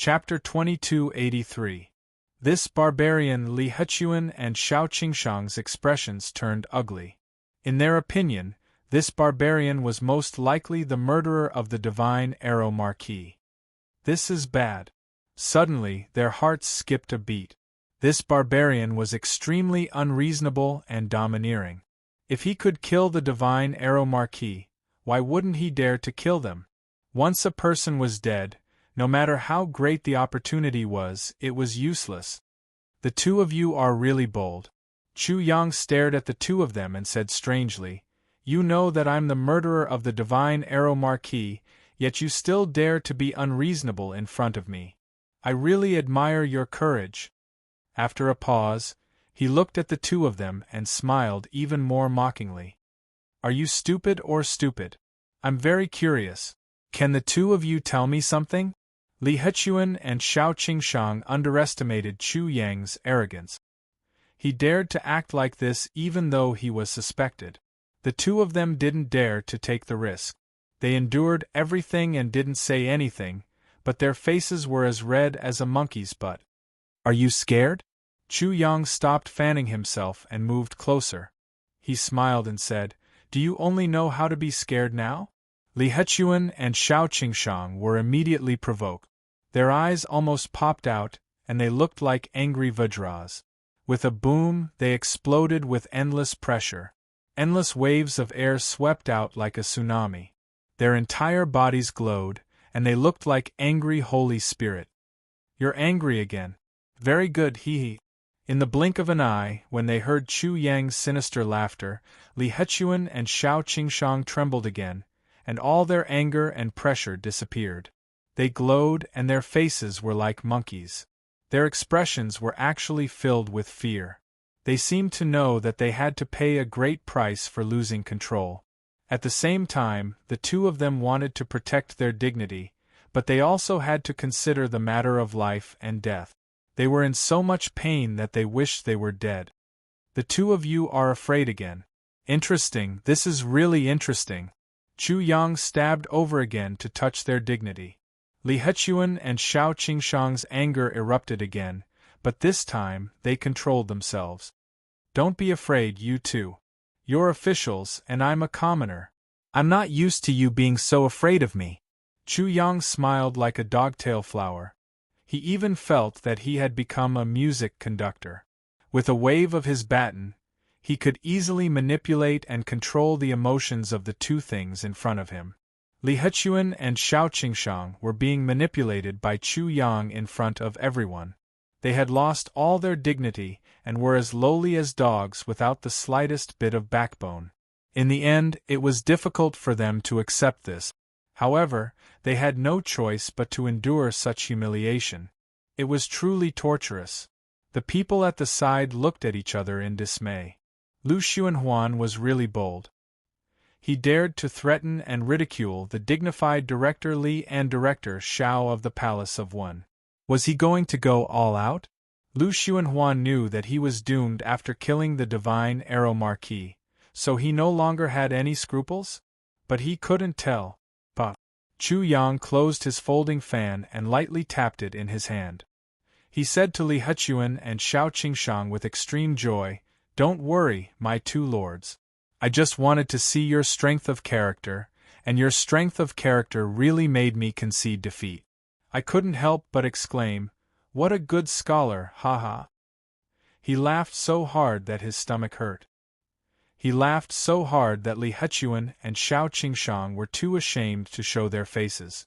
Chapter 2283. This barbarian Li Hechuan and Xiao Qingshang's expressions turned ugly. In their opinion, this barbarian was most likely the murderer of the divine Arrow Marquis. This is bad. Suddenly, their hearts skipped a beat. This barbarian was extremely unreasonable and domineering. If he could kill the divine Arrow Marquis, why wouldn't he dare to kill them? Once a person was dead, no matter how great the opportunity was, it was useless. The two of you are really bold. Chu Yang stared at the two of them and said strangely, "You know that I'm the murderer of the divine Arrow Marquis, yet you still dare to be unreasonable in front of me. I really admire your courage." After a pause, he looked at the two of them and smiled even more mockingly. "Are you stupid or stupid? I'm very curious. Can the two of you tell me something?" Li Hechuan and Xiao Qingshang underestimated Chu Yang's arrogance. He dared to act like this even though he was suspected. The two of them didn't dare to take the risk. They endured everything and didn't say anything, but their faces were as red as a monkey's butt. "Are you scared?" Chu Yang stopped fanning himself and moved closer. He smiled and said, "Do you only know how to be scared now?" Li Hechuan and Xiao Qingshang were immediately provoked. Their eyes almost popped out, and they looked like angry vajras. With a boom, they exploded with endless pressure. Endless waves of air swept out like a tsunami. Their entire bodies glowed, and they looked like angry Holy Spirit. "You're angry again. Very good, hee. In the blink of an eye, when they heard Chu Yang's sinister laughter, Li Hechuan and Xiao Qingshang trembled again, and all their anger and pressure disappeared. They glowed and their faces were like monkeys. Their expressions were actually filled with fear. They seemed to know that they had to pay a great price for losing control. At the same time, the two of them wanted to protect their dignity, but they also had to consider the matter of life and death. They were in so much pain that they wished they were dead. "The two of you are afraid again. Interesting, this is really interesting." Chu Yang stabbed over again to touch their dignity. Li Hechuan and Xiao Qingshang's anger erupted again, but this time they controlled themselves. "Don't be afraid, you two. You're officials and I'm a commoner. I'm not used to you being so afraid of me." Chu Yang smiled like a dogtail flower. He even felt that he had become a music conductor. With a wave of his baton, he could easily manipulate and control the emotions of the two things in front of him. Li Hechuan and Xiao Qingshang were being manipulated by Chu Yang in front of everyone. They had lost all their dignity and were as lowly as dogs without the slightest bit of backbone. In the end, it was difficult for them to accept this. However, they had no choice but to endure such humiliation. It was truly torturous. The people at the side looked at each other in dismay. Lu Xuanhuan was really bold. He dared to threaten and ridicule the dignified Director Li and Director Xiao of the Palace of One. Was he going to go all out? Lu Xuanhuan knew that he was doomed after killing the divine Arrow Marquis, so he no longer had any scruples? But he couldn't tell. Chu Yang closed his folding fan and lightly tapped it in his hand. He said to Li Hechuan and Xiao Qingshang with extreme joy, "Don't worry, my two lords. I just wanted to see your strength of character, and your strength of character really made me concede defeat." I couldn't help but exclaim, "What a good scholar, ha." He laughed so hard that his stomach hurt. He laughed so hard that Li Hechuan and Xiao Qingshang were too ashamed to show their faces.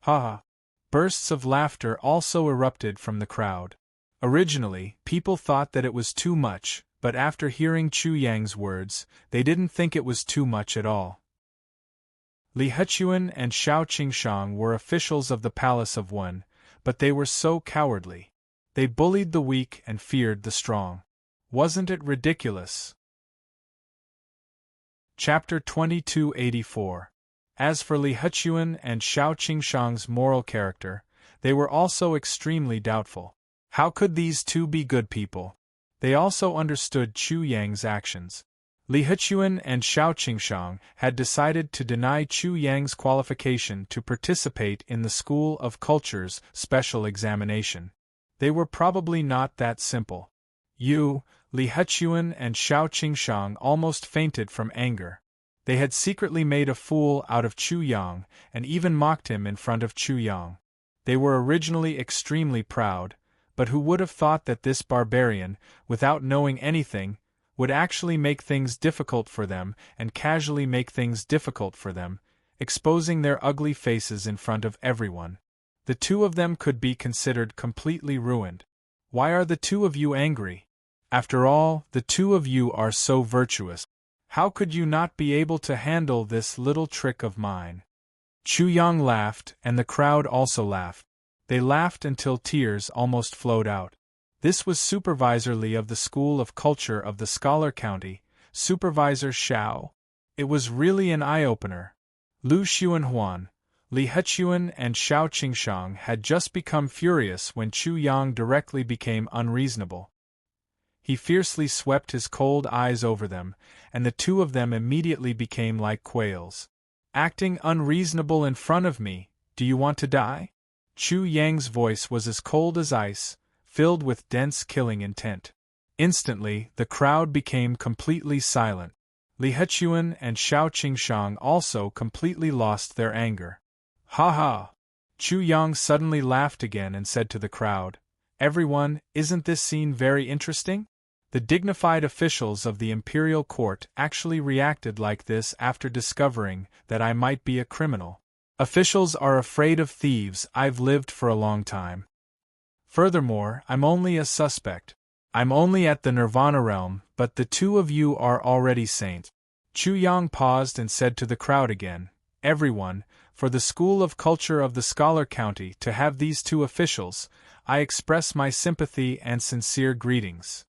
Ha! Bursts of laughter also erupted from the crowd. Originally, people thought that it was too much, but after hearing Chu Yang's words, they didn't think it was too much at all. Li Hechuan and Xiao Qingshang were officials of the Palace of One, but they were so cowardly. They bullied the weak and feared the strong. Wasn't it ridiculous? Chapter 2284. As for Li Hechuan and Xiao Qingshang's moral character, they were also extremely doubtful. How could these two be good people? They also understood Chu Yang's actions. Li Hichuan and Xiao Qingshang had decided to deny Chu Yang's qualification to participate in the School of Culture's special examination. They were probably not that simple. Li Hichuan and Xiao Qingshang almost fainted from anger. They had secretly made a fool out of Chu Yang, and even mocked him in front of Chu Yang. They were originally extremely proud, but who would have thought that this barbarian, without knowing anything, would actually make things difficult for them and casually make things difficult for them, exposing their ugly faces in front of everyone. The two of them could be considered completely ruined. Why are the two of you angry? After all, the two of you are so virtuous. How could you not be able to handle this little trick of mine? Chu Yang laughed, and the crowd also laughed. They laughed until tears almost flowed out. This was Supervisor Li of the School of Culture of the Scholar County, Supervisor Xiao. It was really an eye-opener. Lu Xuanhuan, Li Hichuan and Xiao Qingshang had just become furious when Chu Yang directly became unreasonable. He fiercely swept his cold eyes over them, and the two of them immediately became like quails. Acting unreasonable in front of me, do you want to die? Chu Yang's voice was as cold as ice, filled with dense killing intent. Instantly, the crowd became completely silent. Li Hichuan and Xiao Qingshang also completely lost their anger. Ha ha! Chu Yang suddenly laughed again and said to the crowd, "Everyone, isn't this scene very interesting?" The dignified officials of the imperial court actually reacted like this after discovering that I might be a criminal. Officials are afraid of thieves. I've lived for a long time. Furthermore, I'm only a suspect. I'm only at the Nirvana realm, but the two of you are already saints. Chu Yang paused and said to the crowd again, "Everyone, for the School of Culture of the Scholar County to have these two officials, I express my sympathy and sincere greetings."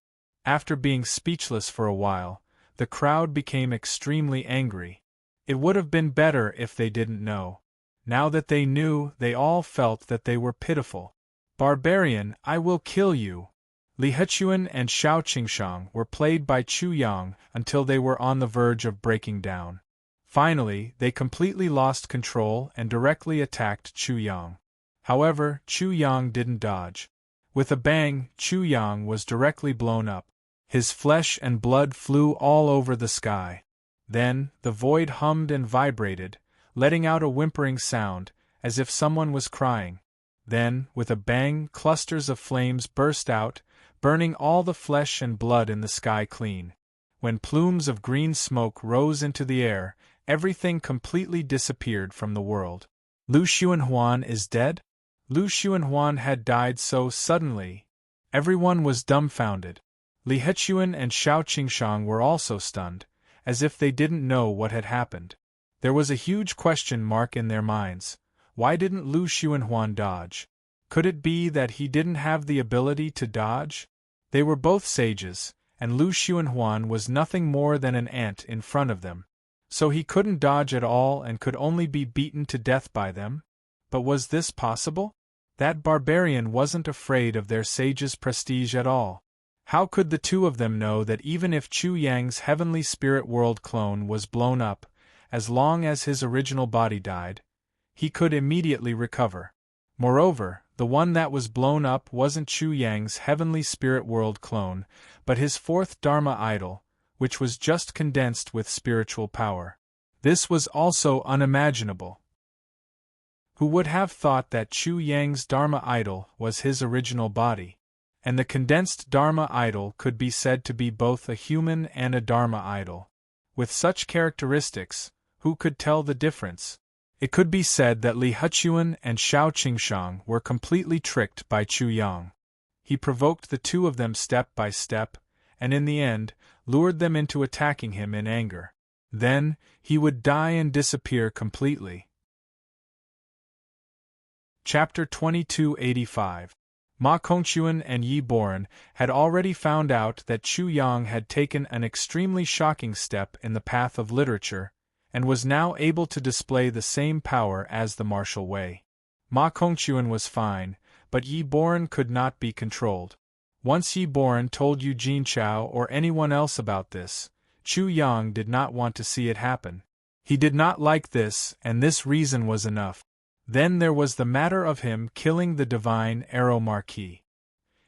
After being speechless for a while, the crowd became extremely angry. It would have been better if they didn't know. Now that they knew, they all felt that they were pitiful. "Barbarian, I will kill you!" Li Hichuan and Xiao Qingshang were played by Chu Yang until they were on the verge of breaking down. Finally, they completely lost control and directly attacked Chu Yang. However, Chu Yang didn't dodge. With a bang, Chu Yang was directly blown up. His flesh and blood flew all over the sky. Then, the void hummed and vibrated, letting out a whimpering sound, as if someone was crying. Then, with a bang, clusters of flames burst out, burning all the flesh and blood in the sky clean. When plumes of green smoke rose into the air, everything completely disappeared from the world. Lu Xuanhuan is dead? Lu Xuanhuan had died so suddenly. Everyone was dumbfounded. Li Hichuan and Xiao Qingshang were also stunned, as if they didn't know what had happened. There was a huge question mark in their minds. Why didn't Lu Xuanhuan dodge? Could it be that he didn't have the ability to dodge? They were both sages, and Lu Xuanhuan was nothing more than an ant in front of them. So he couldn't dodge at all and could only be beaten to death by them? But was this possible? That barbarian wasn't afraid of their sage's prestige at all. How could the two of them know that even if Chu Yang's heavenly spirit world clone was blown up, as long as his original body died, he could immediately recover? Moreover, the one that was blown up wasn't Chu Yang's heavenly spirit world clone, but his fourth Dharma idol, which was just condensed with spiritual power. This was also unimaginable. Who would have thought that Chu Yang's Dharma idol was his original body? And the condensed Dharma idol could be said to be both a human and a Dharma idol. With such characteristics, who could tell the difference? It could be said that Li Hichuan and Xiao Qingshang were completely tricked by Chu Yang. He provoked the two of them step by step, and in the end, lured them into attacking him in anger. Then, he would die and disappear completely. Chapter 2285. Ma Kongquan and Yi Boran had already found out that Chu Yang had taken an extremely shocking step in the path of literature, and was now able to display the same power as the martial way. Ma Kongquan was fine, but Yi Boran could not be controlled. Once Yi Boran told Eugene Chao or anyone else about this, Chu Yang did not want to see it happen. He did not like this, and this reason was enough. Then there was the matter of him killing the divine Arrow Marquis.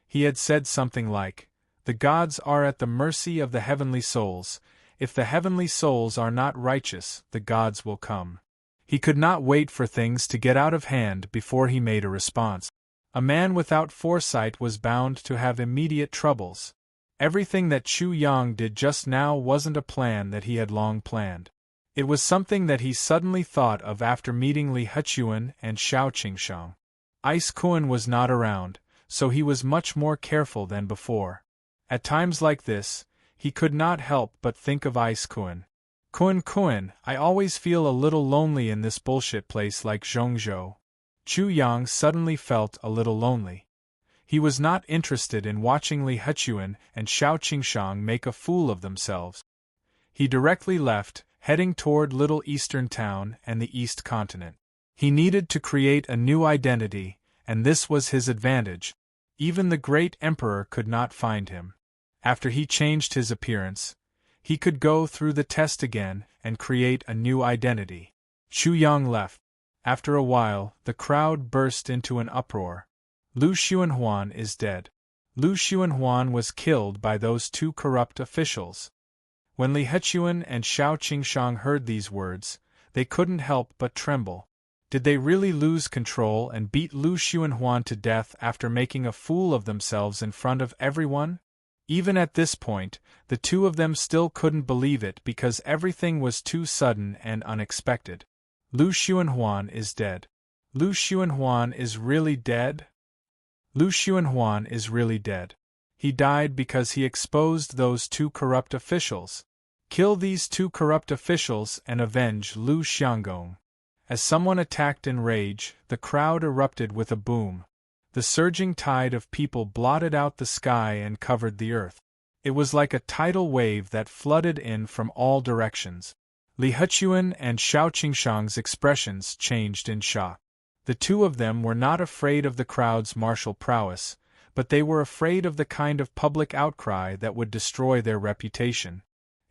He had said something like, "The gods are at the mercy of the heavenly souls. If the heavenly souls are not righteous, the gods will come." He could not wait for things to get out of hand before he made a response. A man without foresight was bound to have immediate troubles. Everything that Chu Yang did just now wasn't a plan that he had long planned. It was something that he suddenly thought of after meeting Li Hechuan and Xiao Qingshang. Ice Kuan was not around, so he was much more careful than before. At times like this, he could not help but think of Ice Kuan. Kuan, I always feel a little lonely in this bullshit place like Zhongzhou." Chu Yang suddenly felt a little lonely. He was not interested in watching Li Hechuan and Xiao Qingshang make a fool of themselves. He directly left, heading toward Little Eastern Town and the East Continent. He needed to create a new identity, and this was his advantage. Even the great emperor could not find him. After he changed his appearance, he could go through the test again and create a new identity. Chu Yang left. After a while, the crowd burst into an uproar. Lu Xuanhuan is dead. Lu Xuanhuan was killed by those two corrupt officials. When Li Hechuan and Xiao Qingshang heard these words, they couldn't help but tremble. Did they really lose control and beat Lu Xuanhuan to death after making a fool of themselves in front of everyone? Even at this point, the two of them still couldn't believe it because everything was too sudden and unexpected. Lu Xuanhuan is dead. Lu Xuanhuan is really dead? Lu Xuanhuan is really dead. He died because he exposed those two corrupt officials. Kill these two corrupt officials and avenge Lu Xianggong. As someone attacked in rage, the crowd erupted with a boom. The surging tide of people blotted out the sky and covered the earth. It was like a tidal wave that flooded in from all directions. Li Hechuan and Xiao Qingshang's expressions changed in shock. The two of them were not afraid of the crowd's martial prowess, but they were afraid of the kind of public outcry that would destroy their reputation.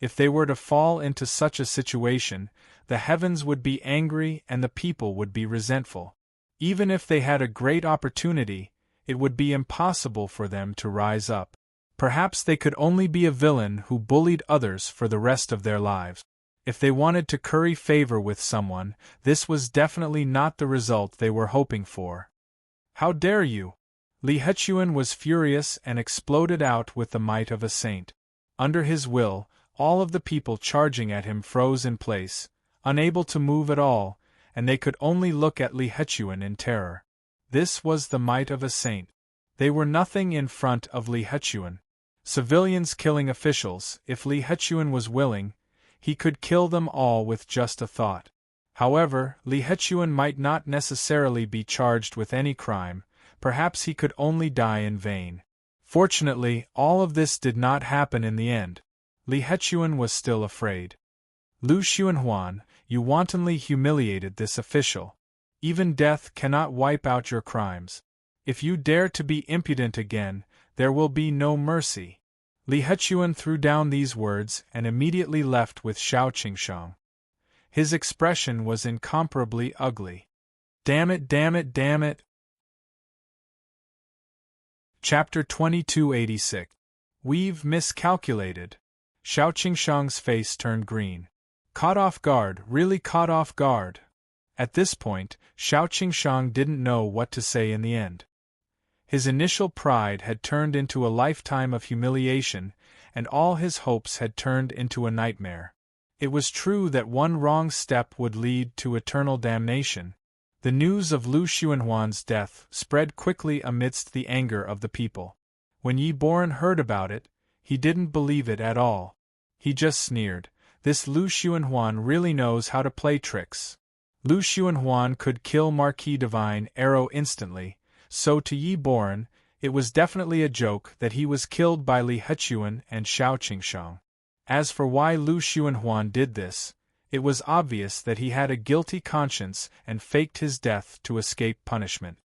If they were to fall into such a situation, the heavens would be angry and the people would be resentful. Even if they had a great opportunity, it would be impossible for them to rise up. Perhaps they could only be a villain who bullied others for the rest of their lives. If they wanted to curry favor with someone, this was definitely not the result they were hoping for. "How dare you!" Li Hechuan was furious and exploded out with the might of a saint. Under his will, all of the people charging at him froze in place, unable to move at all, and they could only look at Li Hechuan in terror. This was the might of a saint. They were nothing in front of Li Hechuan. Civilians killing officials, if Li Hechuan was willing, he could kill them all with just a thought. However, Li Hechuan might not necessarily be charged with any crime, perhaps he could only die in vain. Fortunately, all of this did not happen in the end. Li Hechuan was still afraid. "Lu Xuanhuan, you wantonly humiliated this official. Even death cannot wipe out your crimes. If you dare to be impudent again, there will be no mercy." Li Hechuan threw down these words and immediately left with Xiao Qingshang. His expression was incomparably ugly. Damn it, damn it, damn it! Chapter 2286. We've miscalculated. Xiao Qingshang's face turned green. Caught off guard, really caught off guard. At this point, Xiao Qingshang didn't know what to say in the end. His initial pride had turned into a lifetime of humiliation, and all his hopes had turned into a nightmare. It was true that one wrong step would lead to eternal damnation. The news of Lu Xuanhuan's death spread quickly amidst the anger of the people. When Yi Boran heard about it, he didn't believe it at all. He just sneered. This Lu Xuanhuan really knows how to play tricks. Lu Xuanhuan could kill Marquis Divine Arrow instantly, so to Yi Boran, it was definitely a joke that he was killed by Li Hechuan and Xiao Qingshang. As for why Lu Xuanhuan did this, it was obvious that he had a guilty conscience and faked his death to escape punishment.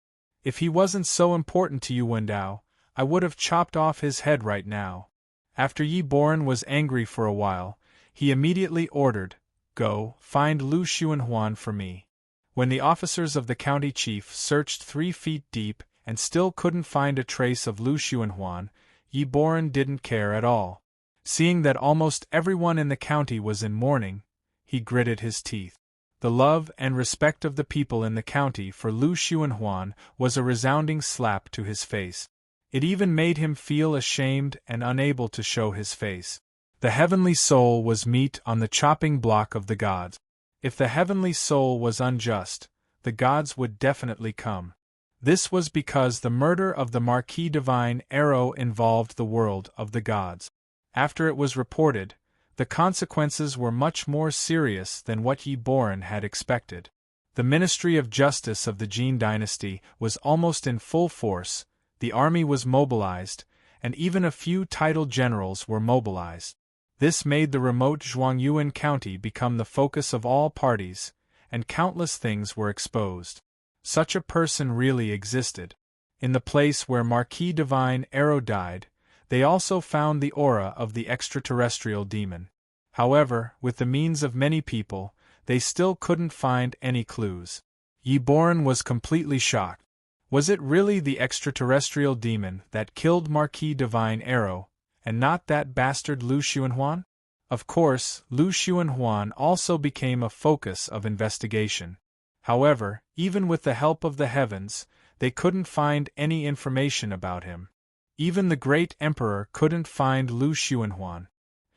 If he wasn't so important to you, Wendao, I would have chopped off his head right now. After Yi Boran was angry for a while, He immediately ordered, "Go, find Lu Xuanhuan for me." When the officers of the county chief searched 3 feet deep and still couldn't find a trace of Lu Xuanhuan, Yi Boran didn't care at all. Seeing that almost everyone in the county was in mourning, he gritted his teeth. The love and respect of the people in the county for Lu Xuanhuan was a resounding slap to his face. It even made him feel ashamed and unable to show his face. The heavenly soul was meat on the chopping block of the gods. If the heavenly soul was unjust, the gods would definitely come. This was because the murder of the Marquis Divine Arrow involved the world of the gods. After it was reported, the consequences were much more serious than what Yi Boran had expected. The Ministry of Justice of the Jin dynasty was almost in full force, the army was mobilized, and even a few titled generals were mobilized. This made the remote Zhuangyuan county become the focus of all parties, and countless things were exposed. Such a person really existed. In the place where Marquis Divine Arrow died, they also found the aura of the extraterrestrial demon. However, with the means of many people, they still couldn't find any clues. Yi Boran was completely shocked. Was it really the extraterrestrial demon that killed Marquis Divine Arrow, and not that bastard Lu Xuanhuan? Of course, Lu Xuanhuan also became a focus of investigation. However, even with the help of the heavens, they couldn't find any information about him. Even the great emperor couldn't find Lu Xuanhuan.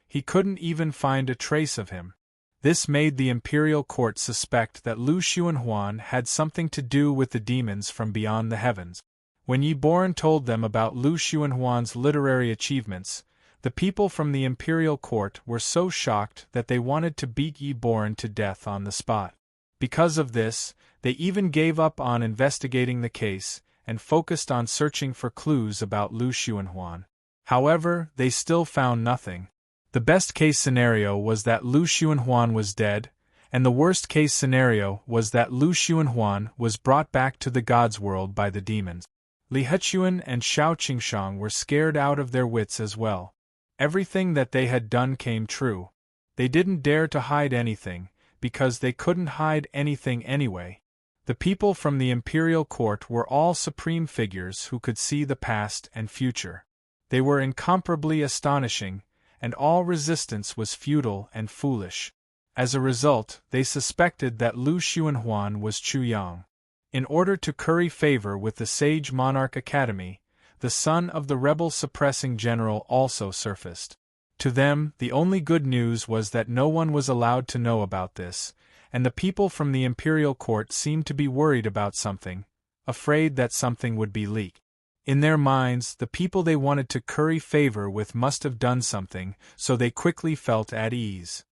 He couldn't even find a trace of him. This made the imperial court suspect that Lu Xuanhuan had something to do with the demons from beyond the heavens. When Yi Boran told them about Lu Xuanhuan's literary achievements, the people from the imperial court were so shocked that they wanted to beat Yi Boran to death on the spot. Because of this, they even gave up on investigating the case and focused on searching for clues about Lu Xuanhuan. However, they still found nothing. The best-case scenario was that Lu Xuanhuan was dead, and the worst-case scenario was that Lu Xuanhuan was brought back to the gods' world by the demons. Li Hechuan and Shao Qingshang were scared out of their wits as well. Everything that they had done came true. They didn't dare to hide anything, because they couldn't hide anything anyway. The people from the imperial court were all supreme figures who could see the past and future. They were incomparably astonishing, and all resistance was futile and foolish. As a result, they suspected that Lu Xuanhuan was Chu Yang. In order to curry favor with the Sage Monarch Academy, the son of the rebel-suppressing general also surfaced. To them, the only good news was that no one was allowed to know about this, and the people from the imperial court seemed to be worried about something, afraid that something would be leaked. In their minds, the people they wanted to curry favor with must have done something, so they quickly felt at ease.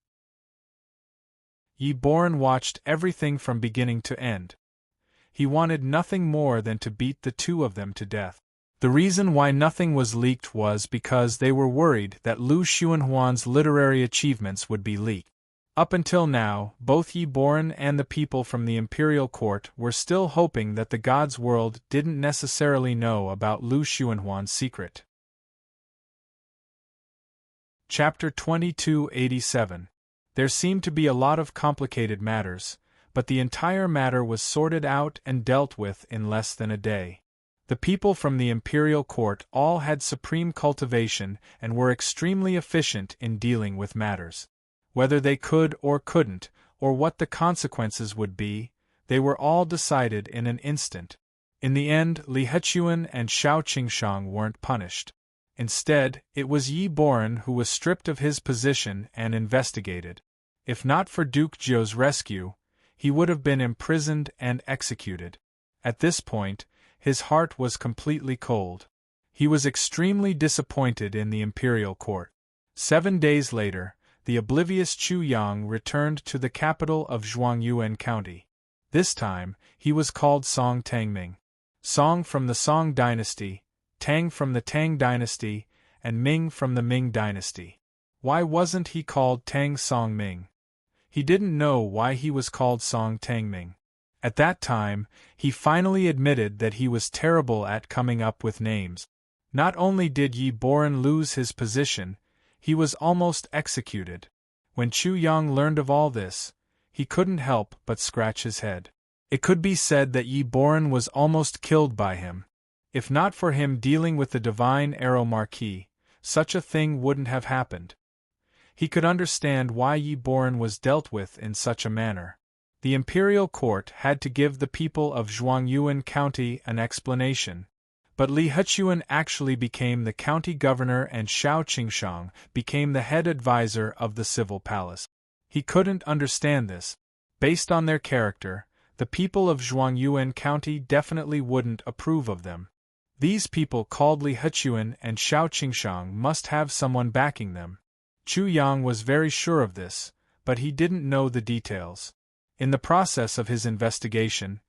Yi Boran watched everything from beginning to end. He wanted nothing more than to beat the two of them to death. The reason why nothing was leaked was because they were worried that Lu Xuanhuan's literary achievements would be leaked. Up until now, both Yi Boran and the people from the imperial court were still hoping that the gods' world didn't necessarily know about Lu Xuanhuan's secret. Chapter 2287. There seemed to be a lot of complicated matters, but the entire matter was sorted out and dealt with in less than a day. The people from the imperial court all had supreme cultivation and were extremely efficient in dealing with matters. Whether they could or couldn't, or what the consequences would be, they were all decided in an instant. In the end, Li Hechuan and Shao Qingshang weren't punished. Instead, it was Yi Boran who was stripped of his position and investigated. If not for Duke Jiu's rescue, he would have been imprisoned and executed. At this point, his heart was completely cold. He was extremely disappointed in the imperial court. 7 days later, the oblivious Chu Yang returned to the capital of Zhuangyuan County. This time, he was called Song Tangming. Song from the Song dynasty, Tang from the Tang dynasty, and Ming from the Ming dynasty. Why wasn't he called Tang Song Ming? He didn't know why he was called Song Tangming. At that time, he finally admitted that he was terrible at coming up with names. Not only did Yi Boran lose his position, he was almost executed. When Chu Yang learned of all this, he couldn't help but scratch his head. It could be said that Yi Boran was almost killed by him. If not for him dealing with the divine arrow marquis, such a thing wouldn't have happened. He could understand why Yi Boran was dealt with in such a manner. The imperial court had to give the people of Zhuangyuan County an explanation, but Li Hechuan actually became the county governor and Xiao Qingshang became the head advisor of the civil palace. He couldn't understand this. Based on their character, the people of Zhuangyuan County definitely wouldn't approve of them. These people called Li Hechuan and Xiao Qingshang must have someone backing them. Chu Yang was very sure of this, but he didn't know the details. In the process of his investigation,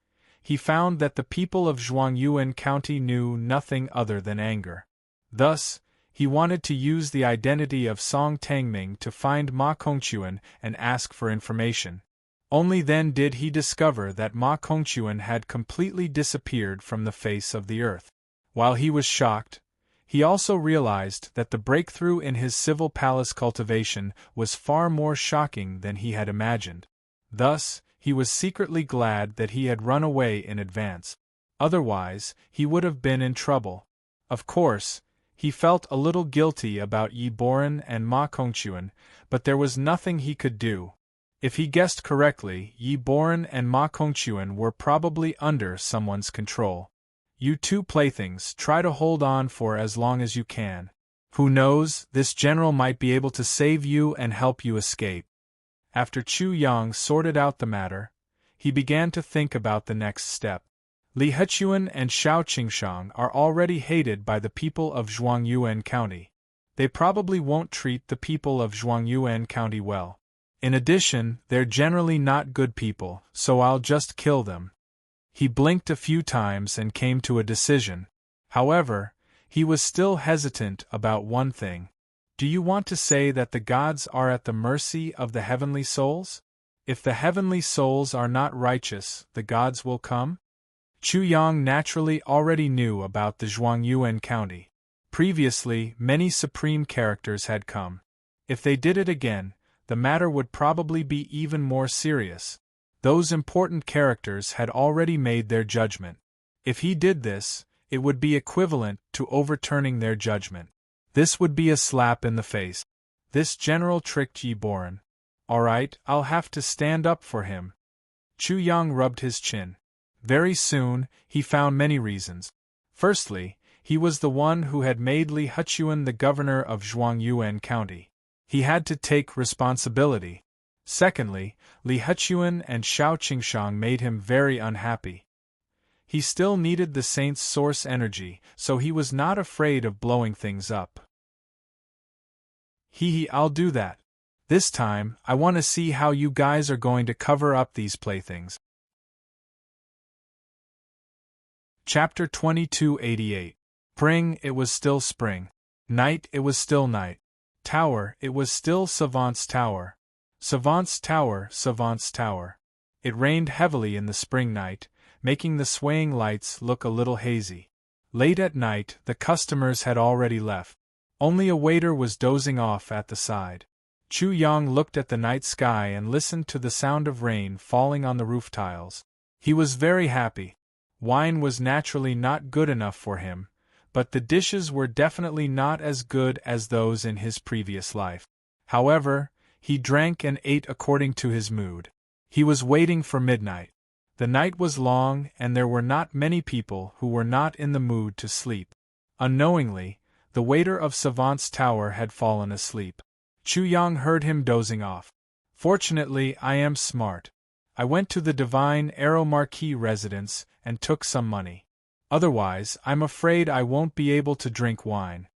he found that the people of Zhuangyuan County knew nothing other than anger. Thus, he wanted to use the identity of Song Tangming to find Ma Kongquan and ask for information. Only then did he discover that Ma Kongquan had completely disappeared from the face of the earth. While he was shocked, he also realized that the breakthrough in his civil palace cultivation was far more shocking than he had imagined. Thus, he was secretly glad that he had run away in advance. Otherwise, he would have been in trouble. Of course, he felt a little guilty about Yi Boran and Ma Kongquan, but there was nothing he could do. If he guessed correctly, Yi Boran and Ma Kongquan were probably under someone's control. You two playthings, try to hold on for as long as you can. Who knows, this general might be able to save you and help you escape. After Chu Yang sorted out the matter, he began to think about the next step. Li Hechuan and Xiao Qingshang are already hated by the people of Zhuangyuan County. They probably won't treat the people of Zhuangyuan County well. In addition, they're generally not good people, so I'll just kill them. He blinked a few times and came to a decision. However, he was still hesitant about one thing. Do you want to say that the gods are at the mercy of the heavenly souls? If the heavenly souls are not righteous, the gods will come? Chu Yang naturally already knew about the Zhuangyuan County. Previously, many supreme characters had come. If they did it again, the matter would probably be even more serious. Those important characters had already made their judgment. If he did this, it would be equivalent to overturning their judgment. This would be a slap in the face. This general tricked Yi Boran. Alright, I'll have to stand up for him. Chu Yang rubbed his chin. Very soon, he found many reasons. Firstly, he was the one who had made Li Hechuan the governor of Zhuangyuan County. He had to take responsibility. Secondly, Li Hechuan and Xiao Qingshang made him very unhappy. He still needed the saint's source energy, so he was not afraid of blowing things up. I'll do that. This time, I want to see how you guys are going to cover up these playthings. Chapter 2288. Spring, it was still spring. Night, it was still night. Tower, it was still Savant's tower. Savant's tower, Savant's tower. It rained heavily in the spring night, making the swaying lights look a little hazy. Late at night, the customers had already left. Only a waiter was dozing off at the side. Chu Yang looked at the night sky and listened to the sound of rain falling on the roof tiles. He was very happy. Wine was naturally not good enough for him, but the dishes were definitely not as good as those in his previous life. However, he drank and ate according to his mood. He was waiting for midnight. The night was long and there were not many people who were not in the mood to sleep. Unknowingly, the waiter of Savant's tower had fallen asleep. Chu Yang heard him dozing off. Fortunately, I am smart. I went to the Divine Arrow Marquis residence and took some money. Otherwise, I'm afraid I won't be able to drink wine.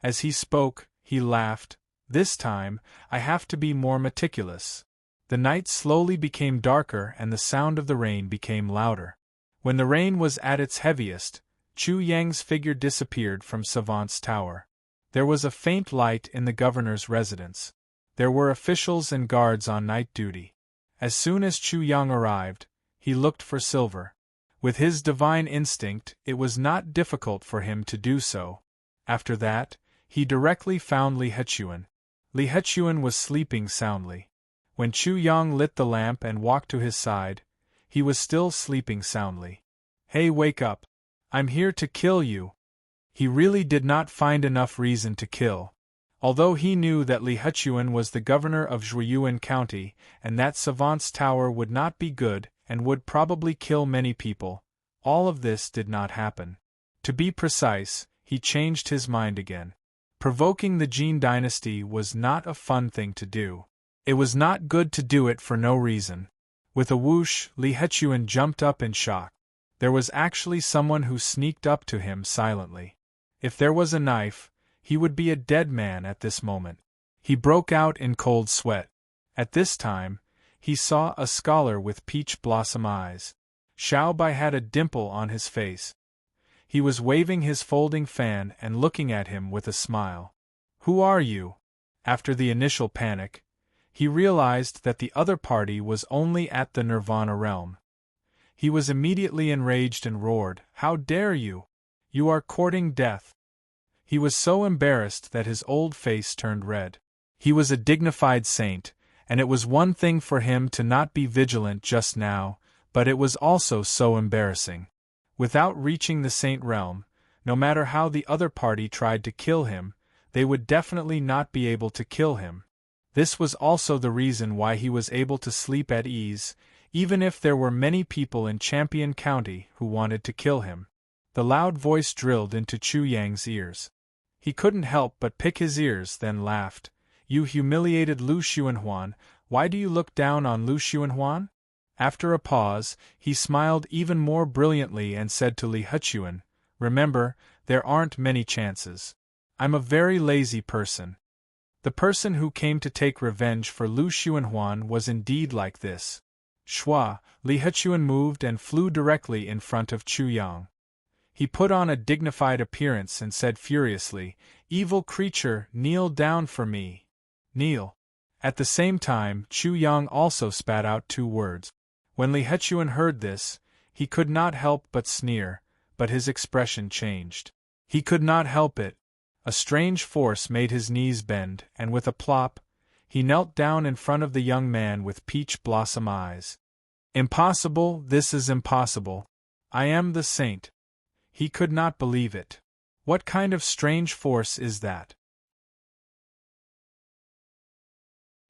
As he spoke, he laughed. This time, I have to be more meticulous. The night slowly became darker and the sound of the rain became louder. When the rain was at its heaviest, Chu Yang's figure disappeared from Savant's tower. There was a faint light in the governor's residence. There were officials and guards on night duty. As soon as Chu Yang arrived, he looked for silver. With his divine instinct, it was not difficult for him to do so. After that, he directly found Li Hechuan. Li Hechuan was sleeping soundly. When Chu Yang lit the lamp and walked to his side, he was still sleeping soundly. Hey, wake up! I'm here to kill you! He really did not find enough reason to kill. Although he knew that Li Hechuan was the governor of Zhuiyuan County, and that Savant's tower would not be good and would probably kill many people, all of this did not happen. To be precise, he changed his mind again. Provoking the Jin dynasty was not a fun thing to do. It was not good to do it for no reason. With a whoosh, Li Hechuan jumped up in shock. There was actually someone who sneaked up to him silently. If there was a knife, he would be a dead man at this moment. He broke out in cold sweat. At this time, he saw a scholar with peach blossom eyes. Xiao Bai had a dimple on his face. He was waving his folding fan and looking at him with a smile. Who are you? After the initial panic, he realized that the other party was only at the Nirvana realm. He was immediately enraged and roared, How dare you! You are courting death! He was so embarrassed that his old face turned red. He was a dignified saint, and it was one thing for him to not be vigilant just now, but it was also so embarrassing. Without reaching the saint realm, no matter how the other party tried to kill him, they would definitely not be able to kill him. This was also the reason why he was able to sleep at ease, even if there were many people in Champion County who wanted to kill him. The loud voice drilled into Chu Yang's ears. He couldn't help but pick his ears, then laughed. You humiliated Lu Xuanhuan, why do you look down on Lu Xuanhuan? After a pause, he smiled even more brilliantly and said to Li Hechuan, Remember, there aren't many chances. I'm a very lazy person. The person who came to take revenge for Lu Xuanhuan was indeed like this. Shua, Li Hechuan moved and flew directly in front of Chu Yang. He put on a dignified appearance and said furiously, Evil creature, kneel down for me. Kneel. At the same time, Chu Yang also spat out 2 words. When Li Hechuan heard this, he could not help but sneer, but his expression changed. He could not help it. A strange force made his knees bend, and with a plop, he knelt down in front of the young man with peach blossom eyes. Impossible, this is impossible. I am the saint. He could not believe it. What kind of strange force is that?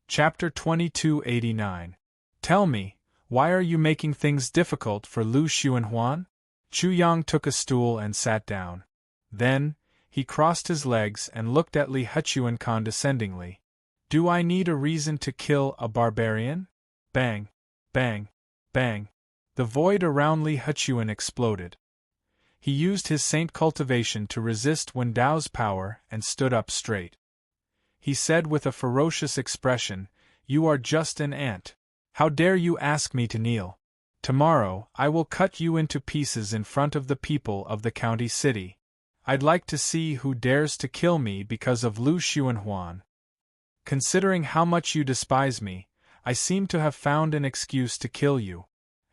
Chapter 2289. Tell me, why are you making things difficult for Lu Xuanhuan? Chu Yang took a stool and sat down. Then, he crossed his legs and looked at Li Hechuan condescendingly. Do I need a reason to kill a barbarian? Bang, bang, bang. The void around Li Hechuan exploded. He used his saint cultivation to resist Wen Dao's power and stood up straight. He said with a ferocious expression, You are just an ant. How dare you ask me to kneel? Tomorrow, I will cut you into pieces in front of the people of the county city. I'd like to see who dares to kill me because of Lu Xuanhuan. Considering how much you despise me, I seem to have found an excuse to kill you.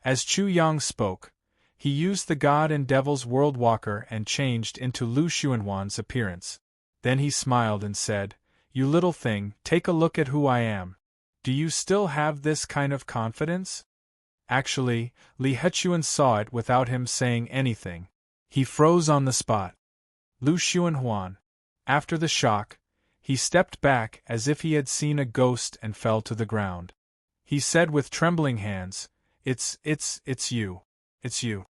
As Chu Yang spoke, he used the God and Devil's World Walker and changed into Lu Xuanhuan's appearance. Then he smiled and said, You little thing, take a look at who I am. Do you still have this kind of confidence? Actually, Li Hechuan saw it without him saying anything. He froze on the spot. Lu Xuanhuan. After the shock, he stepped back as if he had seen a ghost and fell to the ground. He said with trembling hands, It's you. It's you.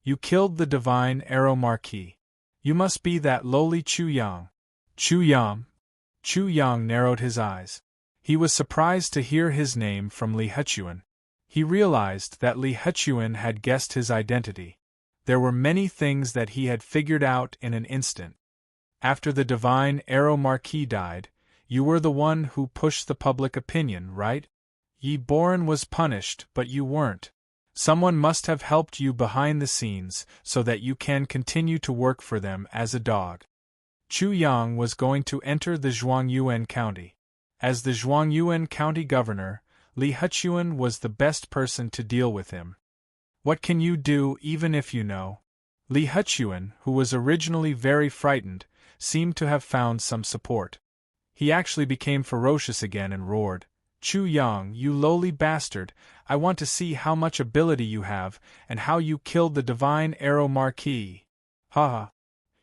You killed the divine Arrow Marquis. You must be that lowly Chu Yang. Chu Yang. Chu Yang narrowed his eyes. He was surprised to hear his name from Li Hechuan. He realized that Li Hechuan had guessed his identity. There were many things that he had figured out in an instant. After the divine Arrow Marquis died, you were the one who pushed the public opinion, right? Yi Boran was punished, but you weren't. Someone must have helped you behind the scenes so that you can continue to work for them as a dog. Chu Yang was going to enter the Zhuangyuan County. As the Zhuangyuan County governor, Li Hechuan was the best person to deal with him. What can you do even if you know? Li Hechuan, who was originally very frightened, seemed to have found some support. He actually became ferocious again and roared, "Chu Yang, you lowly bastard, I want to see how much ability you have, and how you killed the divine arrow marquis. Ha ha."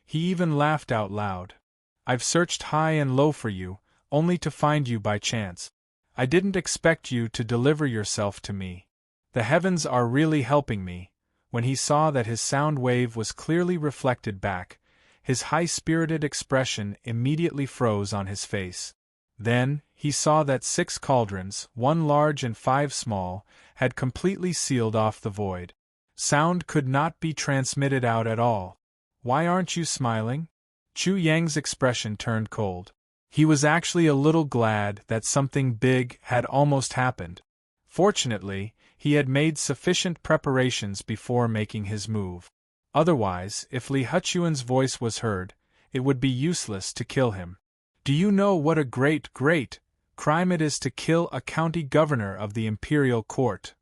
He even laughed out loud. "I've searched high and low for you, only to find you by chance. I didn't expect you to deliver yourself to me. The heavens are really helping me." When he saw that his sound wave was clearly reflected back, his high-spirited expression immediately froze on his face. Then, he saw that 6 cauldrons, 1 large and 5 small, had completely sealed off the void. Sound could not be transmitted out at all. "Why aren't you smiling?" Chu Yang's expression turned cold. He was actually a little glad that something big had almost happened. Fortunately, he had made sufficient preparations before making his move. Otherwise, if Li Huchuan's voice was heard, it would be useless to kill him. "Do you know what a great crime it is to kill a county governor of the imperial court?"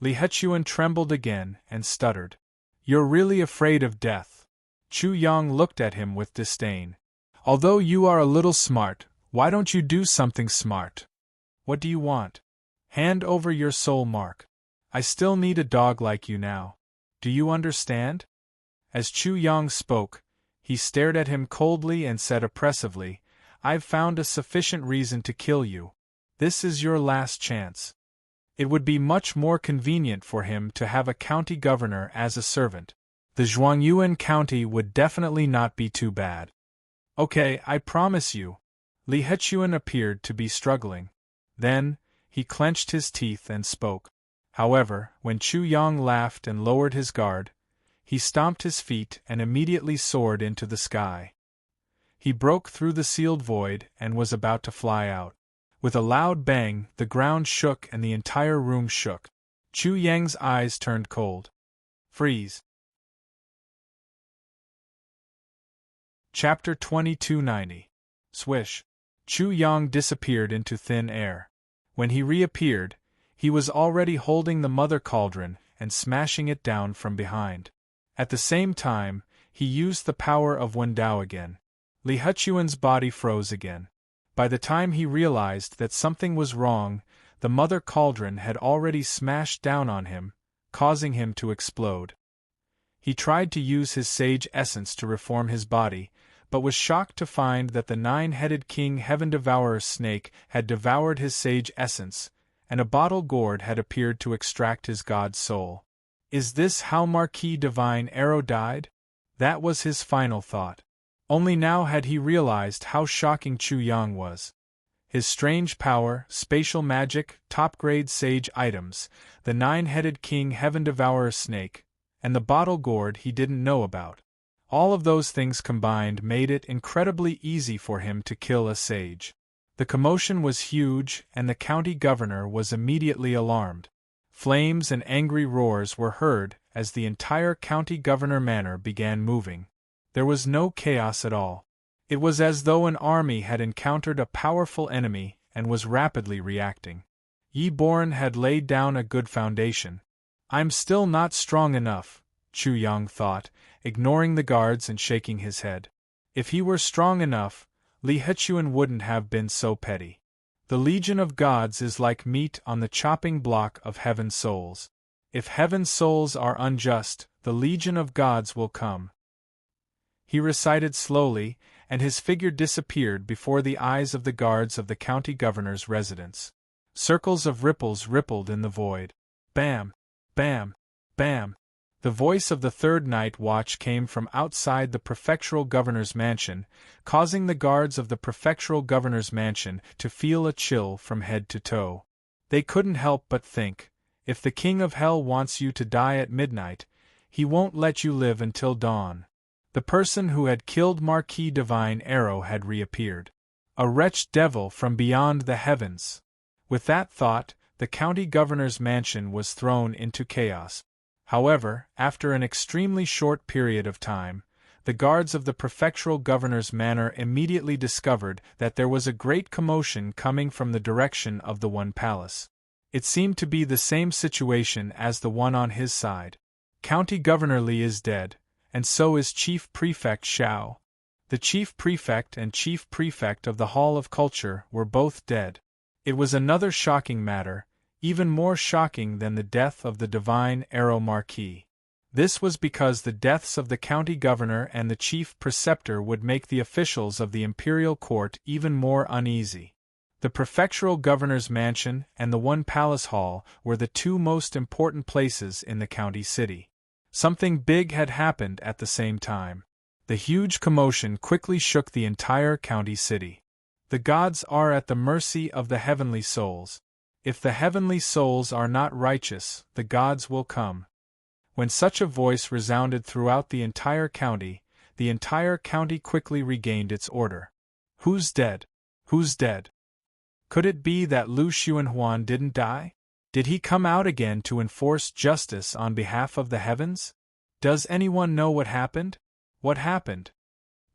Li Huchuan trembled again and stuttered. "You're really afraid of death?" Chu Yang looked at him with disdain. "Although you are a little smart, why don't you do something smart? What do you want? Hand over your soul mark. I still need a dog like you now. Do you understand?" As Chu Yang spoke, he stared at him coldly and said oppressively, "I've found a sufficient reason to kill you. This is your last chance." It would be much more convenient for him to have a county governor as a servant. The Zhuangyuan county would definitely not be too bad. "Okay, I promise you." Li Huchuan appeared to be struggling. Then, he clenched his teeth and spoke. However, when Chu Yang laughed and lowered his guard, he stomped his feet and immediately soared into the sky. He broke through the sealed void and was about to fly out. With a loud bang, the ground shook and the entire room shook. Chu Yang's eyes turned cold. Freeze. Chapter 2290. Swish. Chu Yang disappeared into thin air. When he reappeared, he was already holding the mother cauldron and smashing it down from behind. At the same time, he used the power of Wendao again. Li Huchuan's body froze again. By the time he realized that something was wrong, the mother cauldron had already smashed down on him, causing him to explode. He tried to use his sage essence to reform his body, but was shocked to find that the 9-headed King Heaven Devourer's snake had devoured his sage essence, and a bottle gourd had appeared to extract his god's soul. Is this how Marquis Divine Arrow died? That was his final thought. Only now had he realized how shocking Chu Yang was. His strange power, spatial magic, top-grade sage items, the 9-headed King Heaven Devourer's snake, and the bottle gourd he didn't know about. All of those things combined made it incredibly easy for him to kill a sage. The commotion was huge, and the county governor was immediately alarmed. Flames and angry roars were heard as the entire county governor manor began moving. There was no chaos at all. It was as though an army had encountered a powerful enemy and was rapidly reacting. Yi Boren had laid down a good foundation. "I'm still not strong enough," Chu Yang thought, ignoring the guards and shaking his head. If he were strong enough, Li Huchuan wouldn't have been so petty. The Legion of Gods is like meat on the chopping block of heaven's souls. If heaven's souls are unjust, the Legion of Gods will come. He recited slowly, and his figure disappeared before the eyes of the guards of the county governor's residence. Circles of ripples rippled in the void. Bam! Bam! Bam! The voice of the third night watch came from outside the prefectural governor's mansion, causing the guards of the prefectural governor's mansion to feel a chill from head to toe. They couldn't help but think, if the King of Hell wants you to die at midnight, he won't let you live until dawn. The person who had killed Marquis Divine Arrow had reappeared. A wretched devil from beyond the heavens. With that thought, the county governor's mansion was thrown into chaos. However, after an extremely short period of time, the guards of the prefectural governor's manor immediately discovered that there was a great commotion coming from the direction of the One Palace. It seemed to be the same situation as the one on his side. County Governor Li is dead, and so is Chief Prefect Xiao. The chief prefect and chief prefect of the Hall of Culture were both dead. It was another shocking matter, even more shocking than the death of the divine Arrow Marquis. This was because the deaths of the county governor and the chief preceptor would make the officials of the imperial court even more uneasy. The prefectural governor's mansion and the one palace hall were the two most important places in the county city. Something big had happened at the same time. The huge commotion quickly shook the entire county city. The gods are at the mercy of the heavenly souls. If the heavenly souls are not righteous, the gods will come. When such a voice resounded throughout the entire county quickly regained its order. Who's dead? Who's dead? Could it be that Lu Xuanhuan didn't die? Did he come out again to enforce justice on behalf of the heavens? Does anyone know what happened? What happened?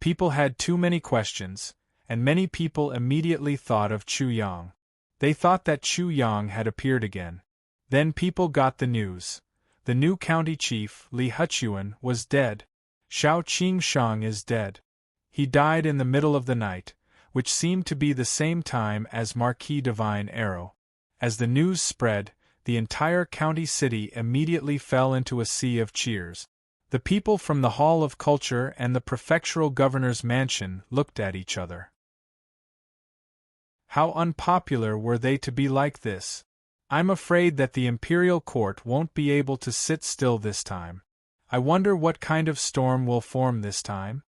People had too many questions, and many people immediately thought of Chu Yang. They thought that Chu Yang had appeared again. Then people got the news. The new county chief, Li Huchuan, was dead. Xiao Qingshang is dead. He died in the middle of the night, which seemed to be the same time as Marquis Divine Arrow. As the news spread, the entire county city immediately fell into a sea of cheers. The people from the Hall of Culture and the prefectural governor's mansion looked at each other. How unpopular were they to be like this? I'm afraid that the imperial court won't be able to sit still this time. I wonder what kind of storm will form this time?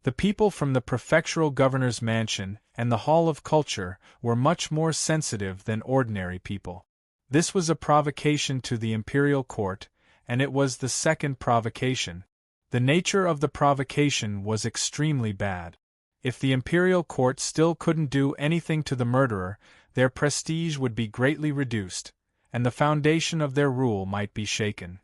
The people from the prefectural governor's mansion and the Hall of Culture were much more sensitive than ordinary people. This was a provocation to the imperial court, and it was the second provocation. The nature of the provocation was extremely bad. If the imperial court still couldn't do anything to the murderer, their prestige would be greatly reduced, and the foundation of their rule might be shaken.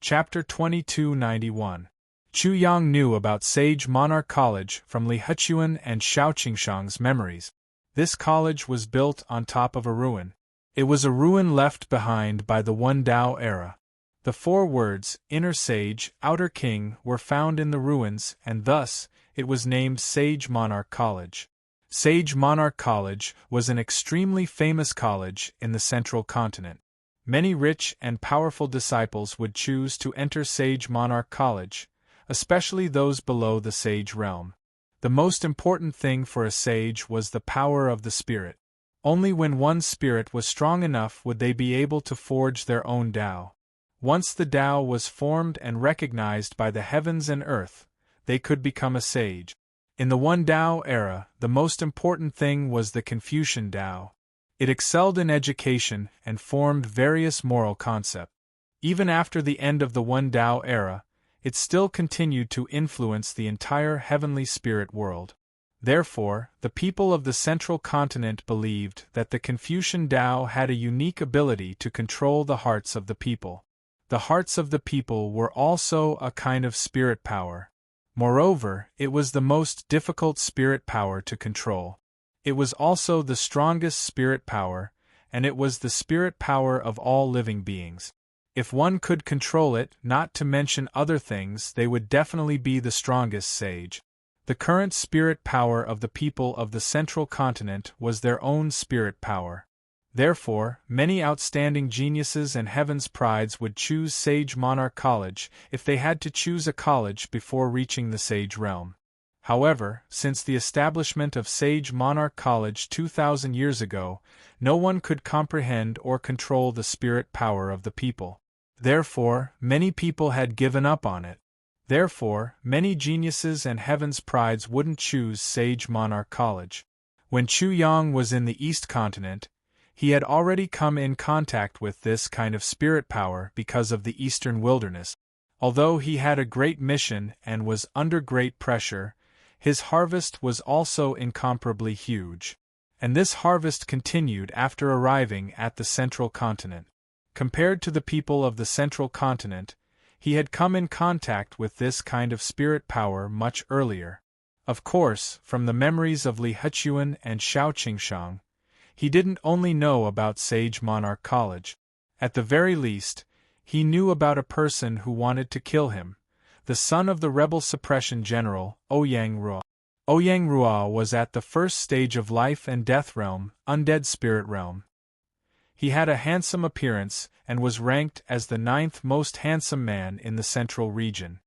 Chapter 2291. Chu Yang knew about Sage Monarch College from Li Huchuan and Xiao Qingshang's memories. This college was built on top of a ruin. It was a ruin left behind by the One Dao era. The four words, Inner Sage, Outer King, were found in the ruins, and thus, it was named Sage Monarch College. Sage Monarch College was an extremely famous college in the central continent. Many rich and powerful disciples would choose to enter Sage Monarch College, especially those below the sage realm. The most important thing for a sage was the power of the spirit. Only when one's spirit was strong enough would they be able to forge their own Tao. Once the Tao was formed and recognized by the heavens and earth, they could become a sage. In the One Dao era, the most important thing was the Confucian Tao. It excelled in education and formed various moral concepts. Even after the end of the One Dao era, it still continued to influence the entire heavenly spirit world. Therefore, the people of the central continent believed that the Confucian Tao had a unique ability to control the hearts of the people. The hearts of the people were also a kind of spirit power. Moreover, it was the most difficult spirit power to control. It was also the strongest spirit power, and it was the spirit power of all living beings. If one could control it, not to mention other things, they would definitely be the strongest sage. The current spirit power of the people of the central continent was their own spirit power. Therefore, many outstanding geniuses and heaven's prides would choose Sage Monarch College if they had to choose a college before reaching the sage realm. However, since the establishment of Sage Monarch College 2,000 years ago, no one could comprehend or control the spirit power of the people. Therefore, many people had given up on it. Therefore, many geniuses and heaven's prides wouldn't choose Sage Monarch College. When Chu Yang was in the East Continent, he had already come in contact with this kind of spirit power because of the Eastern Wilderness. Although he had a great mission and was under great pressure, his harvest was also incomparably huge. And this harvest continued after arriving at the Central Continent. Compared to the people of the Central Continent, he had come in contact with this kind of spirit power much earlier. Of course, from the memories of Li Huchuan and Xiao Qingshang, he didn't only know about Sage Monarch College. At the very least, he knew about a person who wanted to kill him, the son of the rebel suppression general, Ouyang Rua. Ouyang Rua was at the first stage of life and death realm, undead spirit realm. He had a handsome appearance, and was ranked as the 9th most handsome man in the central region.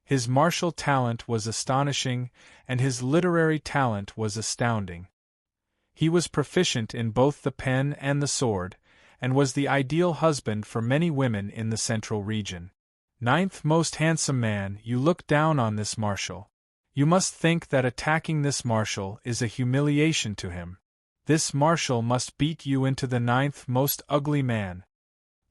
His martial talent was astonishing, and his literary talent was astounding. He was proficient in both the pen and the sword, and was the ideal husband for many women in the central region. 9th most handsome man, you look down on this marshal. You must think that attacking this marshal is a humiliation to him. This marshal must beat you into the 9th most ugly man.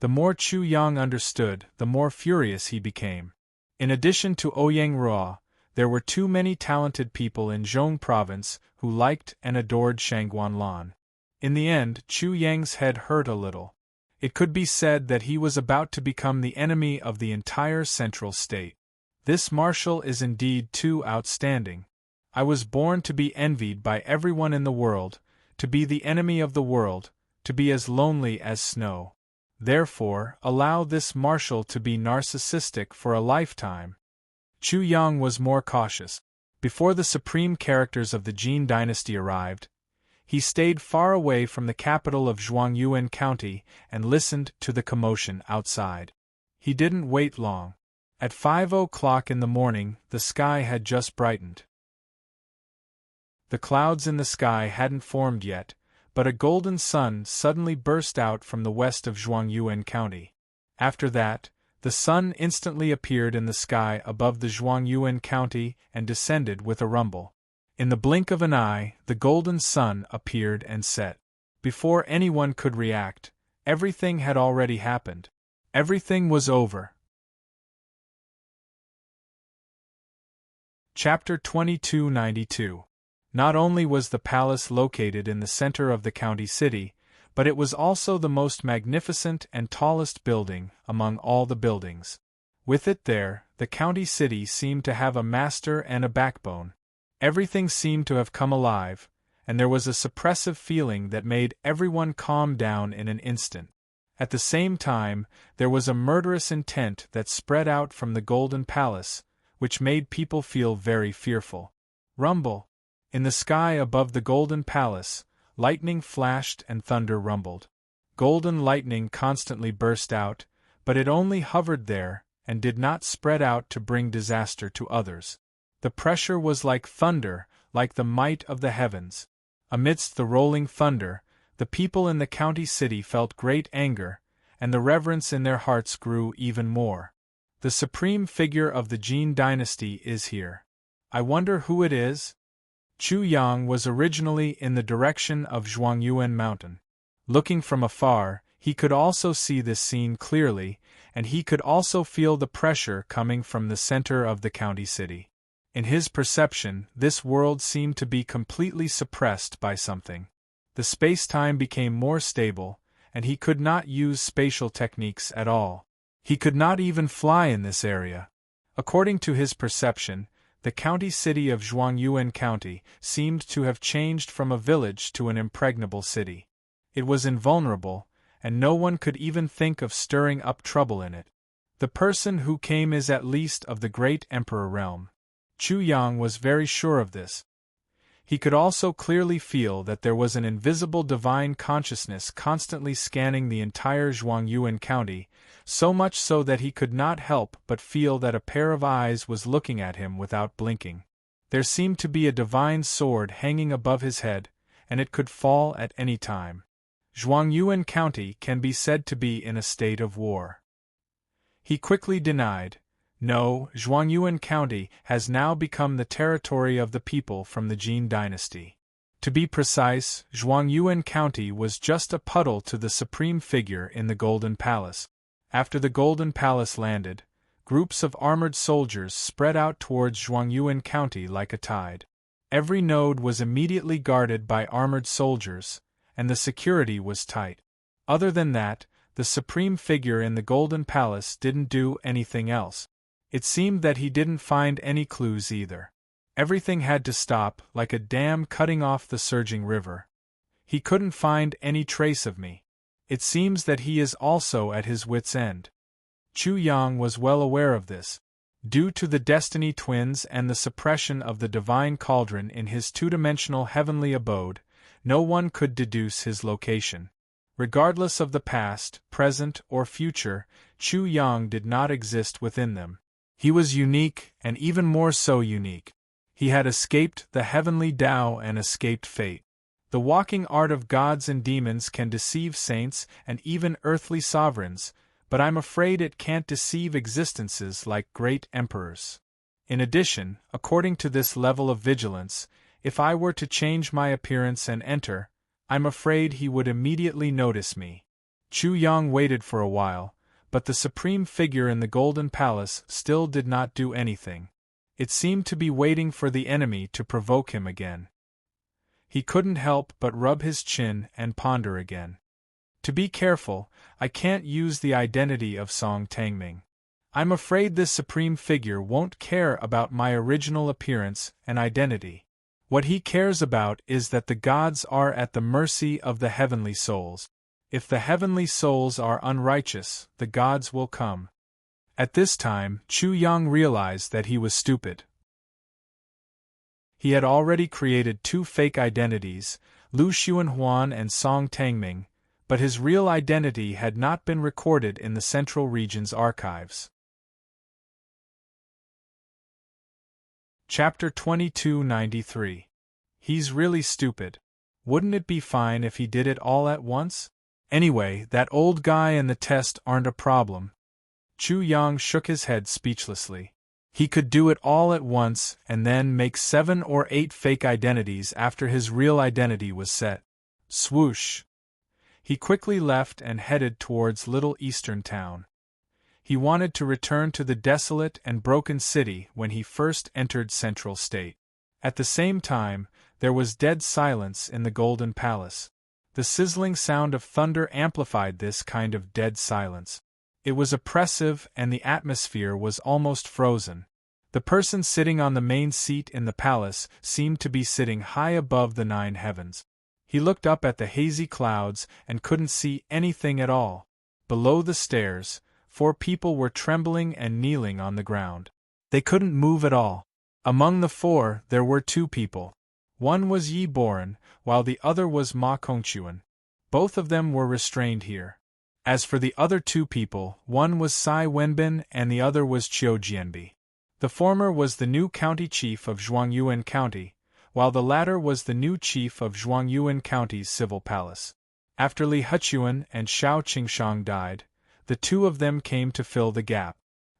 The more Chu Yang understood, the more furious he became. In addition to Ouyang Rua, there were too many talented people in Zhong province who liked and adored Shangguan Lan. In the end, Chu Yang's head hurt a little. It could be said that he was about to become the enemy of the entire central state. This marshal is indeed too outstanding. I was born to be envied by everyone in the world, to be the enemy of the world, to be as lonely as snow. Therefore, allow this marshal to be narcissistic for a lifetime. Chu Yang was more cautious. Before the supreme characters of the Jin dynasty arrived, he stayed far away from the capital of Zhuangyuan County and listened to the commotion outside. He didn't wait long. At 5 o'clock in the morning, the sky had just brightened. The clouds in the sky hadn't formed yet, but a golden sun suddenly burst out from the west of Zhuangyuan County. After that, the sun instantly appeared in the sky above the Zhuangyuan County and descended with a rumble. In the blink of an eye, the golden sun appeared and set. Before anyone could react, everything had already happened. Everything was over. Chapter 2292. Not only was the palace located in the center of the county city, but it was also the most magnificent and tallest building among all the buildings. With it there, the county city seemed to have a master and a backbone. Everything seemed to have come alive, and there was a suppressive feeling that made everyone calm down in an instant. At the same time, there was a murderous intent that spread out from the Golden Palace, which made people feel very fearful. Rumble. In the sky above the Golden Palace, lightning flashed and thunder rumbled. Golden lightning constantly burst out, but it only hovered there and did not spread out to bring disaster to others. The pressure was like thunder, like the might of the heavens. Amidst the rolling thunder, the people in the county city felt great anger, and the reverence in their hearts grew even more. The supreme figure of the Jin dynasty is here. I wonder who it is? Chu Yang was originally in the direction of Zhuangyuan Mountain. Looking from afar, he could also see this scene clearly, and he could also feel the pressure coming from the center of the county city. In his perception, this world seemed to be completely suppressed by something. The space-time became more stable, and he could not use spatial techniques at all. He could not even fly in this area. According to his perception, the county city of Zhuangyuan County seemed to have changed from a village to an impregnable city. It was invulnerable, and no one could even think of stirring up trouble in it. The person who came is at least of the great emperor realm. Chu Yang was very sure of this. He could also clearly feel that there was an invisible divine consciousness constantly scanning the entire Zhuangyuan County, so much so that he could not help but feel that a pair of eyes was looking at him without blinking. There seemed to be a divine sword hanging above his head, and it could fall at any time. Zhuangyuan County can be said to be in a state of war. He quickly denied. No, Zhuangyuan County has now become the territory of the people from the Jin dynasty. To be precise, Zhuangyuan County was just a puddle to the supreme figure in the Golden Palace. After the Golden Palace landed, groups of armored soldiers spread out towards Zhuangyuan County like a tide. Every node was immediately guarded by armored soldiers, and the security was tight. Other than that, the supreme figure in the Golden Palace didn't do anything else. It seemed that he didn't find any clues either. Everything had to stop, like a dam cutting off the surging river. He couldn't find any trace of me. It seems that he is also at his wits' end. Chu Yang was well aware of this. Due to the Destiny twins and the suppression of the divine cauldron in his two-dimensional heavenly abode, no one could deduce his location. Regardless of the past, present, or future, Chu Yang did not exist within them. He was unique, and even more so unique. He had escaped the heavenly Tao and escaped fate. The walking art of gods and demons can deceive saints and even earthly sovereigns, but I'm afraid it can't deceive existences like great emperors. In addition, according to this level of vigilance, if I were to change my appearance and enter, I'm afraid he would immediately notice me. Chu Yang waited for a while, but the supreme figure in the Golden Palace still did not do anything. It seemed to be waiting for the enemy to provoke him again. He couldn't help but rub his chin and ponder again. To be careful, I can't use the identity of Song Tangming. I'm afraid this supreme figure won't care about my original appearance and identity. What he cares about is that the gods are at the mercy of the heavenly souls. If the heavenly souls are unrighteous, the gods will come. At this time, Chu Yang realized that he was stupid. He had already created two fake identities, Lu Xuanhuan and Song Tangming, but his real identity had not been recorded in the Central Region's archives. Chapter 2293. He's really stupid. Wouldn't it be fine if he did it all at once? Anyway, that old guy and the test aren't a problem. Chu Yang shook his head speechlessly. He could do it all at once and then make 7 or 8 fake identities after his real identity was set. Swoosh! He quickly left and headed towards Little Eastern Town. He wanted to return to the desolate and broken city when he first entered Central State. At the same time, there was dead silence in the Golden Palace. The sizzling sound of thunder amplified this kind of dead silence. It was oppressive and the atmosphere was almost frozen. The person sitting on the main seat in the palace seemed to be sitting high above the 9 heavens. He looked up at the hazy clouds and couldn't see anything at all. Below the stairs, 4 people were trembling and kneeling on the ground. They couldn't move at all. Among the 4, there were 2 people. One was Yi Boran, while the other was Ma Kongchuan. Both of them were restrained here. As for the other 2 people, one was Sai Wenbin and the other was Qiu Jianbi. The former was the new county chief of Zhuangyuan County, while the latter was the new chief of Zhuangyuan County's civil palace. After Li Huchuan and Shao Qingshang died, the 2 of them came to fill the gap.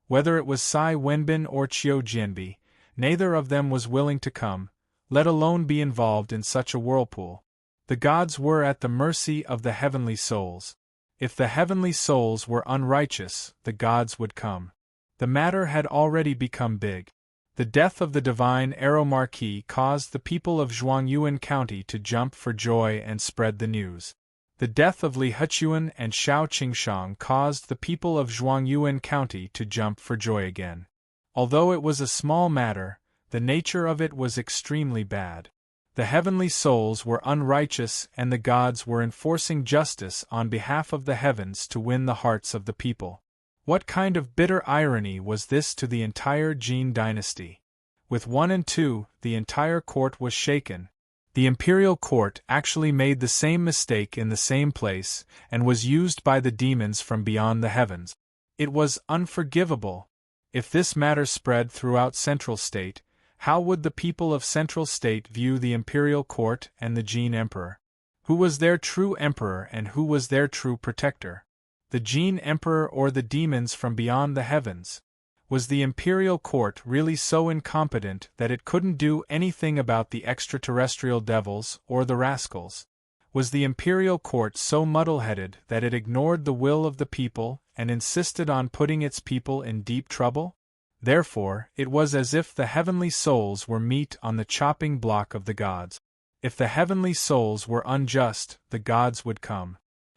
Whether it was Sai Wenbin or Qiu Jianbi, neither of them was willing to come, let alone be involved in such a whirlpool. The gods were at the mercy of the heavenly souls. If the heavenly souls were unrighteous, the gods would come. The matter had already become big. The death of the divine Arrow Marquis caused the people of Zhuangyuan County to jump for joy and spread the news. The death of Li Huchuan and Shao Qingshang caused the people of Zhuangyuan County to jump for joy again. Although it was a small matter, the nature of it was extremely bad. The heavenly souls were unrighteous and the gods were enforcing justice on behalf of the heavens to win the hearts of the people. What kind of bitter irony was this to the entire Jin dynasty? With 1 and 2, the entire court was shaken. The imperial court actually made the same mistake in the same place and was used by the demons from beyond the heavens. It was unforgivable. If this matter spread throughout Central State, how would the people of Central State view the imperial court and the Jin emperor? Who was their true emperor and who was their true protector? The Jin emperor or the demons from beyond the heavens? Was the imperial court really so incompetent that it couldn't do anything about the extraterrestrial devils or the rascals? Was the imperial court so muddle-headed that it ignored the will of the people and insisted on putting its people in deep trouble? Therefore, it was as if the heavenly souls were meat on the chopping block of the gods. If the heavenly souls were unjust, the gods would come.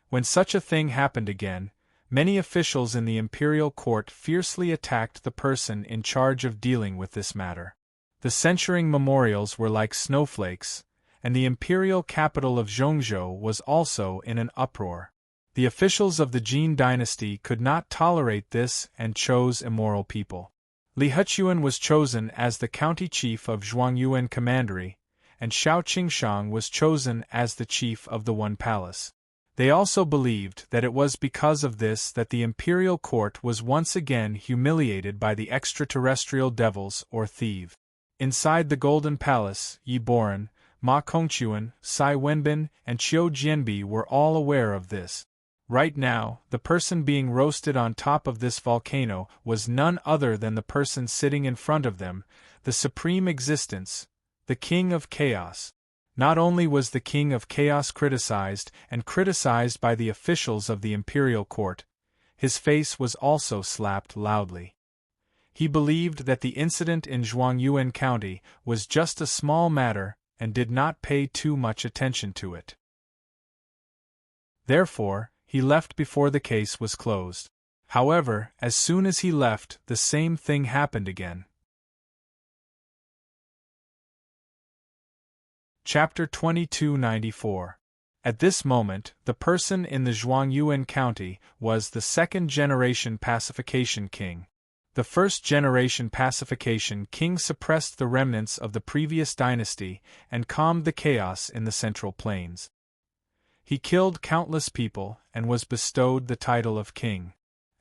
When such a thing happened again, many officials in the imperial court fiercely attacked the person in charge of dealing with this matter. The censuring memorials were like snowflakes, and the imperial capital of Zhongzhou was also in an uproar. The officials of the Jin dynasty could not tolerate this and chose immoral people. Li Hutyuan was chosen as the county chief of Zhuangyuan Commandery, and Xiao Qingshang was chosen as the chief of the One Palace. They also believed that it was because of this that the imperial court was once again humiliated by the extraterrestrial devils or thieves. Inside the Golden Palace, Yi Boran, Ma Kongquan, Sai Wenbin, and Qiu Jianbi were all aware of this. Right now, the person being roasted on top of this volcano was none other than the person sitting in front of them, the Supreme Existence, the King of Chaos. Not only was the King of Chaos criticized by the officials of the imperial court, his face was also slapped loudly. He believed that the incident in Zhuangyuan County was just a small matter and did not pay too much attention to it. Therefore, he left before the case was closed. However, as soon as he left, the same thing happened again. Chapter 2294. At this moment, the person in the Zhuangyuan County was the second-generation pacification king. The first-generation pacification king suppressed the remnants of the previous dynasty and calmed the chaos in the Central Plains. He killed countless people and was bestowed the title of king.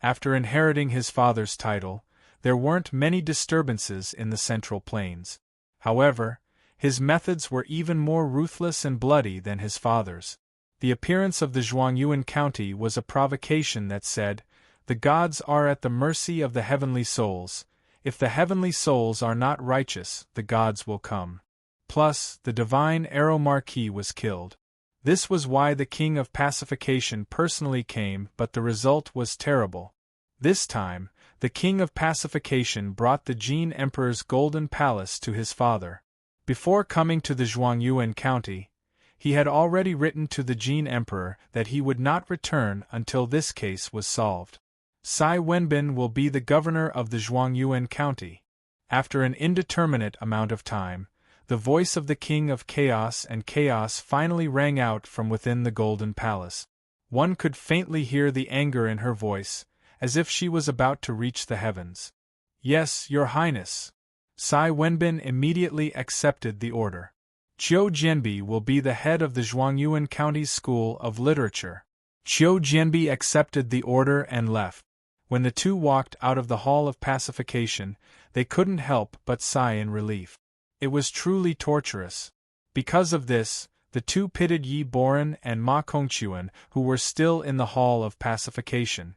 After inheriting his father's title, there weren't many disturbances in the Central Plains. However, his methods were even more ruthless and bloody than his father's. The appearance of the Zhuangyuan County was a provocation that said, "The gods are at the mercy of the heavenly souls. If the heavenly souls are not righteous, the gods will come." Plus, the divine Arrow Marquis was killed. This was why the King of Pacification personally came, but the result was terrible. This time, the King of Pacification brought the Jin Emperor's Golden Palace to his father. Before coming to the Zhuangyuan County, he had already written to the Jin Emperor that he would not return until this case was solved. Sai Wenbin will be the governor of the Zhuangyuan County. After an indeterminate amount of time, the voice of the King of Chaos and Chaos finally rang out from within the Golden Palace. One could faintly hear the anger in her voice, as if she was about to reach the heavens. "Yes, Your Highness." Sai Wenbin immediately accepted the order. Qiu Jianbi will be the head of the Zhuangyuan County's School of Literature. Qiu Jianbi accepted the order and left. When the two walked out of the Hall of Pacification, they couldn't help but sigh in relief. It was truly torturous. Because of this, the two pitied Yi Boran and Ma Kongquan, who were still in the Hall of Pacification.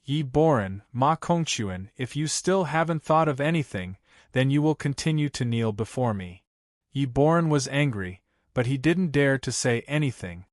"Yi Boran, Ma Kongquan, if you still haven't thought of anything, then you will continue to kneel before me." Yi Boran was angry, but he didn't dare to say anything.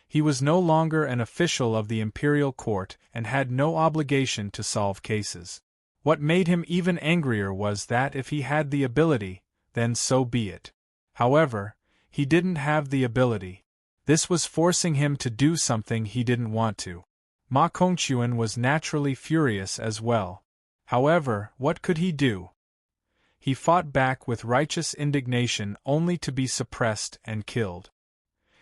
He was no longer an official of the imperial court and had no obligation to solve cases. What made him even angrier was that if he had the ability, then so be it. However, he didn't have the ability. This was forcing him to do something he didn't want to. Ma Kongquan was naturally furious as well. However, what could he do? He fought back with righteous indignation only to be suppressed and killed.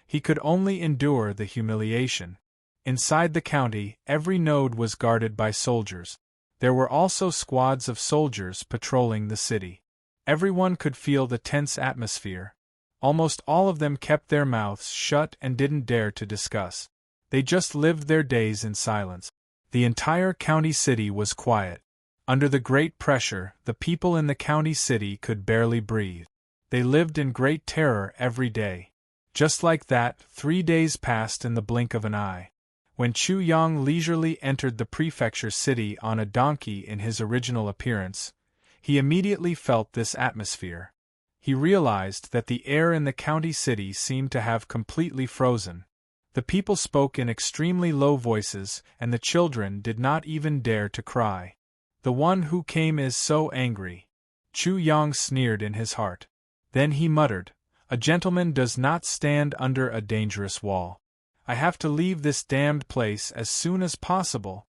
He could only endure the humiliation. Inside the county, every node was guarded by soldiers. There were also squads of soldiers patrolling the city. Everyone could feel the tense atmosphere. Almost all of them kept their mouths shut and didn't dare to discuss. They just lived their days in silence. The entire county city was quiet. Under the great pressure, the people in the county city could barely breathe. They lived in great terror every day. Just like that, 3 days passed in the blink of an eye. When Chu Yang leisurely entered the prefecture city on a donkey in his original appearance, he immediately felt this atmosphere. He realized that the air in the county city seemed to have completely frozen. The people spoke in extremely low voices, and the children did not even dare to cry. "The one who came is so angry." Chu Yang sneered in his heart. Then he muttered, "A gentleman does not stand under a dangerous wall. I have to leave this damned place as soon as possible."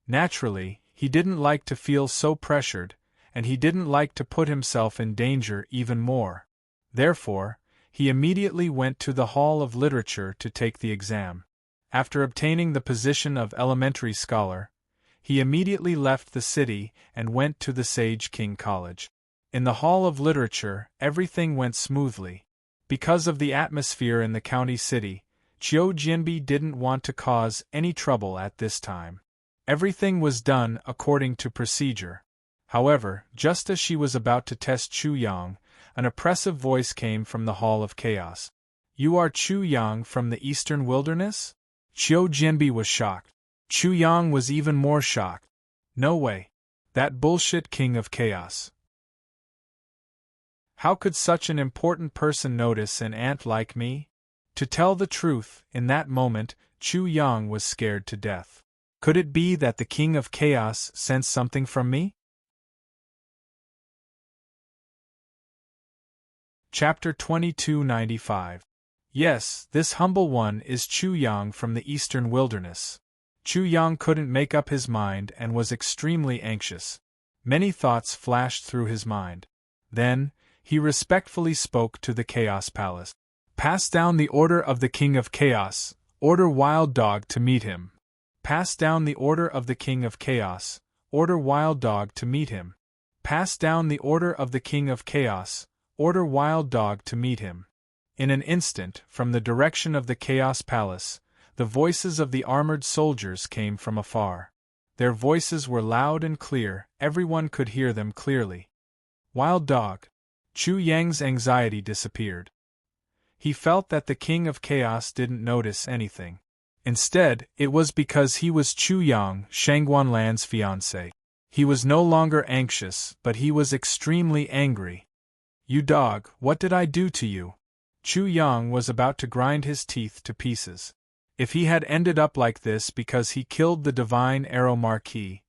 Naturally, he didn't like to feel so pressured, and he didn't like to put himself in danger even more. Therefore, he immediately went to the Hall of Literature to take the exam. After obtaining the position of elementary scholar, he immediately left the city and went to the Sage King College. In the Hall of Literature, everything went smoothly. Because of the atmosphere in the county city, Chiu Jianbi didn't want to cause any trouble at this time. Everything was done according to procedure. However, just as she was about to test Chu Yang, an oppressive voice came from the Hall of Chaos. "You are Chu Yang from the Eastern Wilderness?" Chiu Jianbi was shocked. Chu Yang was even more shocked. "No way. That bullshit King of Chaos. How could such an important person notice an ant like me?" To tell the truth, in that moment, Chu Yang was scared to death. Could it be that the King of Chaos sensed something from me? Chapter 2295. Yes, this humble one is Chu Yang from the Eastern Wilderness. Chu Yang couldn't make up his mind and was extremely anxious. Many thoughts flashed through his mind. Then, he respectfully spoke to the Chaos Palace. "Pass down the order of the King of Chaos. Order Wild Dog to meet him." Pass down the order of the King of Chaos. Order Wild Dog to meet him. Pass down the order of the King of Chaos. Order Wild Dog to meet him. In an instant, from the direction of the Chaos Palace, the voices of the armored soldiers came from afar. Their voices were loud and clear, everyone could hear them clearly. Wild Dog. Chu Yang's anxiety disappeared. He felt that the King of Chaos didn't notice anything. Instead, it was because he was Chu Yang, Shangguanlan's fiancé. He was no longer anxious, but he was extremely angry. "You dog, what did I do to you?" Chu Yang was about to grind his teeth to pieces. If he had ended up like this because he killed the divine Arrow Marquis,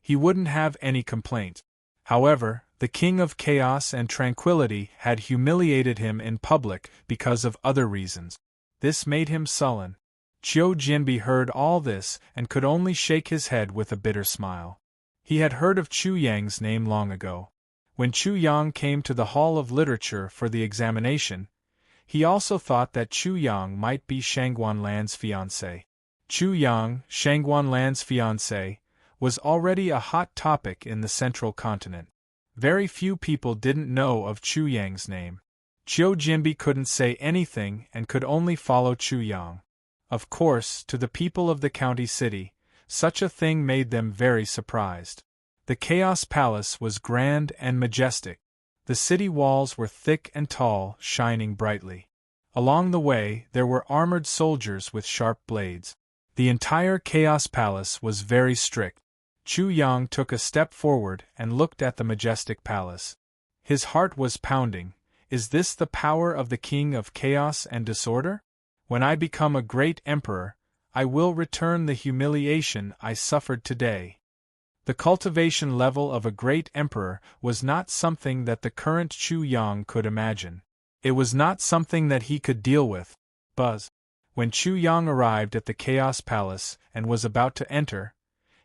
he wouldn't have any complaint. However, the King of Chaos and Tranquility had humiliated him in public because of other reasons. This made him sullen. Chiu Jianbi heard all this and could only shake his head with a bitter smile. He had heard of Chu Yang's name long ago. When Chu Yang came to the Hall of Literature for the examination, he also thought that Chu Yang might be Shangguanlan's fiancé. Chu Yang, Shangguanlan's fiancé, was already a hot topic in the central continent. Very few people didn't know of Chu Yang's name. Chiu Jianbi couldn't say anything and could only follow Chu Yang. Of course, to the people of the county city, such a thing made them very surprised. The Chaos Palace was grand and majestic. The city walls were thick and tall, shining brightly. Along the way, there were armored soldiers with sharp blades. The entire Chaos Palace was very strict. Chu Yang took a step forward and looked at the majestic palace. His heart was pounding. Is this the power of the King of Chaos and Disorder? When I become a great emperor, I will return the humiliation I suffered today. The cultivation level of a great emperor was not something that the current Chu Yang could imagine. It was not something that he could deal with. Buzz. When Chu Yang arrived at the Chaos Palace and was about to enter,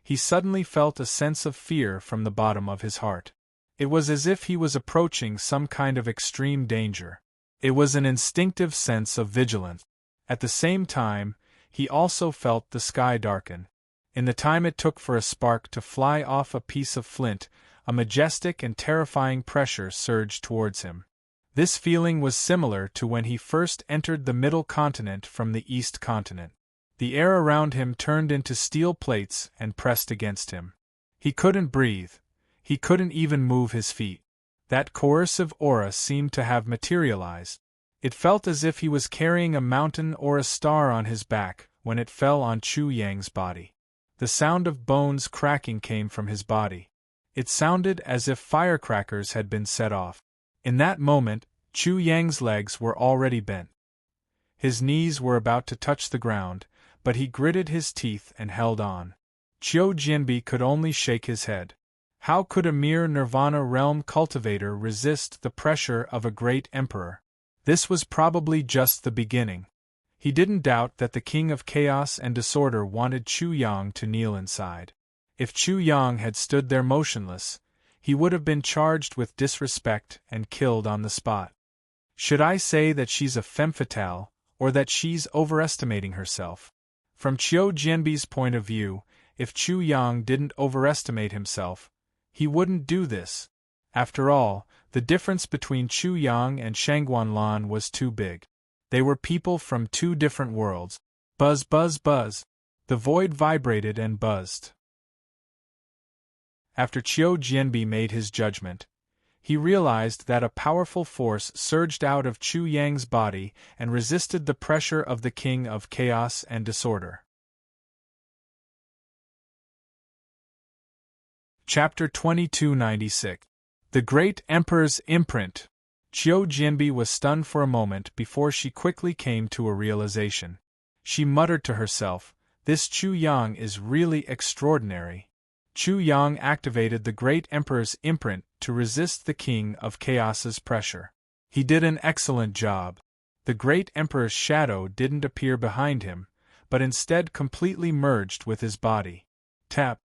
he suddenly felt a sense of fear from the bottom of his heart. It was as if he was approaching some kind of extreme danger. It was an instinctive sense of vigilance. At the same time, he also felt the sky darken. In the time it took for a spark to fly off a piece of flint, a majestic and terrifying pressure surged towards him. This feeling was similar to when he first entered the Middle Continent from the East Continent. The air around him turned into steel plates and pressed against him. He couldn't breathe. He couldn't even move his feet. That coercive aura seemed to have materialized. It felt as if he was carrying a mountain or a star on his back when it fell on Chu Yang's body. The sound of bones cracking came from his body. It sounded as if firecrackers had been set off. In that moment, Chu Yang's legs were already bent. His knees were about to touch the ground, but he gritted his teeth and held on. Chiu Jianbi could only shake his head. How could a mere Nirvana realm cultivator resist the pressure of a great emperor? This was probably just the beginning. He didn't doubt that the King of Chaos and Disorder wanted Chu Yang to kneel inside. If Chu Yang had stood there motionless, he would have been charged with disrespect and killed on the spot. Should I say that she's a femme fatale, or that she's overestimating herself? From Chiu Jianbi's point of view, If Chu Yang didn't overestimate himself, he wouldn't do this. After all, the difference between Chu Yang and Shangguan Lan was too big. They were people from two different worlds. Buzz, buzz, buzz. The void vibrated and buzzed. After Qiu Jianbi made his judgment, he realized that a powerful force surged out of Chu Yang's body and resisted the pressure of the king of chaos and disorder. Chapter 2296. The Great Emperor's Imprint. Qiu Jianbi was stunned for a moment before she quickly came to a realization. She muttered to herself, "This Chu Yang is really extraordinary." Chu Yang activated the Great Emperor's imprint to resist the King of Chaos's pressure. He did an excellent job. The Great Emperor's shadow didn't appear behind him, but instead completely merged with his body. Tap.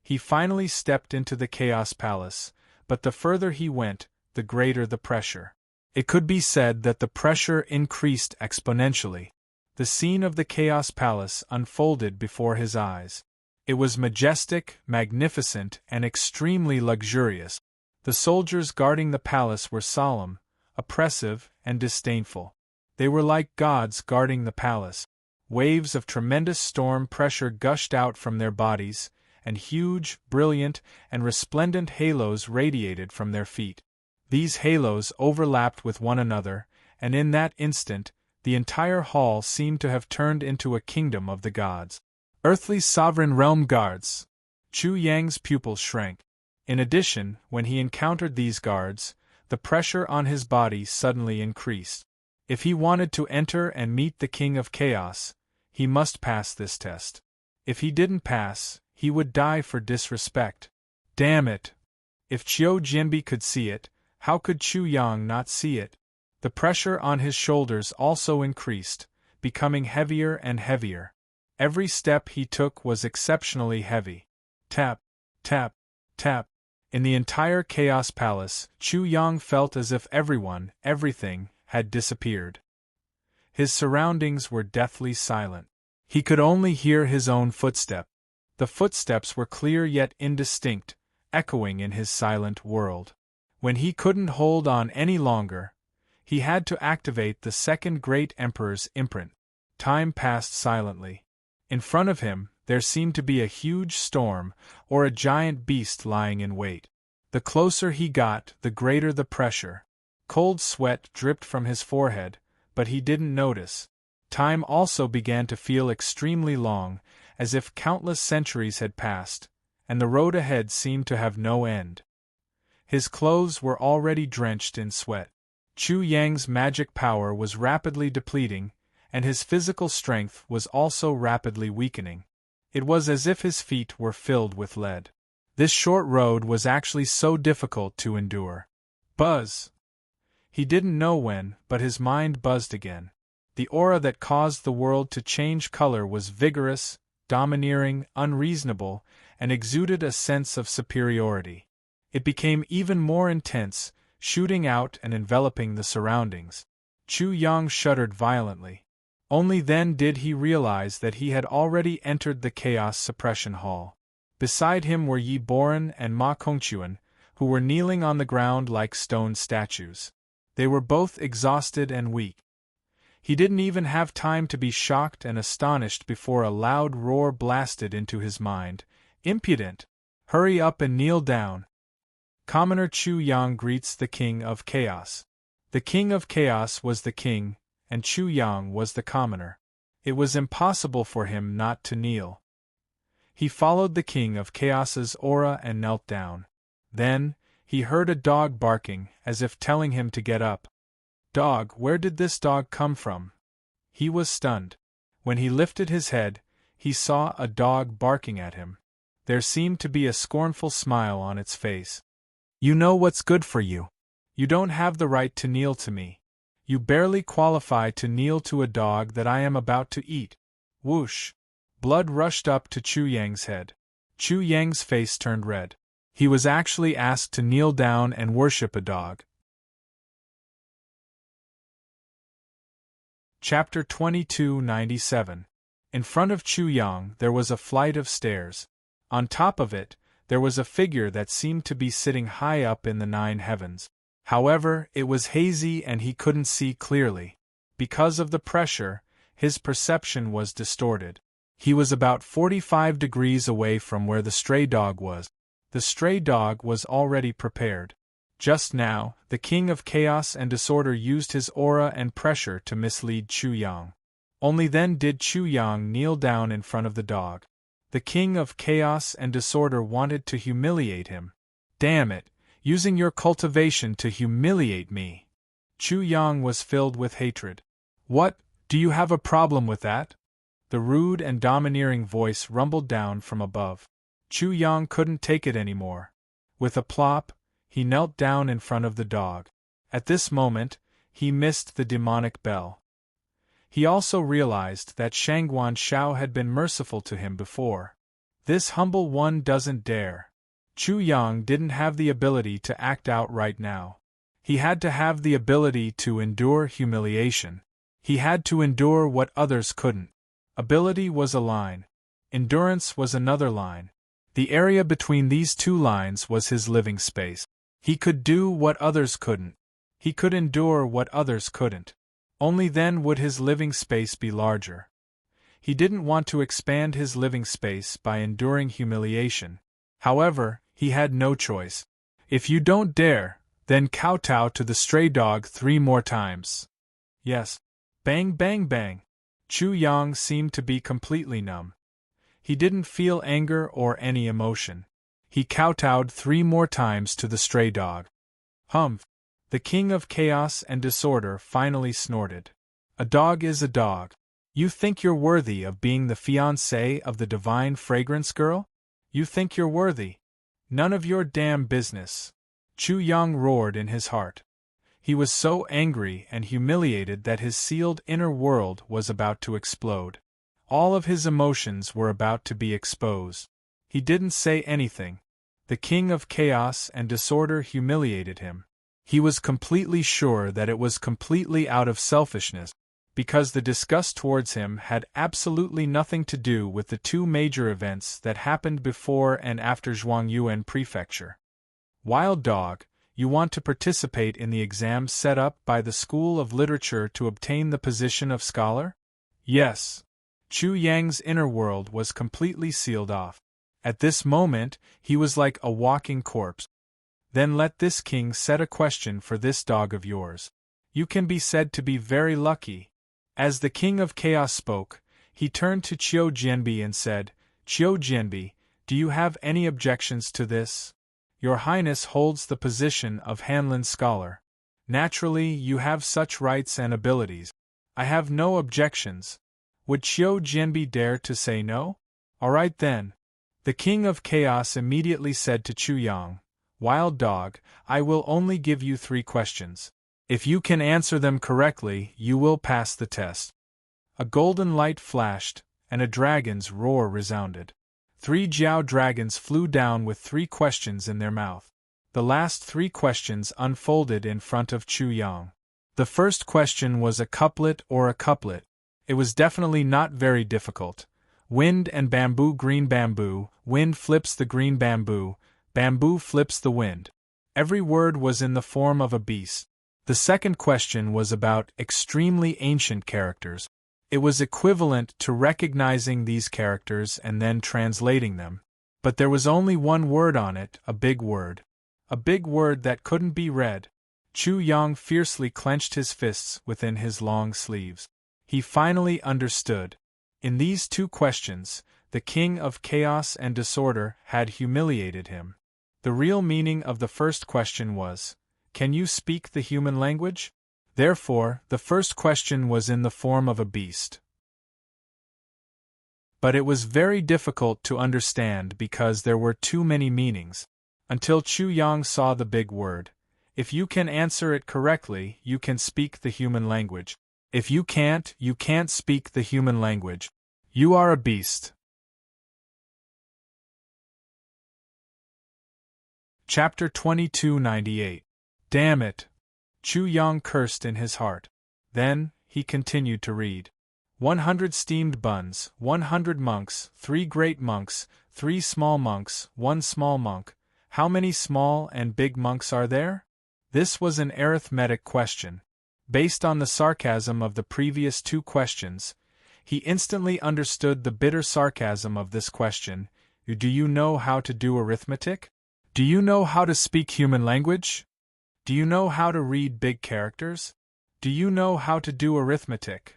He finally stepped into the Chaos Palace, but the further he went, the greater the pressure. It could be said that the pressure increased exponentially. The scene of the Chaos Palace unfolded before his eyes. It was majestic, magnificent, and extremely luxurious. The soldiers guarding the palace were solemn, oppressive, and disdainful. They were like gods guarding the palace. Waves of tremendous storm pressure gushed out from their bodies, and huge, brilliant, and resplendent halos radiated from their feet. These halos overlapped with one another, and in that instant, the entire hall seemed to have turned into a kingdom of the gods. Earthly sovereign realm guards. Chu Yang's pupils shrank. In addition, when he encountered these guards, the pressure on his body suddenly increased. If he wanted to enter and meet the King of Chaos, he must pass this test. If he didn't pass, he would die for disrespect. Damn it! If Qiu Jianbi could see it, how could Chu Yang not see it? The pressure on his shoulders also increased, becoming heavier and heavier. Every step he took was exceptionally heavy. Tap, tap, tap. In the entire Chaos Palace, Chu Yang felt as if everyone, everything, had disappeared. His surroundings were deathly silent. He could only hear his own footstep. The footsteps were clear yet indistinct, echoing in his silent world. When he couldn't hold on any longer, he had to activate the second Great Emperor's imprint. Time passed silently. In front of him, there seemed to be a huge storm, or a giant beast lying in wait. The closer he got, the greater the pressure. Cold sweat dripped from his forehead, but he didn't notice. Time also began to feel extremely long, as if countless centuries had passed, and the road ahead seemed to have no end. His clothes were already drenched in sweat. Chu Yang's magic power was rapidly depleting, and his physical strength was also rapidly weakening. It was as if his feet were filled with lead. This short road was actually so difficult to endure. Buzz! He didn't know when, but his mind buzzed again. The aura that caused the world to change color was vigorous, domineering, unreasonable, and exuded a sense of superiority. It became even more intense, shooting out and enveloping the surroundings. Chu Yang shuddered violently. Only then did he realize that he had already entered the Chaos Suppression Hall. Beside him were Yi Boran and Ma Kongquan, who were kneeling on the ground like stone statues. They were both exhausted and weak. He didn't even have time to be shocked and astonished before a loud roar blasted into his mind. Impudent! Hurry up and kneel down! Commoner Chu Yang greets the King of Chaos. The King of Chaos was the king, and Chu Yang was the commoner. It was impossible for him not to kneel. He followed the King of Chaos's aura and knelt down. Then, he heard a dog barking, as if telling him to get up. Dog, where did this dog come from? He was stunned. When he lifted his head, he saw a dog barking at him. There seemed to be a scornful smile on its face. You know what's good for you. You don't have the right to kneel to me. You barely qualify to kneel to a dog that I am about to eat. Whoosh! Blood rushed up to Chu Yang's head. Chu Yang's face turned red. He was actually asked to kneel down and worship a dog. Chapter 2297. In front of Chu Yang there was a flight of stairs. On top of it, there was a figure that seemed to be sitting high up in the 9 heavens. However, it was hazy and he couldn't see clearly. Because of the pressure, his perception was distorted. He was about 45 degrees away from where the stray dog was. The stray dog was already prepared. Just now, the King of Chaos and Disorder used his aura and pressure to mislead Chu Yang. Only then did Chu Yang kneel down in front of the dog. The King of Chaos and Disorder wanted to humiliate him. Damn it, using your cultivation to humiliate me. Chu Yang was filled with hatred. What, do you have a problem with that? The rude and domineering voice rumbled down from above. Chu Yang couldn't take it anymore. With a plop, he knelt down in front of the dog. At this moment, he missed the demonic bell. He also realized that Shangguan Shao had been merciful to him before. This humble one doesn't dare. Chu Yang didn't have the ability to act out right now. He had to have the ability to endure humiliation. He had to endure what others couldn't. Ability was a line. Endurance was another line. The area between these two lines was his living space. He could do what others couldn't. He could endure what others couldn't. Only then would his living space be larger. He didn't want to expand his living space by enduring humiliation. However, he had no choice. If you don't dare, then kowtow to the stray dog 3 more times. Yes. Bang bang bang. Chu Yang seemed to be completely numb. He didn't feel anger or any emotion. He kowtowed 3 more times to the stray dog. Humph. The King of Chaos and Disorder finally snorted. A dog is a dog. You think you're worthy of being the fiancé of the divine fragrance girl? You think you're worthy? None of your damn business. Chu Yang roared in his heart. He was so angry and humiliated that his sealed inner world was about to explode. All of his emotions were about to be exposed. He didn't say anything. The King of Chaos and Disorder humiliated him. He was completely sure that it was completely out of selfishness, because the disgust towards him had absolutely nothing to do with the 2 major events that happened before and after Zhuangyuan Prefecture. Wild dog, you want to participate in the exams set up by the School of Literature to obtain the position of scholar? Yes. Chu Yang's inner world was completely sealed off. At this moment, he was like a walking corpse. Then let this king set a question for this dog of yours. You can be said to be very lucky. As the King of Chaos spoke, he turned to Qiu Jianbi and said, Qiu Jianbi, do you have any objections to this? Your Highness holds the position of Hanlin Scholar. Naturally, you have such rights and abilities. I have no objections. Would Qiu Jianbi dare to say no? All right then. The King of Chaos immediately said to Chu Yang, Wild dog, I will only give you 3 questions. If you can answer them correctly, you will pass the test. A golden light flashed, and a dragon's roar resounded. 3 Jiao dragons flew down with 3 questions in their mouth. The last 3 questions unfolded in front of Chu Yang. The first question was a couplet or a couplet. It was definitely not very difficult. Wind and bamboo, green bamboo, wind flips the green bamboo, bamboo flips the wind. Every word was in the form of a beast. The second question was about extremely ancient characters. It was equivalent to recognizing these characters and then translating them. But there was only one word on it, a big word. A big word that couldn't be read. Chu Yang fiercely clenched his fists within his long sleeves. He finally understood. In these 2 questions, the King of Chaos and Disorder had humiliated him. The real meaning of the first question was, can you speak the human language? Therefore, the first question was in the form of a beast. But it was very difficult to understand because there were too many meanings. Until Chu Yang saw the big word. If you can answer it correctly, you can speak the human language. If you can't speak the human language. You are a beast. Chapter 2298. Damn it! Chu Yang cursed in his heart. Then, he continued to read. 100 steamed buns, 100 monks, 3 great monks, 3 small monks, 1 small monk. How many small and big monks are there? This was an arithmetic question. Based on the sarcasm of the previous 2 questions, he instantly understood the bitter sarcasm of this question. Do you know how to do arithmetic? Do you know how to speak human language? Do you know how to read big characters? Do you know how to do arithmetic?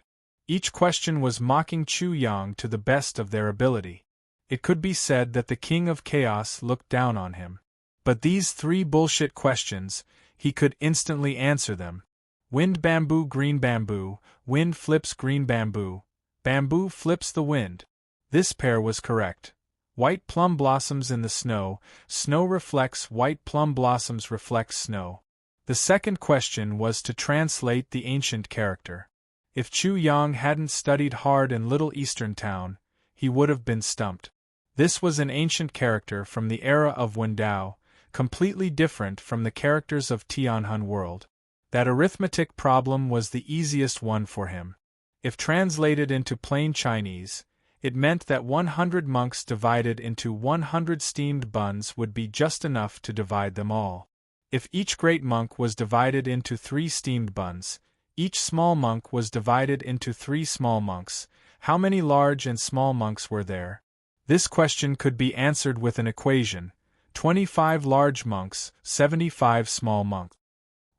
Each question was mocking Chu Yang to the best of their ability. It could be said that the King of Chaos looked down on him. But these 3 bullshit questions, he could instantly answer them. Wind bamboo green bamboo, wind flips green bamboo, bamboo flips the wind. This pair was correct. White plum blossoms in the snow, snow reflects white plum blossoms reflects snow. The second question was to translate the ancient character. If Chu Yang hadn't studied hard in Little Eastern Town, he would have been stumped. This was an ancient character from the era of Wendao, completely different from the characters of Tianhun World. That arithmetic problem was the easiest one for him. If translated into plain Chinese, it meant that 100 monks divided into 100 steamed buns would be just enough to divide them all. If each great monk was divided into 3 steamed buns, each small monk was divided into 3 small monks. How many large and small monks were there? This question could be answered with an equation: 25 large monks, 75 small monks.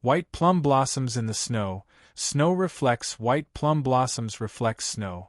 White plum blossoms in the snow, snow reflects white plum blossoms reflects snow.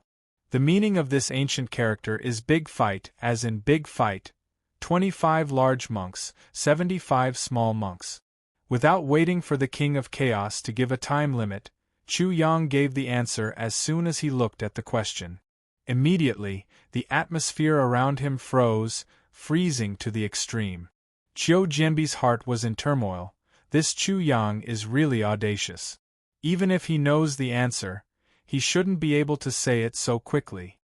The meaning of this ancient character is big fight, as in big fight, 25 large monks, 75 small monks. Without waiting for the King of Chaos to give a time limit, Chu Yang gave the answer as soon as he looked at the question. Immediately, the atmosphere around him froze, freezing to the extreme. Qiu Jianbi's heart was in turmoil. This Chu Yang is really audacious. Even if he knows the answer, he shouldn't be able to say it so quickly.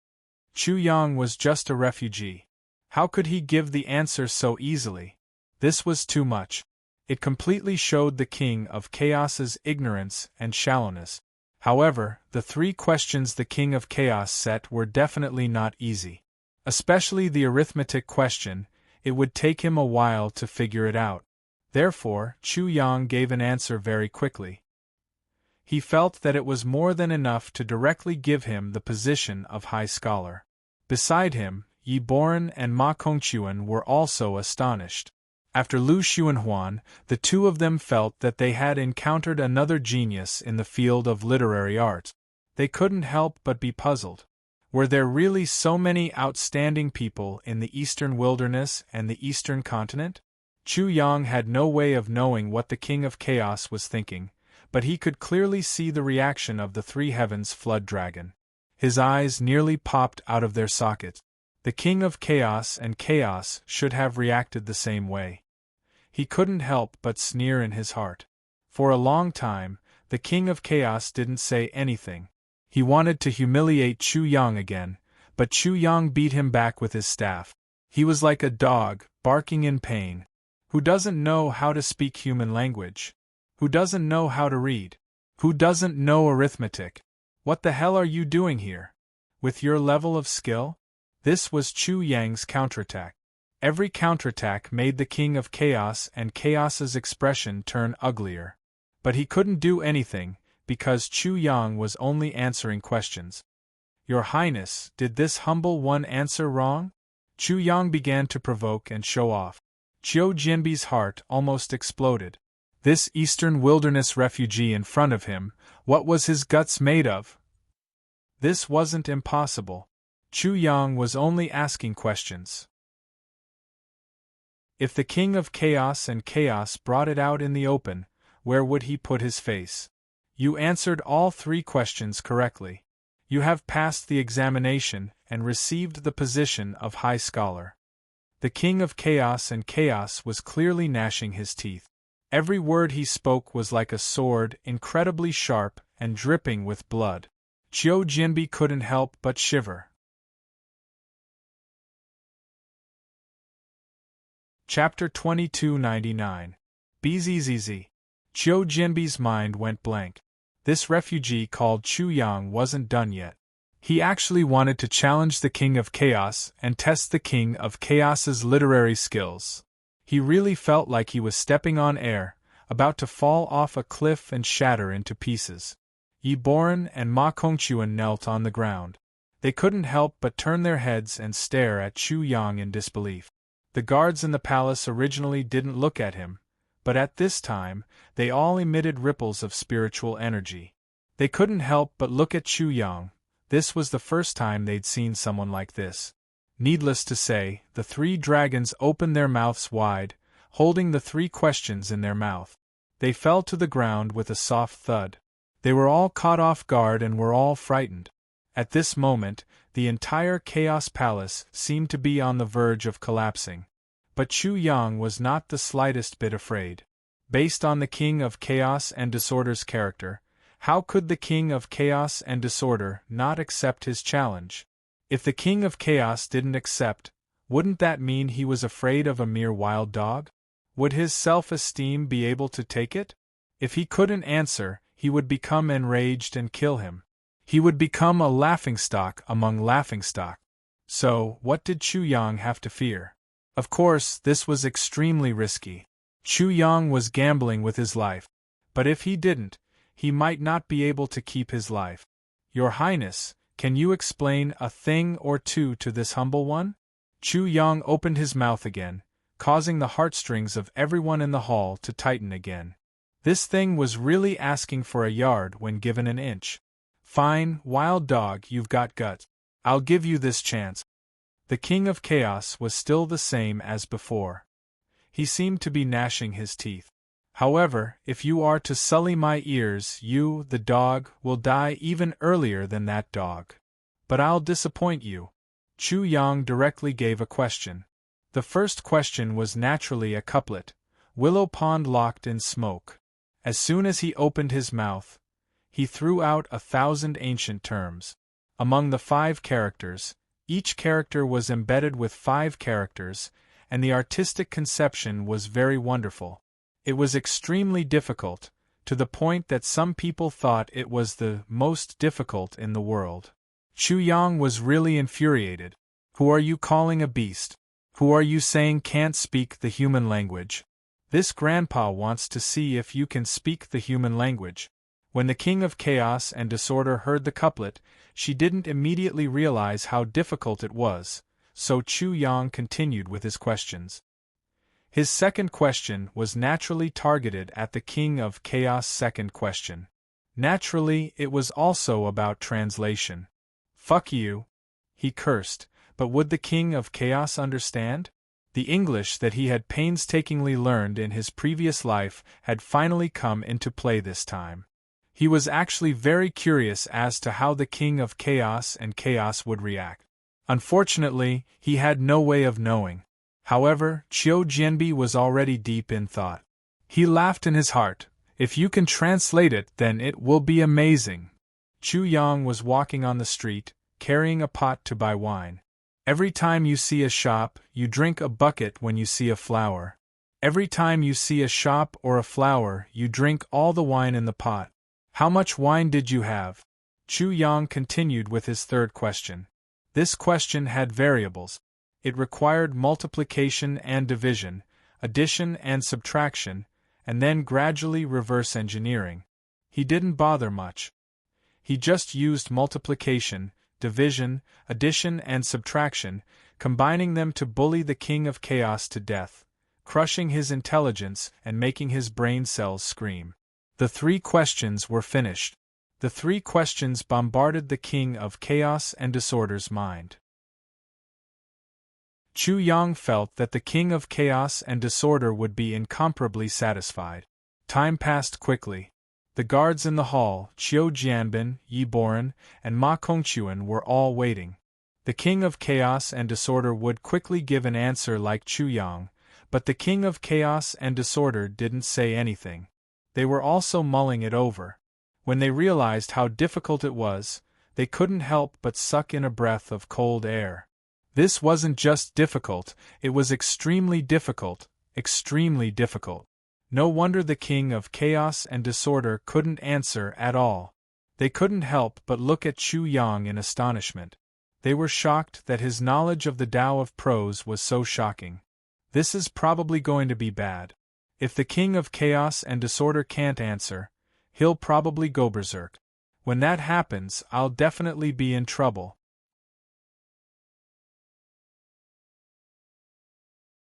Chu Yang was just a refugee. How could he give the answer so easily? This was too much. It completely showed the King of Chaos's ignorance and shallowness. However, the 3 questions the King of Chaos set were definitely not easy. Especially the arithmetic question, it would take him a while to figure it out. Therefore, Chu Yang gave an answer very quickly. He felt that it was more than enough to directly give him the position of High Scholar. Beside him, Yi Boran and Ma Kongquan were also astonished. After Lu Xuanhuan, the 2 of them felt that they had encountered another genius in the field of literary art. They couldn't help but be puzzled. Were there really so many outstanding people in the Eastern Wilderness and the Eastern Continent? Chu Yang had no way of knowing what the King of Chaos was thinking, but he could clearly see the reaction of the 3 Heavens Flood Dragon. His eyes nearly popped out of their sockets. The King of Chaos and Chaos should have reacted the same way. He couldn't help but sneer in his heart. For a long time, the King of Chaos didn't say anything. He wanted to humiliate Chu Yang again, but Chu Yang beat him back with his staff. He was like a dog, barking in pain. Who doesn't know how to speak human language? Who doesn't know how to read? Who doesn't know arithmetic? What the hell are you doing here? With your level of skill? This was Chu Yang's counterattack. Every counterattack made the King of Chaos and Chaos's expression turn uglier. But he couldn't do anything, because Chu Yang was only answering questions. Your Highness, did this humble one answer wrong? Chu Yang began to provoke and show off. Qiu Jianbi's heart almost exploded. This Eastern Wilderness refugee in front of him, what was his guts made of? This wasn't impossible. Chu Yang was only asking questions. If the King of Chaos and Chaos brought it out in the open, where would he put his face? You answered all 3 questions correctly. You have passed the examination and received the position of High Scholar. The King of Chaos and Chaos was clearly gnashing his teeth. Every word he spoke was like a sword, incredibly sharp and dripping with blood. Qiu Jianbi couldn't help but shiver. Chapter 2299. BZZZ. Qiu Jianbi's mind went blank. This refugee called Chu Yang wasn't done yet. He actually wanted to challenge the King of Chaos and test the King of Chaos's literary skills. He really felt like he was stepping on air, about to fall off a cliff and shatter into pieces. Yi Boran and Ma Kongquan knelt on the ground. They couldn't help but turn their heads and stare at Chu Yang in disbelief. The guards in the palace originally didn't look at him, but at this time, they all emitted ripples of spiritual energy. They couldn't help but look at Chu Yang. This was the first time they'd seen someone like this. Needless to say, the three dragons opened their mouths wide, holding the three questions in their mouth. They fell to the ground with a soft thud. They were all caught off guard and were all frightened. At this moment, the entire Chaos Palace seemed to be on the verge of collapsing. But Chu Yang was not the slightest bit afraid. Based on the King of Chaos and Disorder's character, how could the King of Chaos and Disorder not accept his challenge? If the King of Chaos didn't accept, wouldn't that mean he was afraid of a mere wild dog? Would his self-esteem be able to take it? If he couldn't answer, he would become enraged and kill him. He would become a laughingstock among laughingstock. So, what did Chu Yang have to fear? Of course, this was extremely risky. Chu Yang was gambling with his life. But if he didn't, he might not be able to keep his life. Your Highness, can you explain a thing or two to this humble one? Chu Yang opened his mouth again, causing the heartstrings of everyone in the hall to tighten again. This thing was really asking for a yard when given an inch. Fine, wild dog, you've got guts. I'll give you this chance. The King of Chaos was still the same as before. He seemed to be gnashing his teeth. However, if you are to sully my ears, you, the dog, will die even earlier than that dog. But I'll disappoint you. Chu Yang directly gave a question. The first question was naturally a couplet, Willow Pond locked in smoke. As soon as he opened his mouth, he threw out 1,000 ancient terms. Among the 5 characters, each character was embedded with 5 characters, and the artistic conception was very wonderful. It was extremely difficult, to the point that some people thought it was the most difficult in the world. Chu Yang was really infuriated. Who are you calling a beast? Who are you saying can't speak the human language? This grandpa wants to see if you can speak the human language. When the King of Chaos and Disorder heard the couplet, she didn't immediately realize how difficult it was, so Chu Yang continued with his questions. His second question was naturally targeted at the King of Chaos' second question. Naturally, it was also about translation. Fuck you, he cursed, but would the King of Chaos understand? The English that he had painstakingly learned in his previous life had finally come into play this time. He was actually very curious as to how the King of Chaos and Chaos would react. Unfortunately, he had no way of knowing. However, Qiu Jianbi was already deep in thought. He laughed in his heart. If you can translate it, then it will be amazing. Chu Yang was walking on the street, carrying a pot to buy wine. Every time you see a shop, you drink a bucket when you see a flower. Every time you see a shop or a flower, you drink all the wine in the pot. How much wine did you have? Chu Yang continued with his third question. This question had variables. It required multiplication and division, addition and subtraction, and then gradually reverse engineering. He didn't bother much. He just used multiplication, division, addition and subtraction, combining them to bully the King of Chaos to death, crushing his intelligence and making his brain cells scream. The 3 questions were finished. The 3 questions bombarded the King of Chaos and Disorder's mind. Chu Yang felt that the King of Chaos and Disorder would be incomparably satisfied. Time passed quickly. The guards in the hall, Qiu Jianbin, Yi Boran, and Ma Kongquan were all waiting. The King of Chaos and Disorder would quickly give an answer like Chu Yang, but the King of Chaos and Disorder didn't say anything. They were also mulling it over. When they realized how difficult it was, they couldn't help but suck in a breath of cold air. This wasn't just difficult, it was extremely difficult, extremely difficult. No wonder the King of Chaos and Disorder couldn't answer at all. They couldn't help but look at Chu Yang in astonishment. They were shocked that his knowledge of the Tao of prose was so shocking. This is probably going to be bad. If the King of Chaos and Disorder can't answer, he'll probably go berserk. When that happens, I'll definitely be in trouble.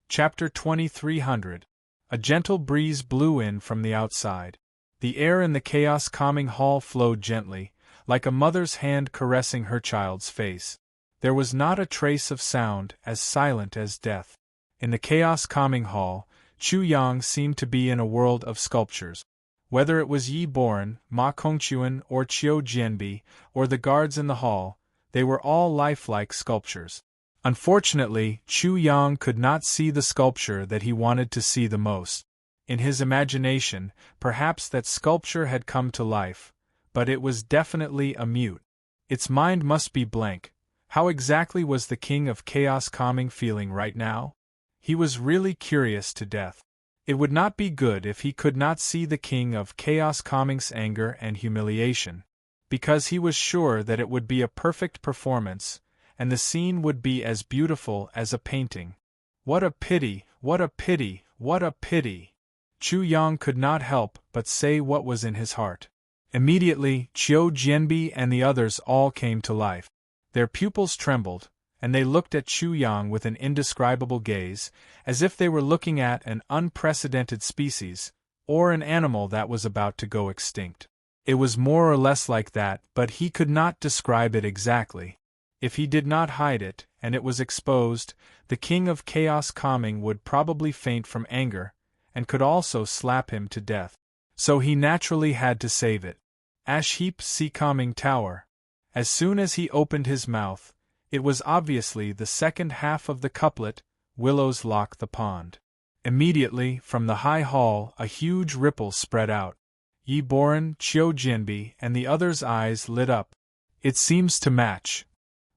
Chapter 2300. A gentle breeze blew in from the outside. The air in the chaos-calming hall flowed gently, like a mother's hand caressing her child's face. There was not a trace of sound, as silent as death. In the chaos-calming hall, Chu Yang seemed to be in a world of sculptures. Whether it was Yi Boren, Ma Kongquan, or Qiu Jianbi, or the guards in the hall, they were all lifelike sculptures. Unfortunately, Chu Yang could not see the sculpture that he wanted to see the most. In his imagination, perhaps that sculpture had come to life, but it was definitely a mute. Its mind must be blank. How exactly was the King of Chaos calming feeling right now? He was really curious to death. It would not be good if he could not see the King of Chaos calming's anger and humiliation, because he was sure that it would be a perfect performance, and the scene would be as beautiful as a painting. What a pity, what a pity, what a pity! Chu Yang could not help but say what was in his heart. Immediately, Qiu Jianbi and the others all came to life. Their pupils trembled, and they looked at Chu Yang with an indescribable gaze, as if they were looking at an unprecedented species, or an animal that was about to go extinct. It was more or less like that, but he could not describe it exactly. If he did not hide it, and it was exposed, the King of Chaos calming would probably faint from anger, and could also slap him to death. So he naturally had to save it. Ash heap sea calming tower. As soon as he opened his mouth, it was obviously the second half of the couplet, Willows lock the pond. Immediately, from the high hall, a huge ripple spread out. Yi Boren, Qiu Jianbi, and the others' eyes lit up. It seems to match.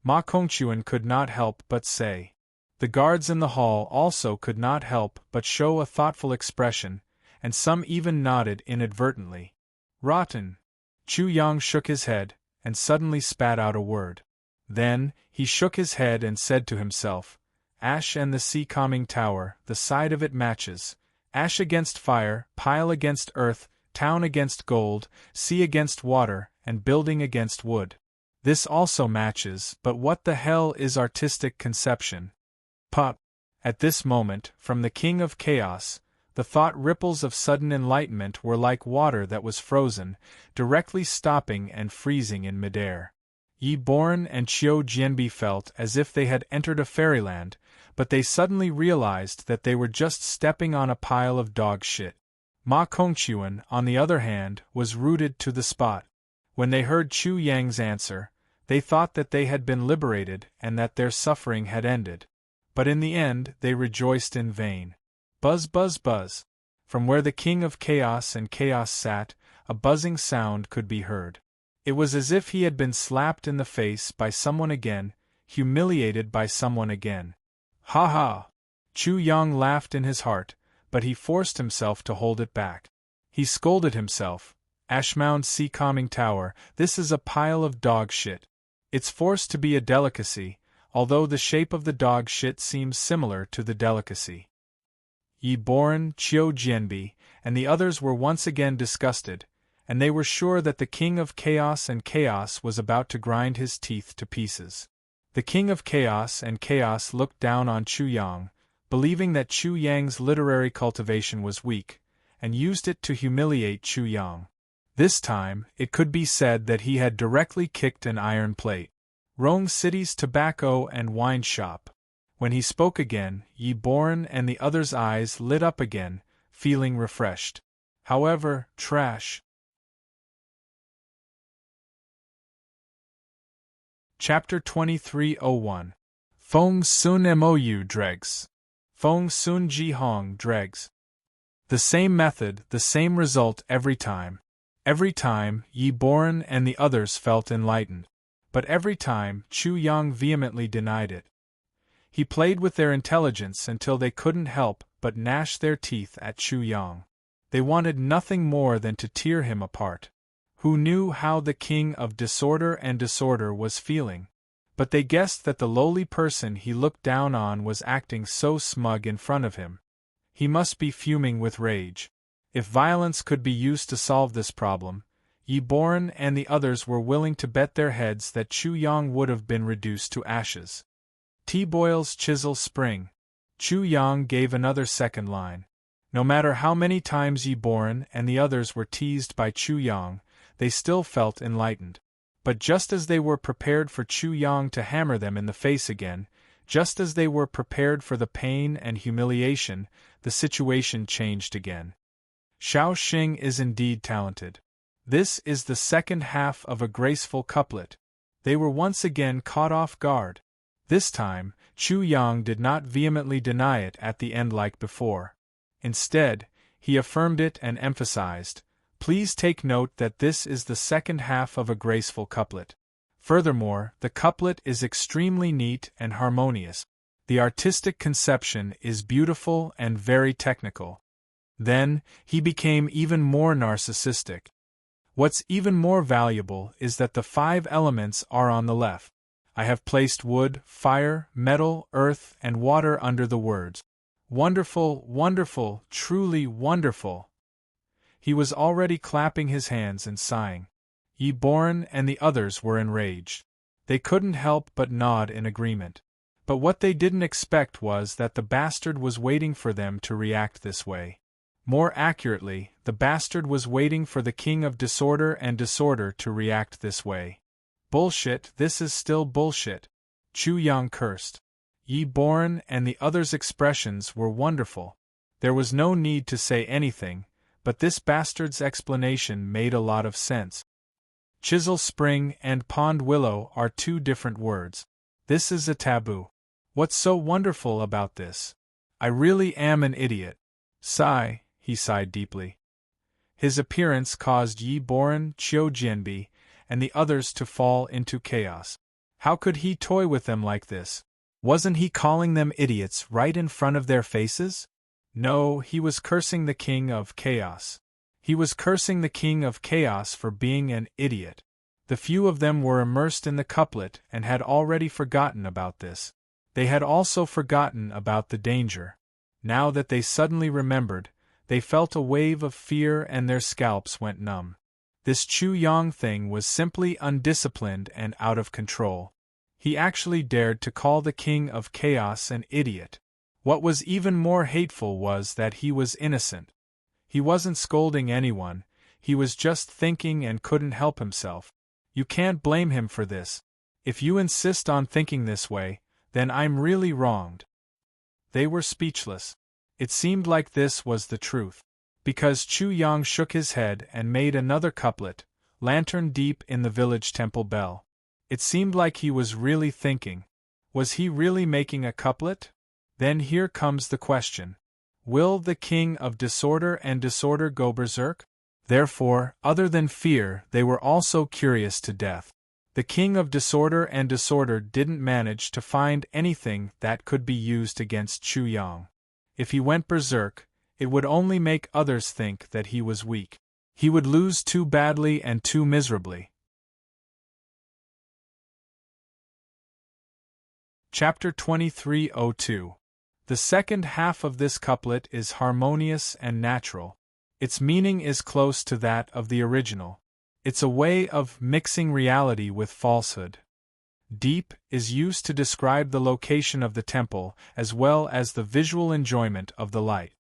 Ma Kongquan could not help but say. The guards in the hall also could not help but show a thoughtful expression, and some even nodded inadvertently. Rotten! Chu Yang shook his head, and suddenly spat out a word. Then, he shook his head and said to himself, Ash and the sea calming tower, the side of it matches. Ash against fire, pile against earth, town against gold, sea against water, and building against wood. This also matches, but what the hell is artistic conception? Pup! At this moment, from the King of Chaos, the thought ripples of sudden enlightenment were like water that was frozen, directly stopping and freezing in midair. Yi Boren and Qiu Jianbi felt as if they had entered a fairyland, but they suddenly realized that they were just stepping on a pile of dog shit. Ma Kongquan, on the other hand, was rooted to the spot. When they heard Chu Yang's answer, they thought that they had been liberated and that their suffering had ended. But in the end, they rejoiced in vain. Buzz buzz buzz. From where the King of Chaos and Chaos sat, a buzzing sound could be heard. It was as if he had been slapped in the face by someone again, humiliated by someone again. Ha ha! Chu Yang laughed in his heart, but he forced himself to hold it back. He scolded himself. Ashmound Sea Calming Tower, this is a pile of dog shit. It's forced to be a delicacy, although the shape of the dog shit seems similar to the delicacy. Yi Boren, Qiu Jianbi, and the others were once again disgusted, and they were sure that the King of Chaos and Chaos was about to grind his teeth to pieces. The King of Chaos and Chaos looked down on Chu Yang, believing that Chu Yang's literary cultivation was weak, and used it to humiliate Chu Yang. This time, it could be said that he had directly kicked an iron plate. Rome City's tobacco and wine shop. When he spoke again, Yi Boren and the others' eyes lit up again, feeling refreshed. However, trash. Chapter 2301. Fong Sun Mou Dregs. Fong Sun Ji Hong Dregs. The same method, the same result every time. Every time, Yi Boren and the others felt enlightened. But every time, Chu Yang vehemently denied it. He played with their intelligence until they couldn't help but gnash their teeth at Chu Yang. They wanted nothing more than to tear him apart. who knew how the king of disorder and disorder was feeling. But they guessed that the lowly person he looked down on was acting so smug in front of him. He must be fuming with rage. If violence could be used to solve this problem, Yi Boran and the others were willing to bet their heads that Chu Yang would have been reduced to ashes. T-Boyle's chisel spring. Chu Yang gave another second line. No matter how many times Yi Boran and the others were teased by Chu Yang, they still felt enlightened. But just as they were prepared for Chu Yang to hammer them in the face again, just as they were prepared for the pain and humiliation, the situation changed again. Xiao Xing is indeed talented. This is the second half of a graceful couplet. They were once again caught off guard. This time, Chu Yang did not vehemently deny it at the end like before. Instead, he affirmed it and emphasized, "Please take note that this is the second half of a graceful couplet. Furthermore, the couplet is extremely neat and harmonious. The artistic conception is beautiful and very technical." Then, he became even more narcissistic. "What's even more valuable is that the 5 elements are on the left. I have placed wood, fire, metal, earth, and water under the words. Wonderful, wonderful, truly wonderful." He was already clapping his hands and sighing. Yi Boran and the others were enraged. They couldn't help but nod in agreement. But what they didn't expect was that the bastard was waiting for them to react this way. More accurately, the bastard was waiting for the king of disorder and disorder to react this way. "Bullshit, this is still bullshit," Chu Yang cursed. Yi Boran and the others' expressions were wonderful. There was no need to say anything, but this bastard's explanation made a lot of sense. Chisel spring and pond willow are 2 different words. This is a taboo. What's so wonderful about this? I really am an idiot. Sigh, he sighed deeply. His appearance caused Yi Boran, Qiu Jianbi, and the others to fall into chaos. How could he toy with them like this? Wasn't he calling them idiots right in front of their faces? No, he was cursing the king of chaos. He was cursing the king of chaos for being an idiot. The few of them were immersed in the couplet and had already forgotten about this. They had also forgotten about the danger. Now that they suddenly remembered, they felt a wave of fear and their scalps went numb. This Chu Yang thing was simply undisciplined and out of control. He actually dared to call the king of chaos an idiot. What was even more hateful was that he was innocent. He wasn't scolding anyone, he was just thinking and couldn't help himself. You can't blame him for this. If you insist on thinking this way, then I'm really wronged. They were speechless. It seemed like this was the truth. Because Chu Yang shook his head and made another couplet, "Lantern deep in the village temple bell." It seemed like he was really thinking. Was he really making a couplet? Then here comes the question. Will the king of disorder and disorder go berserk? Therefore, other than fear, they were also curious to death. The king of disorder and disorder didn't manage to find anything that could be used against Chu Yang. If he went berserk, it would only make others think that he was weak. He would lose too badly and too miserably. Chapter 2302. The second half of this couplet is harmonious and natural. Its meaning is close to that of the original. It's a way of mixing reality with falsehood. Deep is used to describe the location of the temple as well as the visual enjoyment of the light.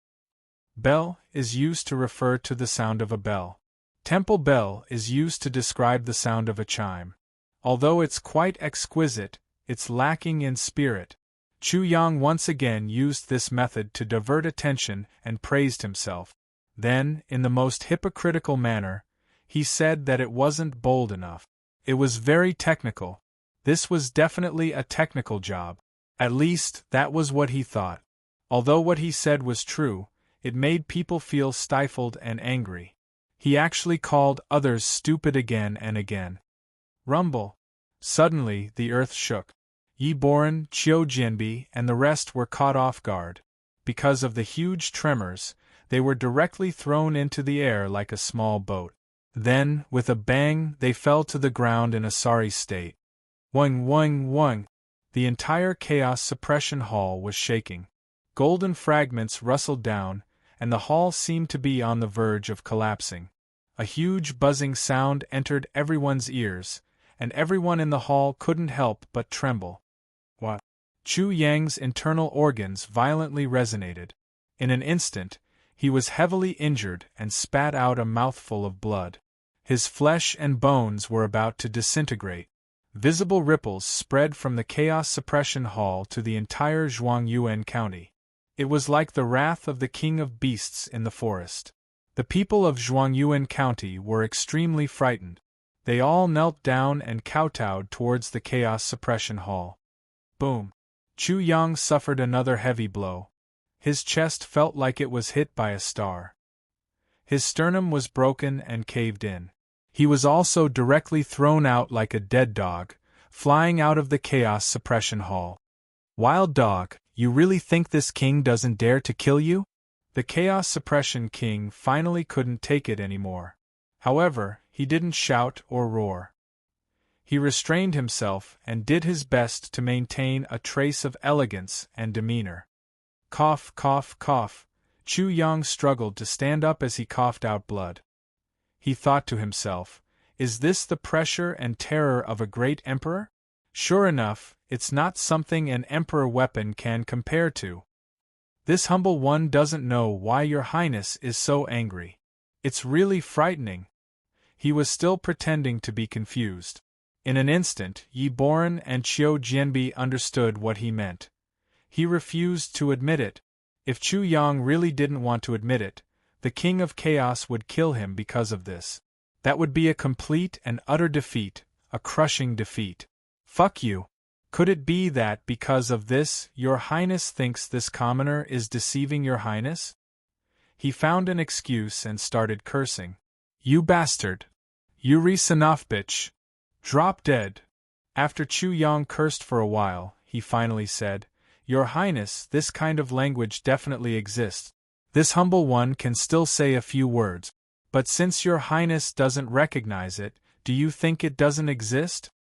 Bell is used to refer to the sound of a bell. Temple bell is used to describe the sound of a chime. Although it's quite exquisite, it's lacking in spirit. Chu Yang once again used this method to divert attention and praised himself. Then, in the most hypocritical manner, he said that it wasn't bold enough. It was very technical. This was definitely a technical job. At least, that was what he thought. Although what he said was true, it made people feel stifled and angry. He actually called others stupid again and again. Rumble. Suddenly, the earth shook. Yi Boran, Qiu Jianbi, and the rest were caught off guard. Because of the huge tremors, they were directly thrown into the air like a small boat. Then, with a bang, they fell to the ground in a sorry state. Whang whang whang! The entire Chaos Suppression Hall was shaking. Golden fragments rustled down, and the hall seemed to be on the verge of collapsing. A huge buzzing sound entered everyone's ears, and everyone in the hall couldn't help but tremble. What? Chu Yang's internal organs violently resonated. In an instant, he was heavily injured and spat out a mouthful of blood. His flesh and bones were about to disintegrate. Visible ripples spread from the Chaos Suppression Hall to the entire Zhuangyuan County. It was like the wrath of the king of beasts in the forest. The people of Zhuangyuan County were extremely frightened. They all knelt down and kowtowed towards the Chaos Suppression Hall. Boom! Chu Yang suffered another heavy blow. His chest felt like it was hit by a star. His sternum was broken and caved in. He was also directly thrown out like a dead dog, flying out of the Chaos Suppression Hall. Wild dog, you really think this king doesn't dare to kill you? The Chaos Suppression King finally couldn't take it anymore. However, he didn't shout or roar. He restrained himself and did his best to maintain a trace of elegance and demeanor. Cough, cough, cough. Chu Yang struggled to stand up as he coughed out blood. He thought to himself, is this the pressure and terror of a great emperor? Sure enough, it's not something an emperor weapon can compare to. This humble one doesn't know why your highness is so angry. It's really frightening. He was still pretending to be confused. In an instant, Yi Boran and Qiu Jianbi understood what he meant. He refused to admit it. If Chu Yang really didn't want to admit it, the King of Chaos would kill him because of this. That would be a complete and utter defeat, a crushing defeat. Fuck you. Could it be that because of this, your highness thinks this commoner is deceiving your highness? He found an excuse and started cursing. You bastard. You re-sanaf bitch. Drop dead. After Chu Yang cursed for a while, he finally said, Your Highness, this kind of language definitely exists. This humble one can still say a few words. But since your Highness doesn't recognize it, do you think it doesn't exist?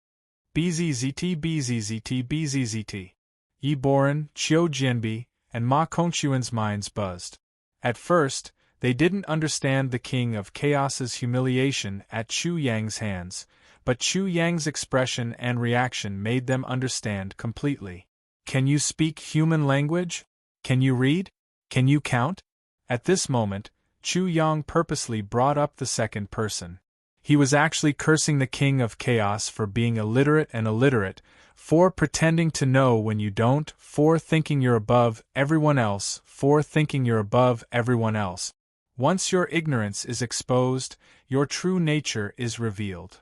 Bzzzt bzzzt bzzzt. Yi Boran, Qiu Jianbi, and Ma Kongquan's minds buzzed. At first, they didn't understand the King of Chaos's humiliation at Chu Yang's hands, but Chu Yang's expression and reaction made them understand completely. Can you speak human language? Can you read? Can you count? At this moment, Chu Yang purposely brought up the second person. He was actually cursing the King of Chaos for being illiterate and illiterate, for pretending to know when you don't, for thinking you're above everyone else, for thinking you're above everyone else. Once your ignorance is exposed, your true nature is revealed.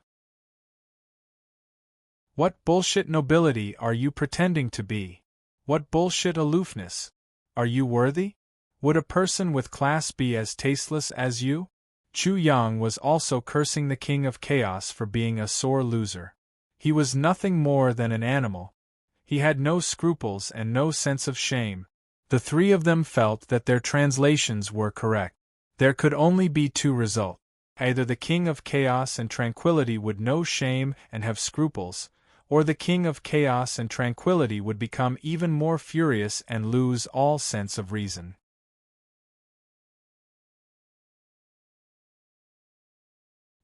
What bullshit nobility are you pretending to be? What bullshit aloofness? Are you worthy? Would a person with class be as tasteless as you? Chu Yang was also cursing the King of Chaos for being a sore loser. He was nothing more than an animal. He had no scruples and no sense of shame. The three of them felt that their translations were correct. There could only be two results. Either the King of Chaos and Tranquility would know shame and have scruples, or the King of Chaos and Tranquility would become even more furious and lose all sense of reason.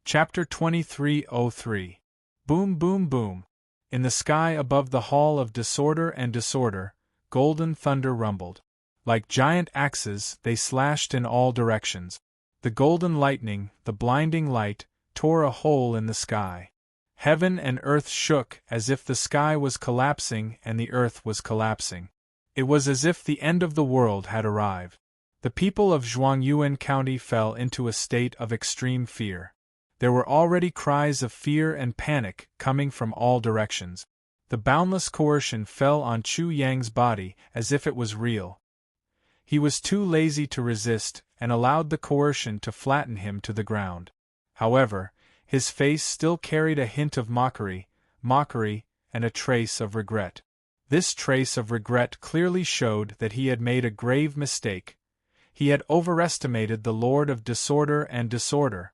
Chapter 2303. Boom boom boom. In the sky above the Hall of Disorder and Disorder, golden thunder rumbled. Like giant axes, they slashed in all directions. The golden lightning, the blinding light, tore a hole in the sky. Heaven and earth shook as if the sky was collapsing and the earth was collapsing. It was as if the end of the world had arrived. The people of Zhuangyuan County fell into a state of extreme fear. There were already cries of fear and panic coming from all directions. The boundless coercion fell on Chu Yang's body as if it was real. He was too lazy to resist and allowed the coercion to flatten him to the ground. However, his face still carried a hint of mockery, and a trace of regret. This trace of regret clearly showed that he had made a grave mistake. He had overestimated the Lord of Disorder and Disorder.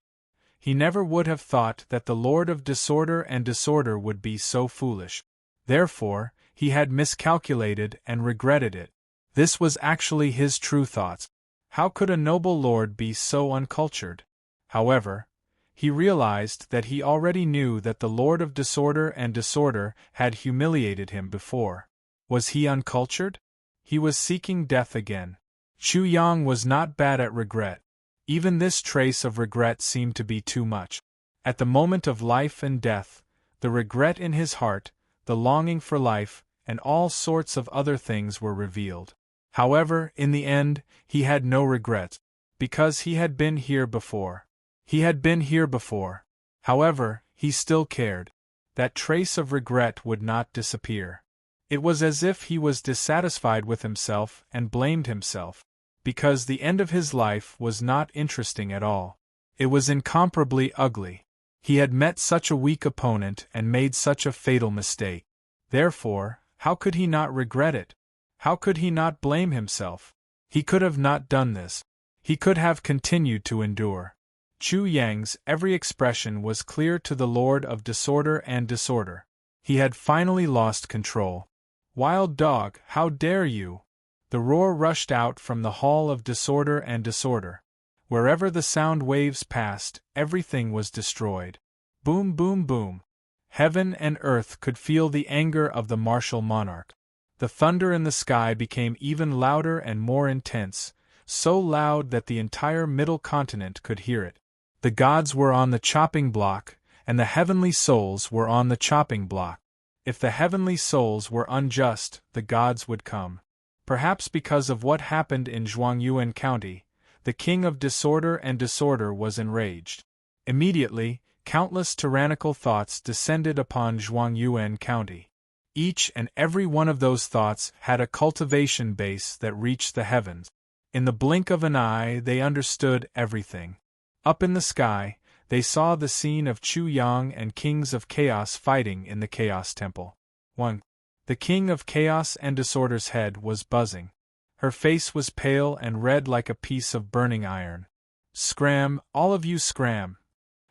He never would have thought that the Lord of Disorder and Disorder would be so foolish. Therefore, he had miscalculated and regretted it. This was actually his true thoughts. How could a noble lord be so uncultured? However, he realized that he already knew that the Lord of Disorder and Disorder had humiliated him before. Was he uncultured? He was seeking death again. Chu Yang was not bad at regret. Even this trace of regret seemed to be too much. At the moment of life and death, the regret in his heart, the longing for life, and all sorts of other things were revealed. However, in the end, he had no regrets, because he had been here before. He had been here before. However, he still cared. That trace of regret would not disappear. It was as if he was dissatisfied with himself and blamed himself, because the end of his life was not interesting at all. It was incomparably ugly. He had met such a weak opponent and made such a fatal mistake. Therefore, how could he not regret it? How could he not blame himself? He could have not done this. He could have continued to endure. Chu Yang's every expression was clear to the Lord of Disorder and Disorder. He had finally lost control. "Wild dog, how dare you!" The roar rushed out from the Hall of Disorder and Disorder. Wherever the sound waves passed, everything was destroyed. Boom, boom, boom. Heaven and earth could feel the anger of the martial monarch. The thunder in the sky became even louder and more intense, so loud that the entire middle continent could hear it. The gods were on the chopping block, and the heavenly souls were on the chopping block. If the heavenly souls were unjust, the gods would come. Perhaps because of what happened in Zhuangyuan County, the king of Disorder and Disorder was enraged. Immediately, countless tyrannical thoughts descended upon Zhuangyuan County. Each and every one of those thoughts had a cultivation base that reached the heavens. In the blink of an eye, they understood everything. Up in the sky, they saw the scene of Chu Yang and kings of chaos fighting in the Chaos Temple. 1. The king of chaos and disorder's head was buzzing. Her face was pale and red like a piece of burning iron. "Scram, all of you scram!"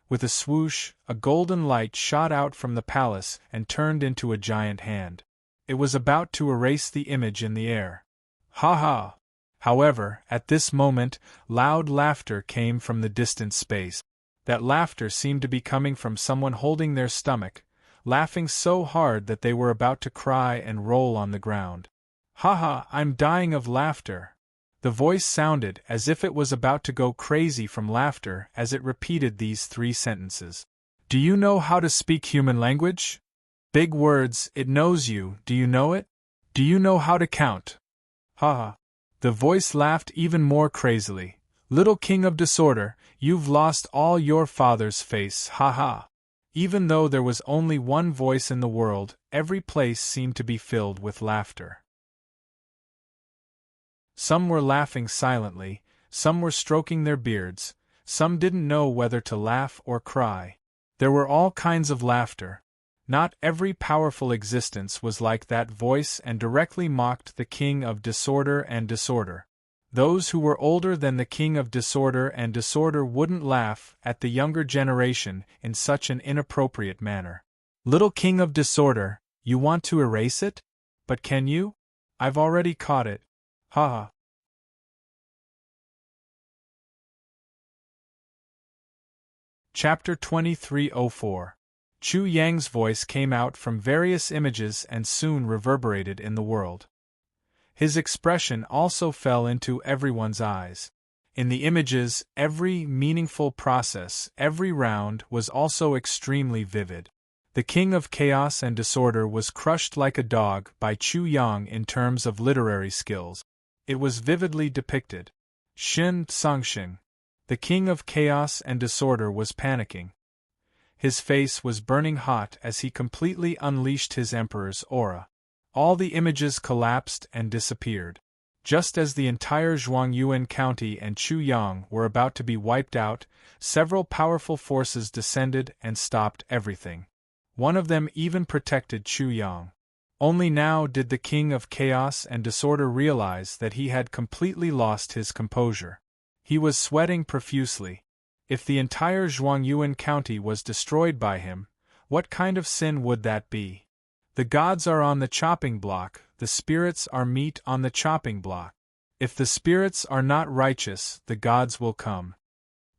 With a swoosh, a golden light shot out from the palace and turned into a giant hand. It was about to erase the image in the air. Ha ha! However, at this moment, loud laughter came from the distant space. That laughter seemed to be coming from someone holding their stomach, laughing so hard that they were about to cry and roll on the ground. "Ha ha, I'm dying of laughter." The voice sounded as if it was about to go crazy from laughter as it repeated these 3 sentences. "Do you know how to speak human language? Big words, it knows you, do you know it? Do you know how to count? Ha ha." The voice laughed even more crazily. "Little king of disorder, you've lost all your father's face, ha ha." Even though there was only one voice in the world, every place seemed to be filled with laughter. Some were laughing silently, some were stroking their beards, some didn't know whether to laugh or cry. There were all kinds of laughter. Not every powerful existence was like that voice and directly mocked the king of disorder and disorder. Those who were older than the king of disorder and disorder wouldn't laugh at the younger generation in such an inappropriate manner. "Little king of disorder, you want to erase it? But can you? I've already caught it. Ha ha." Chapter 2304. Chu Yang's voice came out from various images and soon reverberated in the world. His expression also fell into everyone's eyes. In the images, every meaningful process, every round, was also extremely vivid. The king of chaos and disorder was crushed like a dog by Chu Yang in terms of literary skills. It was vividly depicted. Shin Sangxing. The king of chaos and disorder was panicking. His face was burning hot as he completely unleashed his emperor's aura. All the images collapsed and disappeared. Just as the entire Zhuangyuan County and Chuyang were about to be wiped out, several powerful forces descended and stopped everything. One of them even protected Chuyang. Only now did the king of chaos and disorder realize that he had completely lost his composure. He was sweating profusely. If the entire Zhuangyuan county was destroyed by him, what kind of sin would that be? The gods are on the chopping block, the spirits are meat on the chopping block. If the spirits are not righteous, the gods will come.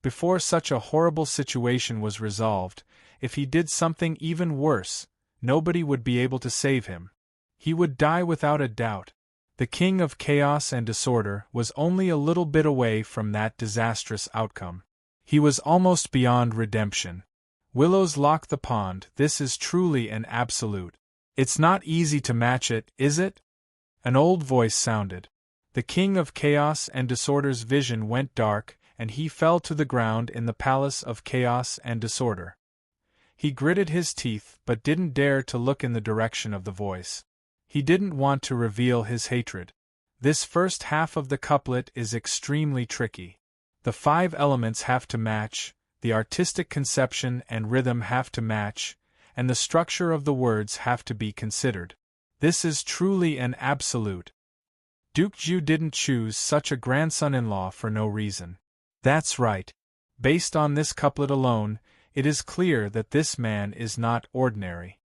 Before such a horrible situation was resolved, if he did something even worse, nobody would be able to save him. He would die without a doubt. The king of chaos and disorder was only a little bit away from that disastrous outcome. He was almost beyond redemption. Willows lock the pond, this is truly an absolute. It's not easy to match it, is it? An old voice sounded. The king of chaos and disorder's vision went dark, and he fell to the ground in the palace of chaos and disorder. He gritted his teeth but didn't dare to look in the direction of the voice. He didn't want to reveal his hatred. This first half of the couplet is extremely tricky. The 5 elements have to match, the artistic conception and rhythm have to match, and the structure of the words have to be considered. This is truly an absolute. Duke Zhu didn't choose such a grandson-in-law for no reason. That's right. Based on this couplet alone, it is clear that this man is not ordinary.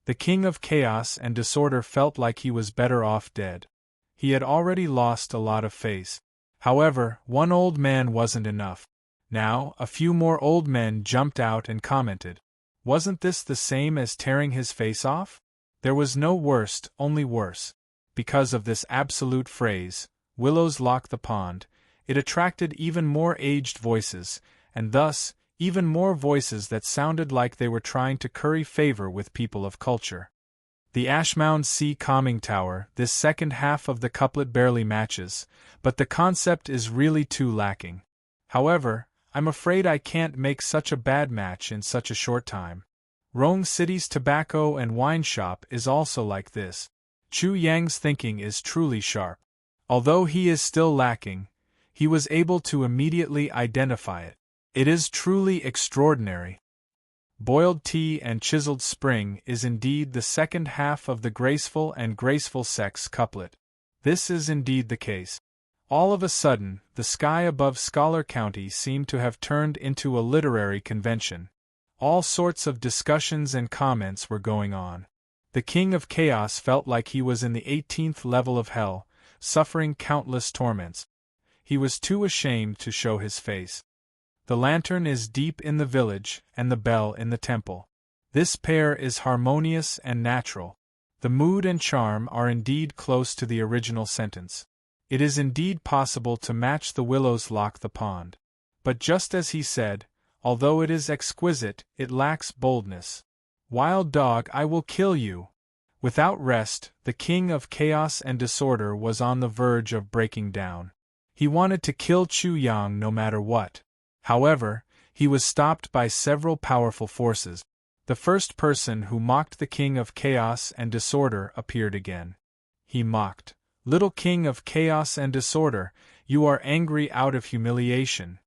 The king of chaos and disorder felt like he was better off dead. He had already lost a lot of face. However, one old man wasn't enough. Now, a few more old men jumped out and commented. Wasn't this the same as tearing his face off? There was no worst, only worse. Because of this absolute phrase, willows lock the pond, it attracted even more aged voices, and thus, even more voices that sounded like they were trying to curry favor with people of culture. The Ashmound Sea Calming Tower, this second half of the couplet barely matches, but the concept is really too lacking. However, I'm afraid I can't make such a bad match in such a short time. Rong City's tobacco and wine shop is also like this. Chu Yang's thinking is truly sharp. Although he is still lacking, he was able to immediately identify it. It is truly extraordinary. Boiled tea and chiseled spring is indeed the second half of the graceful and graceful sex couplet. This is indeed the case. All of a sudden, the sky above Scholar County seemed to have turned into a literary convention. All sorts of discussions and comments were going on. The king of chaos felt like he was in the 18th level of hell, suffering countless torments. He was too ashamed to show his face. The lantern is deep in the village, and the bell in the temple. This pair is harmonious and natural. The mood and charm are indeed close to the original sentence. It is indeed possible to match the willows lock the pond. But just as he said, although it is exquisite, it lacks boldness. Wild dog, I will kill you! Without rest, the king of chaos and disorder was on the verge of breaking down. He wanted to kill Chu Yang no matter what. However, he was stopped by several powerful forces. The first person who mocked the king of chaos and disorder appeared again. He mocked, "Little king of chaos and disorder, you are angry out of humiliation."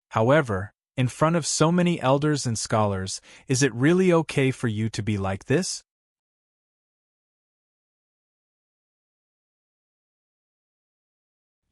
However, in front of so many elders and scholars, is it really okay for you to be like this?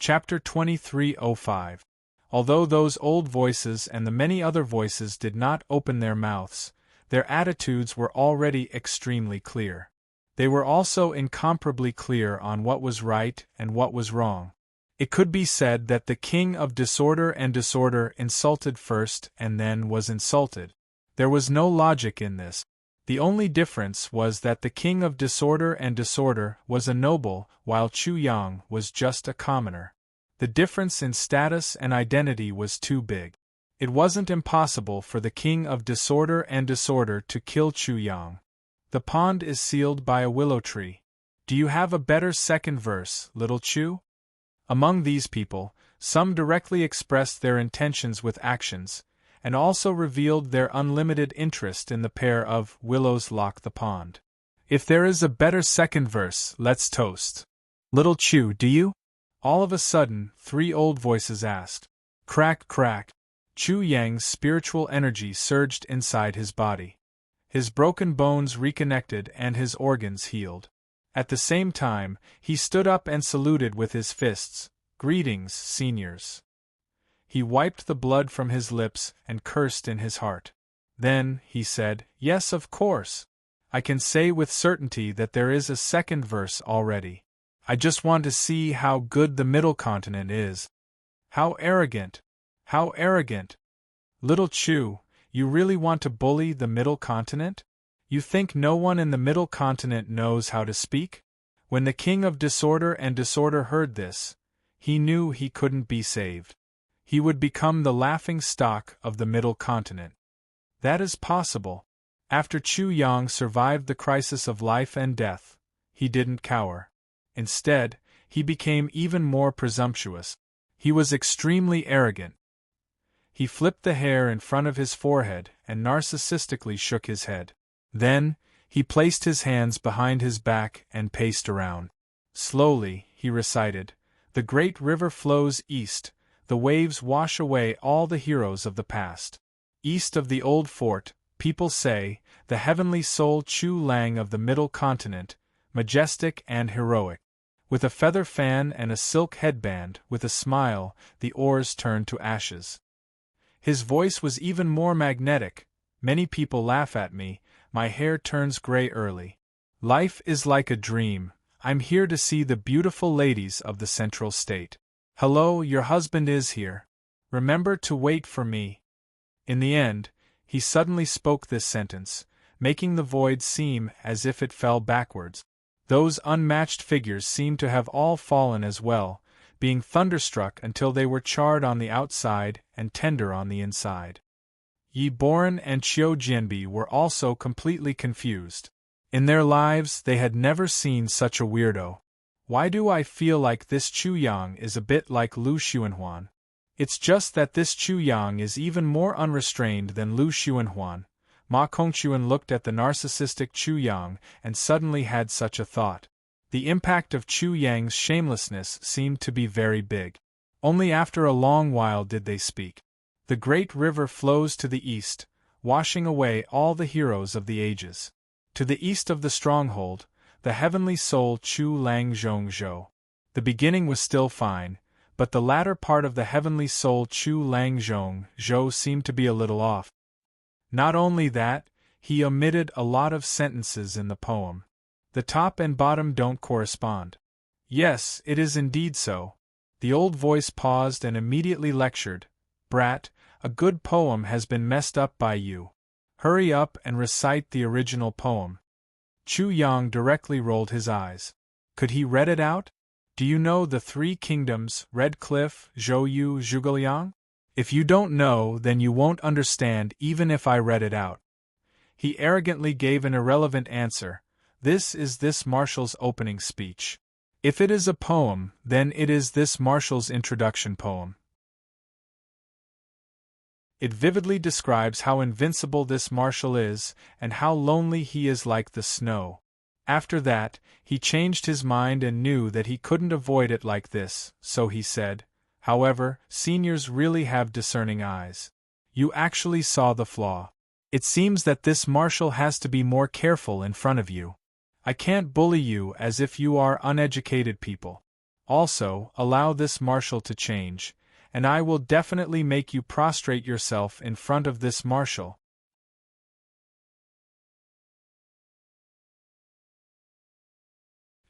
Chapter 2305. Although those old voices and the many other voices did not open their mouths, their attitudes were already extremely clear. They were also incomparably clear on what was right and what was wrong. It could be said that the king of disorder and disorder insulted first and then was insulted. There was no logic in this. The only difference was that the king of disorder and disorder was a noble, while Chu Yang was just a commoner. The difference in status and identity was too big. It wasn't impossible for the king of disorder and disorder to kill Chu Yang. The pond is sealed by a willow tree. Do you have a better second verse, little Chu? Among these people, some directly expressed their intentions with actions, and also revealed their unlimited interest in the pair of willows lock the pond. If there is a better second verse, let's toast. Little Chu, do you? All of a sudden, 3 old voices asked. Crack, crack. Chu Yang's spiritual energy surged inside his body. His broken bones reconnected and his organs healed. At the same time, he stood up and saluted with his fists. Greetings, seniors. He wiped the blood from his lips and cursed in his heart. Then, he said, "Yes, of course. I can say with certainty that there is a second verse already. I just want to see how good the Middle Continent is." How arrogant! How arrogant! Little Chu, you really want to bully the Middle Continent? You think no one in the Middle Continent knows how to speak? When the King of Disorder and Disorder heard this, he knew he couldn't be saved. He would become the laughing stock of the Middle Continent. That is possible. After Chu Yang survived the crisis of life and death, he didn't cower. Instead, he became even more presumptuous. He was extremely arrogant. He flipped the hair in front of his forehead and narcissistically shook his head. Then, he placed his hands behind his back and paced around. Slowly, he recited, "The great river flows east, the waves wash away all the heroes of the past. East of the old fort, people say, the heavenly soul Chu Lang of the Middle Continent, majestic and heroic. With a feather fan and a silk headband, with a smile, the oars turned to ashes." His voice was even more magnetic. "Many people laugh at me, my hair turns gray early. Life is like a dream, I'm here to see the beautiful ladies of the Central State. Hello, your husband is here. Remember to wait for me." In the end, he suddenly spoke this sentence, making the void seem as if it fell backwards. Those unmatched figures seemed to have all fallen as well, being thunderstruck until they were charred on the outside and tender on the inside. Yi Boran and Qiu Jianbi were also completely confused. In their lives they had never seen such a weirdo. Why do I feel like this Chu Yang is a bit like Lu Xuanhuan? It's just that this Chu Yang is even more unrestrained than Lu Xuanhuan. Ma Kongquan looked at the narcissistic Chu Yang and suddenly had such a thought. The impact of Chu Yang's shamelessness seemed to be very big. Only after a long while did they speak. "The great river flows to the east, washing away all the heroes of the ages. To the east of the stronghold, the heavenly soul Chu Lang Zhong Zhou." The beginning was still fine, but the latter part of the heavenly soul Chu Lang Zhong Zhou seemed to be a little off. Not only that, he omitted a lot of sentences in the poem. The top and bottom don't correspond. Yes, it is indeed so. The old voice paused and immediately lectured. "Brat, a good poem has been messed up by you. Hurry up and recite the original poem." Chu Yang directly rolled his eyes. Could he read it out? Do you know the three kingdoms, Red Cliff, Zhouyu, Zhugliang? If you don't know, then you won't understand even if I read it out. He arrogantly gave an irrelevant answer. This is this marshal's opening speech. If it is a poem, then it is this marshal's introduction poem. It vividly describes how invincible this marshal is, and how lonely he is like the snow. After that, he changed his mind and knew that he couldn't avoid it like this, so he said, "However, seniors really have discerning eyes. You actually saw the flaw. It seems that this marshal has to be more careful in front of you. I can't bully you as if you are uneducated people. Also, allow this marshal to change, and I will definitely make you prostrate yourself in front of this marshal."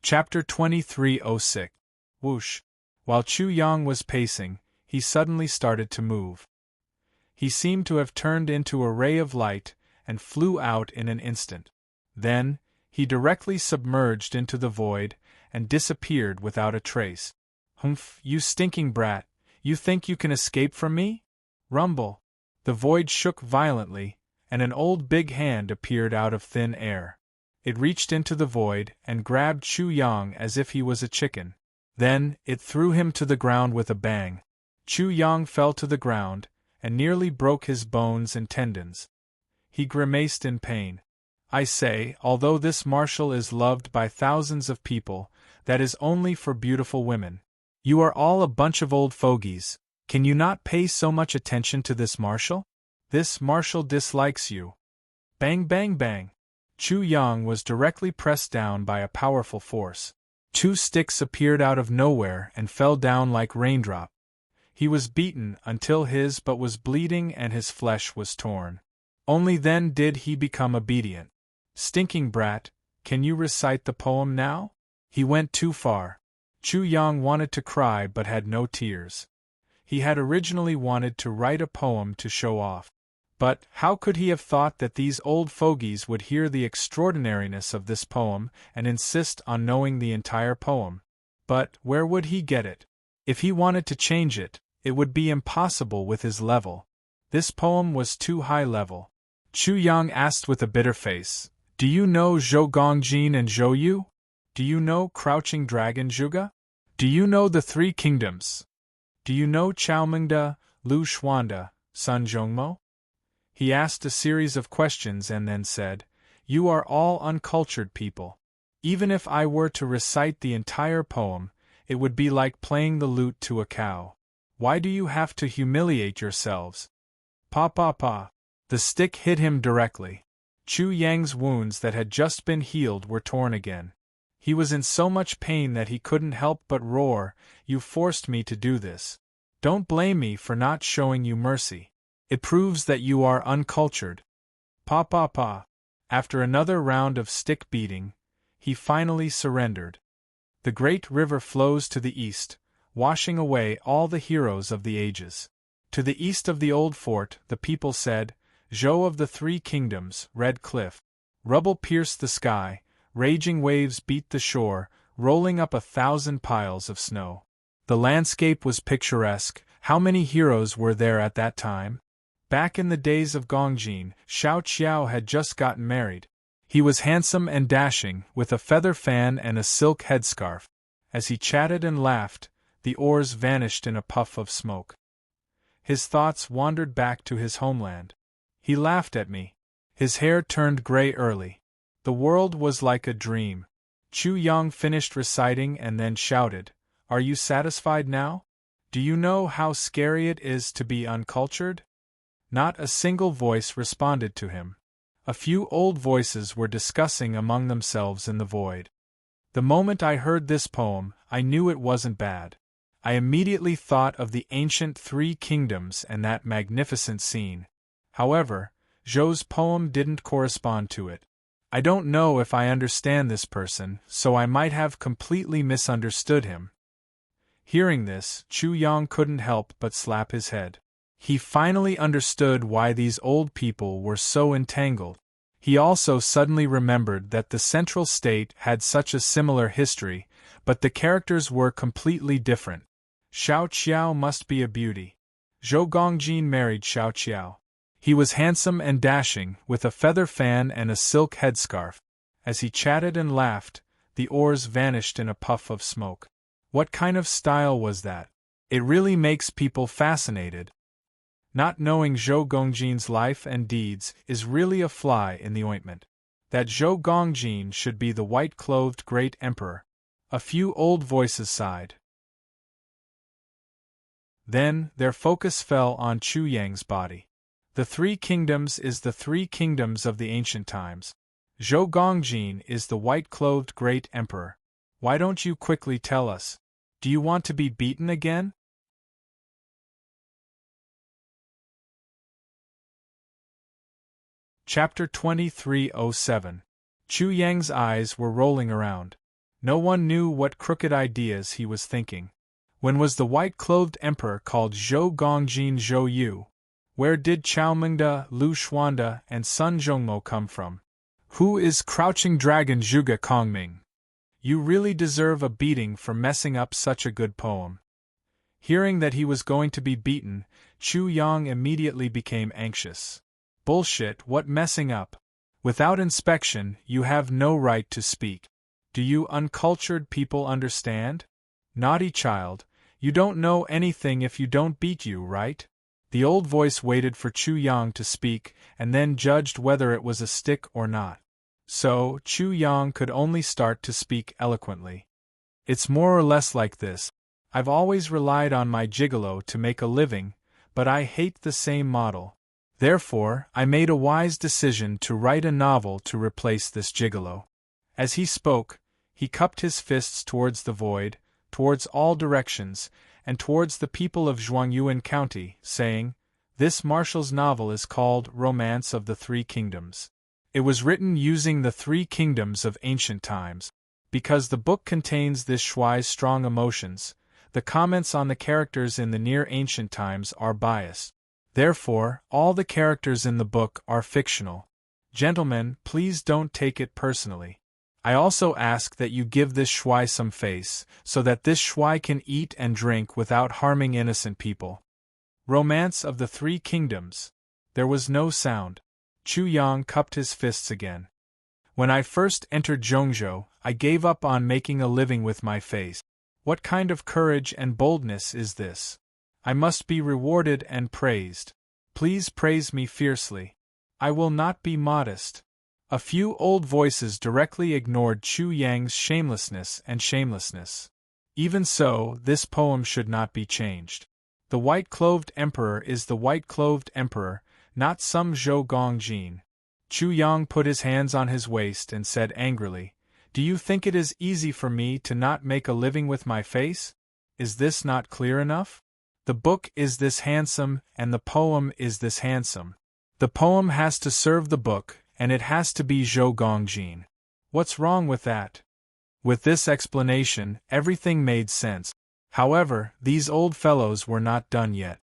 Chapter 2306. Whoosh. While Chu Yang was pacing, he suddenly started to move. He seemed to have turned into a ray of light and flew out in an instant. Then, he directly submerged into the void and disappeared without a trace. "Humph, you stinking brat, you think you can escape from me?" Rumble. The void shook violently, and an old big hand appeared out of thin air. It reached into the void and grabbed Chu Yang as if he was a chicken. Then, it threw him to the ground with a bang. Chu Yang fell to the ground, and nearly broke his bones and tendons. He grimaced in pain. "I say, although this marshal is loved by thousands of people, that is only for beautiful women. You are all a bunch of old fogies. Can you not pay so much attention to this marshal? This marshal dislikes you." Bang bang bang. Chu Yang was directly pressed down by a powerful force. Two sticks appeared out of nowhere and fell down like raindrops. He was beaten until his butt was bleeding and his flesh was torn. Only then did he become obedient. Stinking brat, can you recite the poem now? He went too far. Chu Yang wanted to cry but had no tears. He had originally wanted to write a poem to show off. But how could he have thought that these old fogies would hear the extraordinariness of this poem and insist on knowing the entire poem? But where would he get it? If he wanted to change it, it would be impossible with his level. This poem was too high level. Chu Yang asked with a bitter face, "Do you know Zhou Gongjin and Zhou Yu? Do you know Crouching Dragon Zhuge? Do you know the Three Kingdoms? Do you know Chaomingda, Lu Xuanda, Sun Zhongmo?" He asked a series of questions and then said, "You are all uncultured people. Even if I were to recite the entire poem, it would be like playing the lute to a cow. Why do you have to humiliate yourselves?" Pa pa pa. The stick hit him directly. Chu Yang's wounds that had just been healed were torn again. He was in so much pain that he couldn't help but roar, "You forced me to do this. Don't blame me for not showing you mercy. It proves that you are uncultured." Pa pa pa. After another round of stick beating, he finally surrendered. The great river flows to the east, washing away all the heroes of the ages. To the east of the old fort, the people said, "Zhou of the Three Kingdoms, Red Cliff." Rubble pierced the sky, raging waves beat the shore, rolling up 1,000 piles of snow. The landscape was picturesque. How many heroes were there at that time? Back in the days of Gongjin, Xiao Qiao had just gotten married. He was handsome and dashing, with a feather fan and a silk headscarf. As he chatted and laughed, the oars vanished in a puff of smoke. His thoughts wandered back to his homeland. He laughed at me. His hair turned gray early. The world was like a dream. Chu Yang finished reciting and then shouted, "Are you satisfied now? Do you know how scary it is to be uncultured?" Not a single voice responded to him. A few old voices were discussing among themselves in the void. The moment I heard this poem, I knew it wasn't bad. I immediately thought of the ancient Three Kingdoms and that magnificent scene. However, Zhou's poem didn't correspond to it. I don't know if I understand this person, so I might have completely misunderstood him. Hearing this, Chu Yang couldn't help but slap his head. He finally understood why these old people were so entangled. He also suddenly remembered that the Central State had such a similar history, but the characters were completely different. Xiao Qiao must be a beauty. Zhou Gongjin married Xiao Qiao. He was handsome and dashing, with a feather fan and a silk headscarf. As he chatted and laughed, the oars vanished in a puff of smoke. What kind of style was that? It really makes people fascinated. Not knowing Zhou Gongjin's life and deeds is really a fly in the ointment. That Zhou Gongjin should be the white-clothed great emperor. A few old voices sighed. Then, their focus fell on Chu Yang's body. The Three Kingdoms is the Three Kingdoms of the ancient times. Zhou Gongjin is the white-clothed great emperor. Why don't you quickly tell us? Do you want to be beaten again? Chapter 2307. Chu Yang's eyes were rolling around. No one knew what crooked ideas he was thinking. When was the white-clothed emperor called Zhou Gongjin Zhou Yu? Where did Chaomingda, Lu Xuanda, and Sun Zhongmo come from? Who is Crouching Dragon Zhuge Kongming? You really deserve a beating for messing up such a good poem. Hearing that he was going to be beaten, Chu Yang immediately became anxious. Bullshit, what messing up? Without inspection, you have no right to speak. Do you uncultured people understand? Naughty child, you don't know anything if you don't beat you, right? The old voice waited for Chu Yang to speak, and then judged whether it was a stick or not. So, Chu Yang could only start to speak eloquently. It's more or less like this. I've always relied on my gigolo to make a living, but I hate the same model. Therefore, I made a wise decision to write a novel to replace this gigolo. As he spoke, he cupped his fists towards the void, towards all directions, and towards the people of Zhuangyuan County, saying, "This Marshall's novel is called Romance of the Three Kingdoms. It was written using the three kingdoms of ancient times. Because the book contains this shui's strong emotions, the comments on the characters in the near ancient times are biased. Therefore, all the characters in the book are fictional. Gentlemen, please don't take it personally. I also ask that you give this shui some face, so that this shui can eat and drink without harming innocent people." Romance of the Three Kingdoms. There was no sound. Chu Yang cupped his fists again. "When I first entered Zhongzhou, I gave up on making a living with my face. What kind of courage and boldness is this? I must be rewarded and praised. Please praise me fiercely. I will not be modest." A few old voices directly ignored Chu Yang's shamelessness and shamelessness. Even so, this poem should not be changed. The white-clothed emperor is the white-clothed emperor, not some Zhou Gongjin. Chu Yang put his hands on his waist and said angrily, "Do you think it is easy for me to not make a living with my face? Is this not clear enough? The book is this handsome, and the poem is this handsome. The poem has to serve the book, and it has to be Zhou Gongjin. What's wrong with that?" With this explanation, everything made sense. However, these old fellows were not done yet.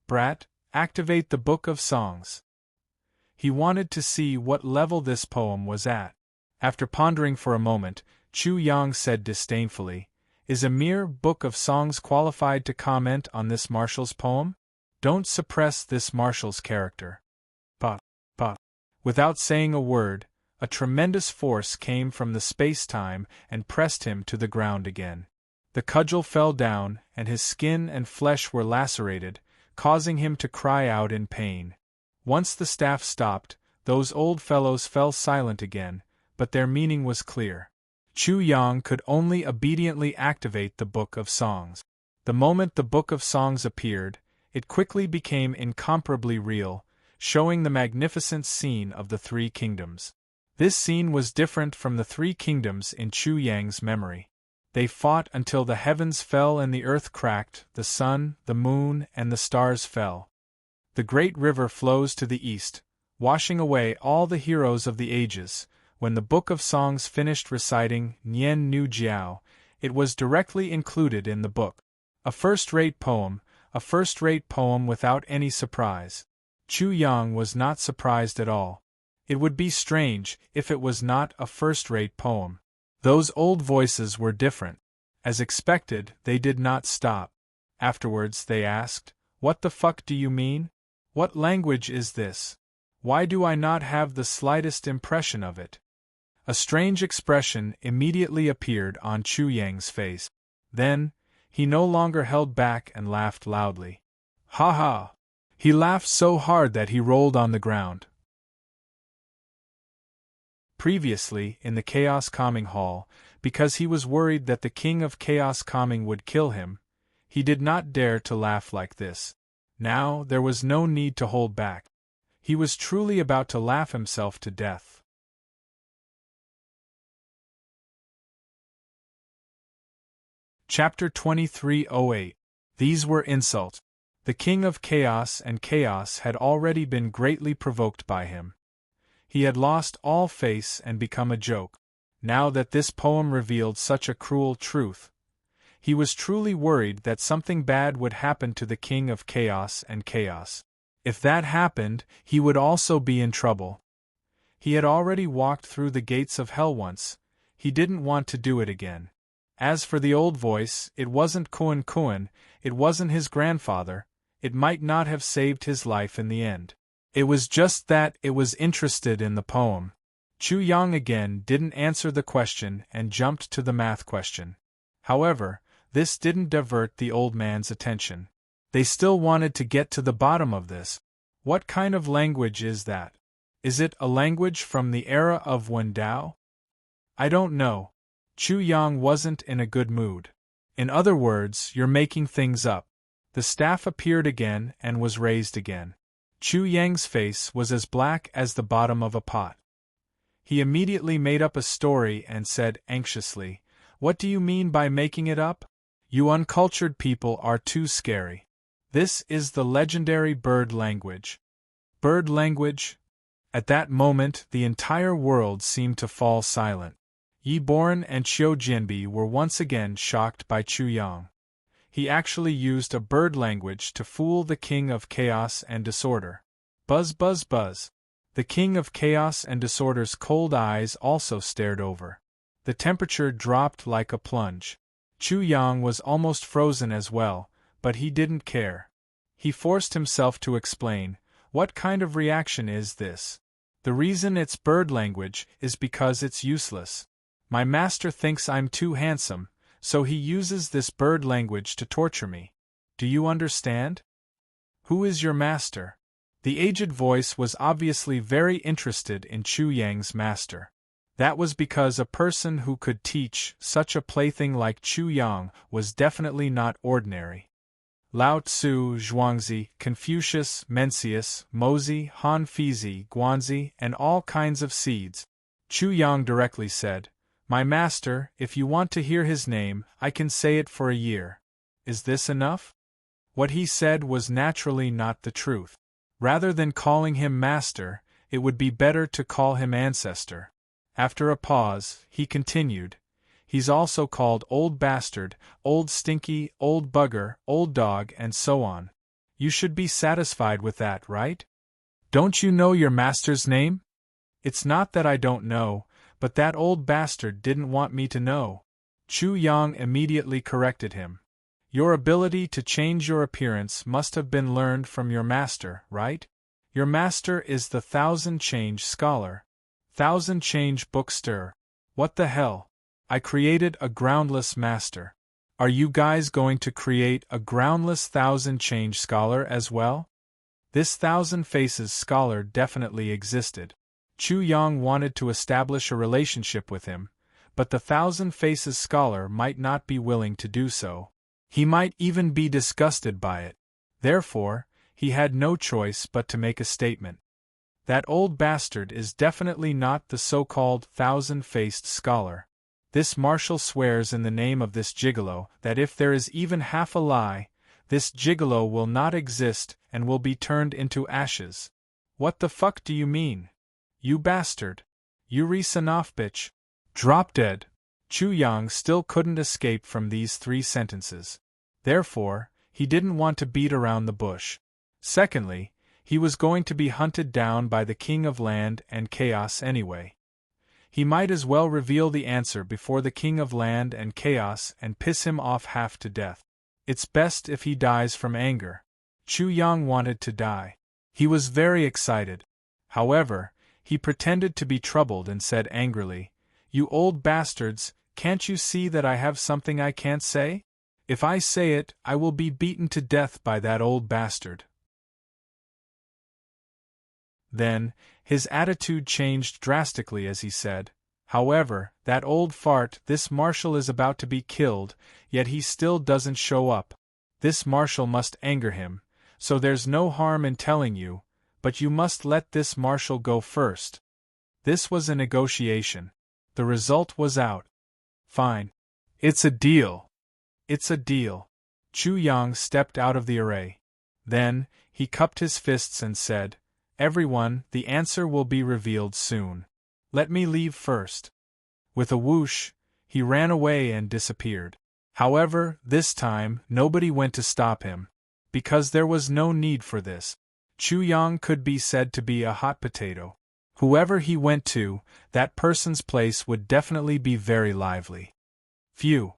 "Brat, activate the Book of Songs." He wanted to see what level this poem was at. After pondering for a moment, Chu Yang said disdainfully, "Is a mere Book of Songs qualified to comment on this marshal's poem? Don't suppress this marshal's character." Pa. Without saying a word, a tremendous force came from the space-time and pressed him to the ground again. The cudgel fell down, and his skin and flesh were lacerated, causing him to cry out in pain. Once the staff stopped, those old fellows fell silent again, but their meaning was clear. Chu Yang could only obediently activate the Book of Songs. The moment the Book of Songs appeared, it quickly became incomparably real, showing the magnificent scene of the Three Kingdoms. This scene was different from the Three Kingdoms in Chu Yang's memory. They fought until the heavens fell and the earth cracked, the sun, the moon, and the stars fell. The great river flows to the east, washing away all the heroes of the ages. When the Book of Songs finished reciting Nian Nu Jiao, it was directly included in the book. A first-rate poem without any surprise. Chu Yang was not surprised at all. It would be strange if it was not a first-rate poem. Those old voices were different. As expected, they did not stop. Afterwards they asked, "What the fuck do you mean? What language is this? Why do I not have the slightest impression of it?" A strange expression immediately appeared on Chu Yang's face. Then, he no longer held back and laughed loudly. Ha ha! He laughed so hard that he rolled on the ground. Previously, in the Chaos Calming Hall, because he was worried that the King of Chaos Calming would kill him, he did not dare to laugh like this. Now, there was no need to hold back. He was truly about to laugh himself to death. Chapter 2308. These were insults. The King of Chaos and Chaos had already been greatly provoked by him. He had lost all face and become a joke. Now that this poem revealed such a cruel truth, he was truly worried that something bad would happen to the King of Chaos and Chaos. If that happened, he would also be in trouble. He had already walked through the gates of hell once. He didn't want to do it again. As for the old voice, it wasn't Kuan, it wasn't his grandfather. It might not have saved his life in the end. It was just that it was interested in the poem. Chu Yang again didn't answer the question and jumped to the math question. However, this didn't divert the old man's attention. They still wanted to get to the bottom of this. What kind of language is that? Is it a language from the era of Wendao? I don't know. Chu Yang wasn't in a good mood. In other words, you're making things up. The staff appeared again and was raised again. Chu Yang's face was as black as the bottom of a pot. He immediately made up a story and said anxiously, "What do you mean by making it up? You uncultured people are too scary. This is the legendary bird language. Bird language? At that moment, the entire world seemed to fall silent. Yi Boran and Qiu Jianbi were once again shocked by Chu Yang. He actually used a bird language to fool the King of Chaos and Disorder. Buzz buzz buzz. The King of Chaos and Disorder's cold eyes also stared over. The temperature dropped like a plunge. Chu Yang was almost frozen as well, but he didn't care. He forced himself to explain, "What kind of reaction is this? The reason it's bird language is because it's useless. My master thinks I'm too handsome, so he uses this bird language to torture me. Do you understand?" "Who is your master?" The aged voice was obviously very interested in Chu Yang's master. That was because a person who could teach such a plaything like Chu Yang was definitely not ordinary. Lao Tzu, Zhuangzi, Confucius, Mencius, Mozi, Han Fizi, Guanzi, and all kinds of seeds. Chu Yang directly said, "My master, if you want to hear his name, I can say it for a year. Is this enough?" What he said was naturally not the truth. Rather than calling him master, it would be better to call him ancestor. After a pause, he continued, "He's also called old bastard, old stinky, old bugger, old dog, and so on. You should be satisfied with that, right? Don't you know your master's name?" "It's not that I don't know, but that old bastard didn't want me to know." Chu Yang immediately corrected him. "Your ability to change your appearance must have been learned from your master, right? Your master is the thousand-change scholar. Thousand-change bookster. What the hell? I created a groundless master. Are you guys going to create a groundless thousand-change scholar as well?" This thousand-faces scholar definitely existed. Chu Yang wanted to establish a relationship with him, but the thousand-faces scholar might not be willing to do so. He might even be disgusted by it. Therefore, he had no choice but to make a statement. "That old bastard is definitely not the so-called thousand-faced scholar. This marshal swears in the name of this gigolo that if there is even half a lie, this gigolo will not exist and will be turned into ashes." "What the fuck do you mean? You bastard. You re-sanoff bitch. Drop dead." Chu Yang still couldn't escape from these 3 sentences. Therefore, he didn't want to beat around the bush. Secondly, he was going to be hunted down by the King of Land and Chaos anyway. He might as well reveal the answer before the King of Land and Chaos and piss him off half to death. It's best if he dies from anger. Chu Yang wanted to die. He was very excited. However, he pretended to be troubled and said angrily, "You old bastards, can't you see that I have something I can't say? If I say it, I will be beaten to death by that old bastard." Then, his attitude changed drastically as he said, "However, that old fart, this marshal is about to be killed, yet he still doesn't show up. This marshal must anger him, so there's no harm in telling you, but you must let this marshal go first." This was a negotiation. The result was out. "Fine. It's a deal. It's a deal." Chu Yang stepped out of the array. Then, he cupped his fists and said, "Everyone, the answer will be revealed soon. Let me leave first." With a whoosh, he ran away and disappeared. However, this time, nobody went to stop him. Because there was no need for this. Chu Yang could be said to be a hot potato. Whoever he went to, that person's place would definitely be very lively. Phew.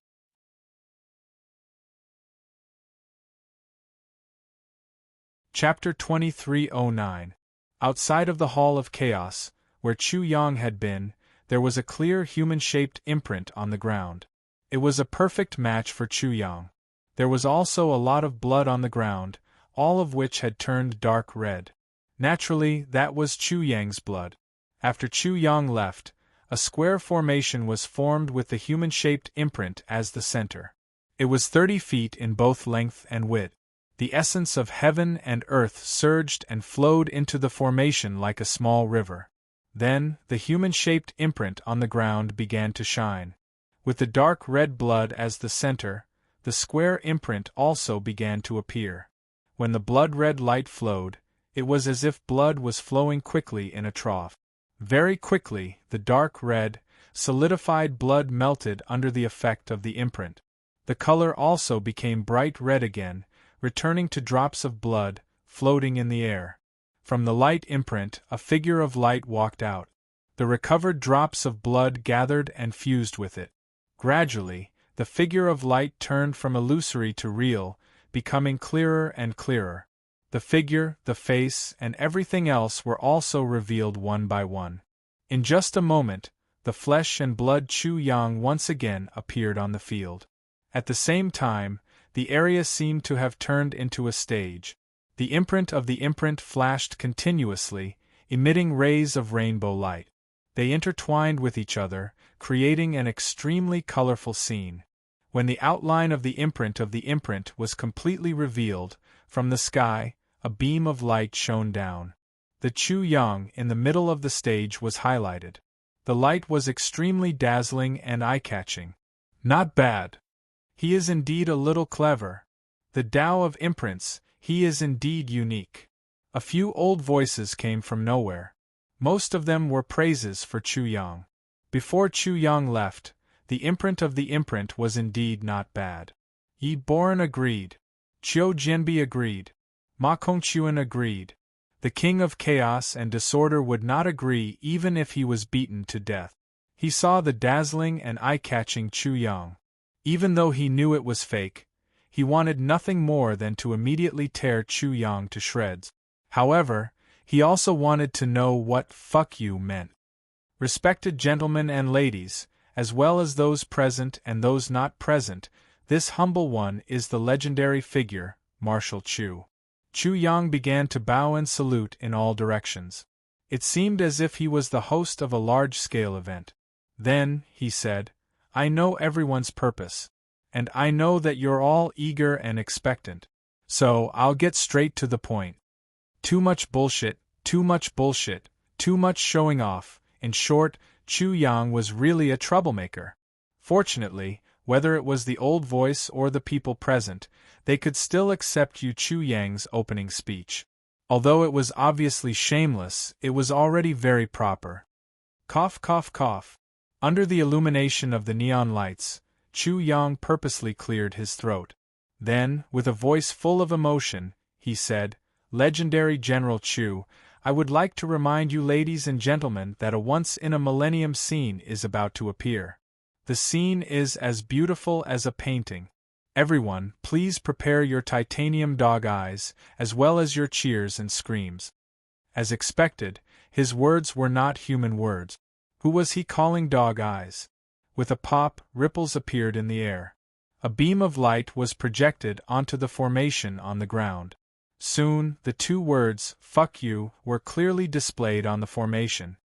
Chapter 2309. Outside of the Hall of Chaos, where Chu Yang had been, there was a clear human-shaped imprint on the ground. It was a perfect match for Chu Yang. There was also a lot of blood on the ground, all of which had turned dark red. Naturally, that was Chu Yang's blood. After Chu Yang left, a square formation was formed with the human-shaped imprint as the center. It was 30 feet in both length and width. The essence of heaven and earth surged and flowed into the formation like a small river. Then, the human-shaped imprint on the ground began to shine. With the dark red blood as the center, the square imprint also began to appear. When the blood-red light flowed, it was as if blood was flowing quickly in a trough. Very quickly, the dark red, solidified blood melted under the effect of the imprint. The color also became bright red again, returning to drops of blood, floating in the air. From the light imprint, a figure of light walked out. The recovered drops of blood gathered and fused with it. Gradually, the figure of light turned from illusory to real, becoming clearer and clearer. The figure, the face, and everything else were also revealed one by one. In just a moment, the flesh and blood Chu Yang once again appeared on the field. At the same time, the area seemed to have turned into a stage. The imprint of the imprint flashed continuously, emitting rays of rainbow light. They intertwined with each other, creating an extremely colorful scene. When the outline of the imprint was completely revealed, from the sky, a beam of light shone down. The Chu Yang in the middle of the stage was highlighted. The light was extremely dazzling and eye-catching. Not bad. He is indeed a little clever. The Tao of imprints, he is indeed unique. A few old voices came from nowhere. Most of them were praises for Chu Yang. Before Chu Yang left, the imprint was indeed not bad. Yi Boran agreed. Qiu Jianbi agreed. Ma Kongquan agreed. The king of chaos and disorder would not agree even if he was beaten to death. He saw the dazzling and eye-catching Chu Yang. Even though he knew it was fake, he wanted nothing more than to immediately tear Chu Yang to shreds. However, he also wanted to know what "fuck you" meant. Respected gentlemen and ladies, as well as those present and those not present, this humble one is the legendary figure, Marshal Chu. Chu Yang began to bow and salute in all directions. It seemed as if he was the host of a large-scale event. Then, he said, "I know everyone's purpose. And I know that you're all eager and expectant. So, I'll get straight to the point. Too much bullshit, too much bullshit, too much showing off." In short, Chu Yang was really a troublemaker. Fortunately, whether it was the old voice or the people present, they could still accept Chu Yang's opening speech. Although it was obviously shameless, it was already very proper. Cough, cough, cough. Under the illumination of the neon lights, Chu Yang purposely cleared his throat. Then, with a voice full of emotion, he said, "Legendary General Chu, I would like to remind you ladies and gentlemen that a once-in-a-millennium scene is about to appear. The scene is as beautiful as a painting. Everyone, please prepare your titanium dog eyes, as well as your cheers and screams." As expected, his words were not human words. Who was he calling dog eyes? With a pop, ripples appeared in the air. A beam of light was projected onto the formation on the ground. Soon, the two words, "fuck you," were clearly displayed on the formation.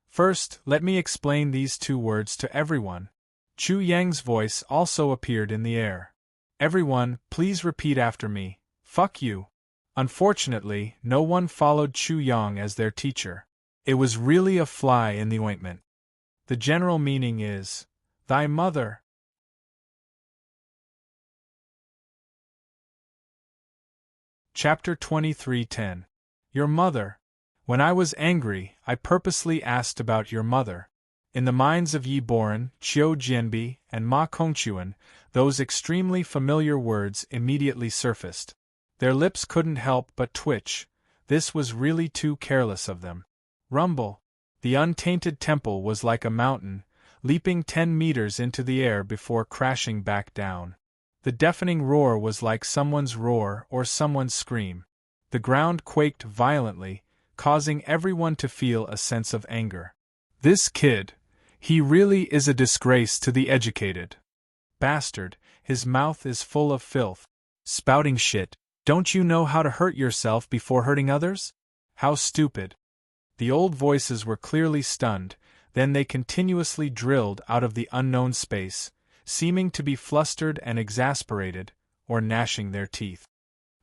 First, let me explain these two words to everyone. Chu Yang's voice also appeared in the air. "Everyone, please repeat after me, fuck you." Unfortunately, no one followed Chu Yang as their teacher. It was really a fly in the ointment. The general meaning is, "Thy mother." Chapter 23:10. Your mother. When I was angry, I purposely asked about your mother. In the minds of Yi Boran, Qiu Jianbi, and Ma Kongquan, those extremely familiar words immediately surfaced. Their lips couldn't help but twitch. This was really too careless of them. Rumble. The untainted temple was like a mountain, leaping 10 meters into the air before crashing back down. The deafening roar was like someone's roar or someone's scream. The ground quaked violently, causing everyone to feel a sense of anger. This kid, he really is a disgrace to the educated. Bastard, his mouth is full of filth. Spouting shit, don't you know how to hurt yourself before hurting others? How stupid. The old voices were clearly stunned, then they continuously drilled out of the unknown space, seeming to be flustered and exasperated, or gnashing their teeth.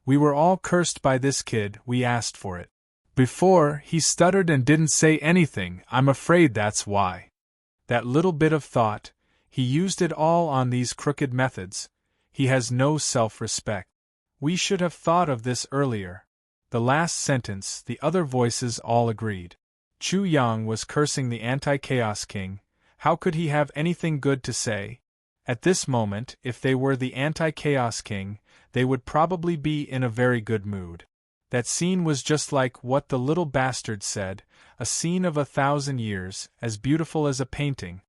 We were all cursed by this kid, we asked for it. Before, he stuttered and didn't say anything, I'm afraid that's why. That little bit of thought, he used it all on these crooked methods. He has no self-respect. We should have thought of this earlier. The last sentence, the other voices all agreed. Chu Yang was cursing the anti-chaos king. How could he have anything good to say? At this moment, if they were the anti-chaos king, they would probably be in a very good mood. That scene was just like what the little bastard said, a scene of 1,000 years, as beautiful as a painting.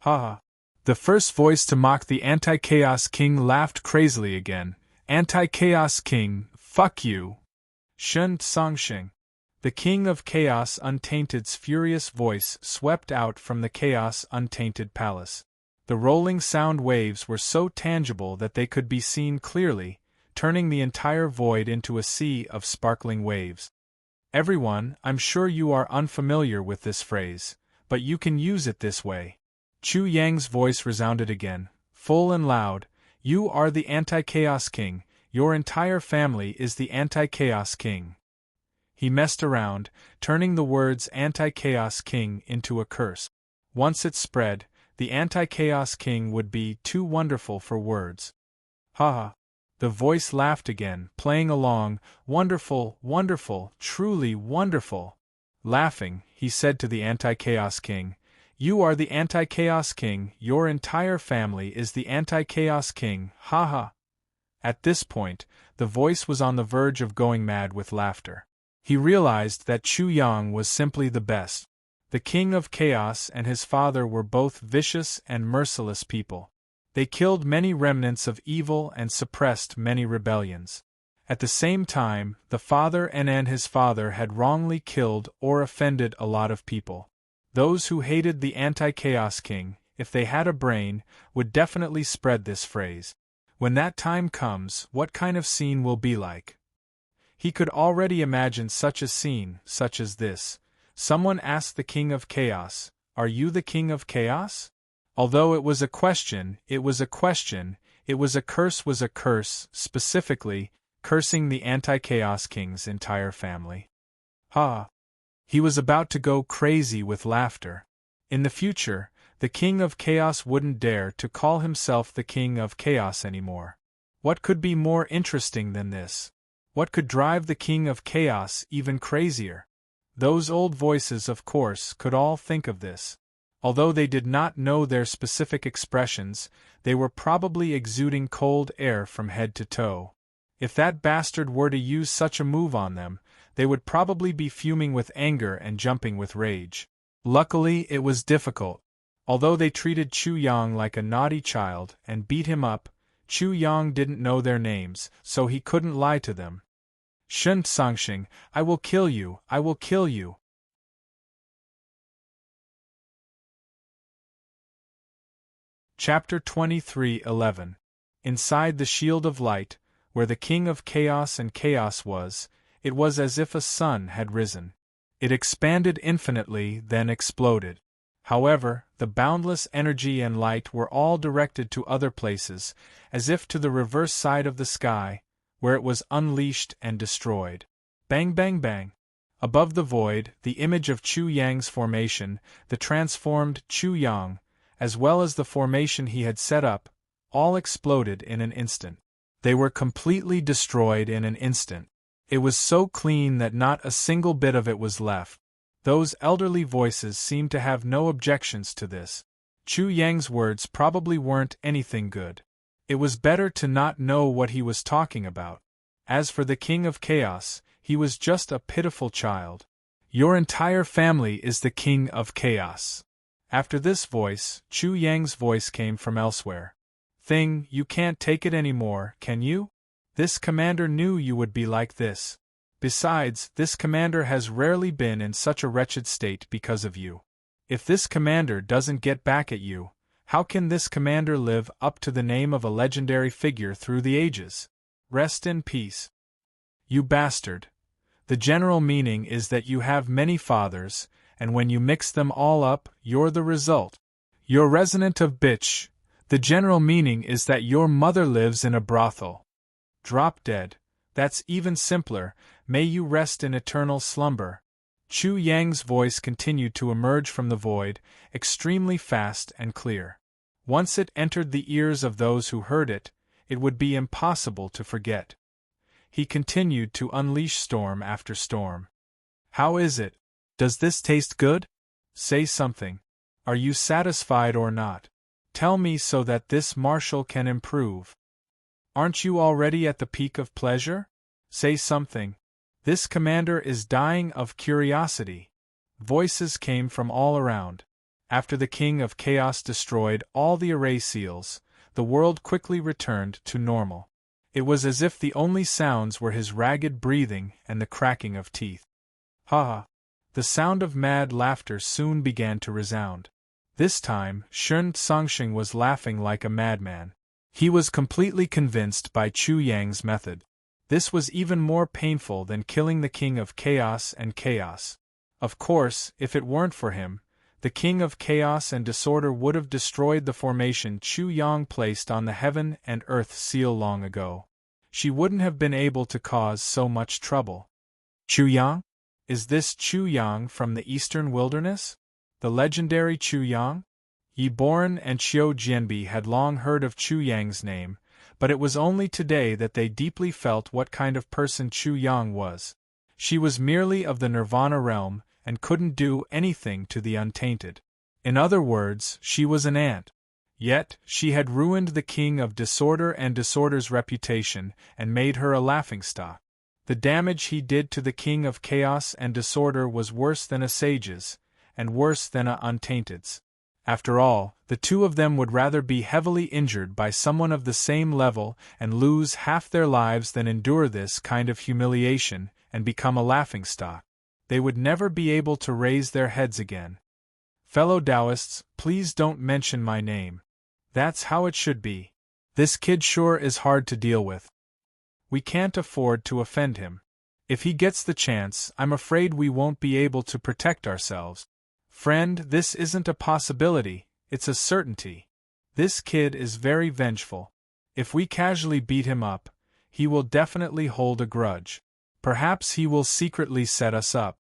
Ha ha. The first voice to mock the anti-chaos king laughed crazily again. Anti-chaos king, fuck you. Shun Songxing. The king of chaos untainted's furious voice swept out from the chaos untainted palace. The rolling sound waves were so tangible that they could be seen clearly, turning the entire void into a sea of sparkling waves. Everyone, I'm sure you are unfamiliar with this phrase, but you can use it this way. Chu Yang's voice resounded again, full and loud. You are the anti-chaos king, your entire family is the anti-chaos king. He messed around, turning the words anti-chaos king into a curse. Once it spread, the anti-chaos king would be too wonderful for words. Ha ha. The voice laughed again, playing along, wonderful, wonderful, truly wonderful. Laughing, he said to the anti-chaos king, you are the anti-chaos king, your entire family is the anti-chaos king, ha ha. At this point, the voice was on the verge of going mad with laughter. He realized that Chu Yang was simply the best. The king of chaos and his father were both vicious and merciless people. They killed many remnants of evil and suppressed many rebellions. At the same time, the father and his father had wrongly killed or offended a lot of people. Those who hated the anti-chaos king, if they had a brain, would definitely spread this phrase. When that time comes, what kind of scene will be like? He could already imagine such a scene, such as this. Someone asked the king of chaos, are you the king of chaos? Although it was a question, it was a question, it was a curse, specifically, cursing the anti-chaos king's entire family. Ha! He was about to go crazy with laughter. In the future, the king of chaos wouldn't dare to call himself the king of chaos anymore. What could be more interesting than this? What could drive the king of chaos even crazier? Those old voices, of course, could all think of this. Although they did not know their specific expressions, they were probably exuding cold air from head to toe. If that bastard were to use such a move on them, they would probably be fuming with anger and jumping with rage. Luckily, it was difficult. Although they treated Chu Yang like a naughty child and beat him up, Chu Yang didn't know their names, so he couldn't lie to them. Shun Songxing, I will kill you, I will kill you. Chapter 23:11. Inside the shield of light, where the king of chaos and chaos was, it was as if a sun had risen. It expanded infinitely, then exploded. However, the boundless energy and light were all directed to other places, as if to the reverse side of the sky, where it was unleashed and destroyed. Bang bang bang. Above the void, the image of Chu Yang's formation, the transformed Chu Yang, as well as the formation he had set up, all exploded in an instant. They were completely destroyed in an instant. It was so clean that not a single bit of it was left. Those elderly voices seemed to have no objections to this. Chu Yang's words probably weren't anything good. It was better to not know what he was talking about. As for the king of chaos, he was just a pitiful child. Your entire family is the king of chaos. After this voice, Chu Yang's voice came from elsewhere. Thing, you can't take it anymore, can you? This commander knew you would be like this. Besides, this commander has rarely been in such a wretched state because of you. If this commander doesn't get back at you, how can this commander live up to the name of a legendary figure through the ages? Rest in peace. You bastard. The general meaning is that you have many fathers, and when you mix them all up, you're the result. You're resonant of bitch. The general meaning is that your mother lives in a brothel. Drop dead. That's even simpler. May you rest in eternal slumber. Chu Yang's voice continued to emerge from the void, extremely fast and clear. Once it entered the ears of those who heard it, it would be impossible to forget. He continued to unleash storm after storm. How is it? Does this taste good? Say something. Are you satisfied or not? Tell me so that this marshal can improve. Aren't you already at the peak of pleasure? Say something. This commander is dying of curiosity. Voices came from all around. After the King of Chaos destroyed all the array seals, the world quickly returned to normal. It was as if the only sounds were his ragged breathing and the cracking of teeth. Ha ha! The sound of mad laughter soon began to resound. This time, Shen Songxing was laughing like a madman. He was completely convinced by Chu Yang's method. This was even more painful than killing the King of Chaos and Chaos. Of course, if it weren't for him, the King of Chaos and Disorder would have destroyed the formation Chu Yang placed on the heaven and earth seal long ago. She wouldn't have been able to cause so much trouble. Chu Yang? Is this Chu Yang from the eastern wilderness? The legendary Chu Yang? Yi Boran and Qiu Jianbi had long heard of Chu Yang's name, but it was only today that they deeply felt what kind of person Chu Yang was. She was merely of the Nirvana realm, and couldn't do anything to the untainted. In other words, she was an ant. Yet, she had ruined the King of Disorder and Disorder's reputation, and made her a laughingstock. The damage he did to the King of Chaos and Disorder was worse than a sage's, and worse than a untainted's. After all, the two of them would rather be heavily injured by someone of the same level and lose half their lives than endure this kind of humiliation and become a laughingstock. They would never be able to raise their heads again. Fellow Taoists, please don't mention my name. That's how it should be. This kid sure is hard to deal with. We can't afford to offend him. If he gets the chance, I'm afraid we won't be able to protect ourselves. Friend, this isn't a possibility, it's a certainty. This kid is very vengeful. If we casually beat him up, he will definitely hold a grudge. Perhaps he will secretly set us up.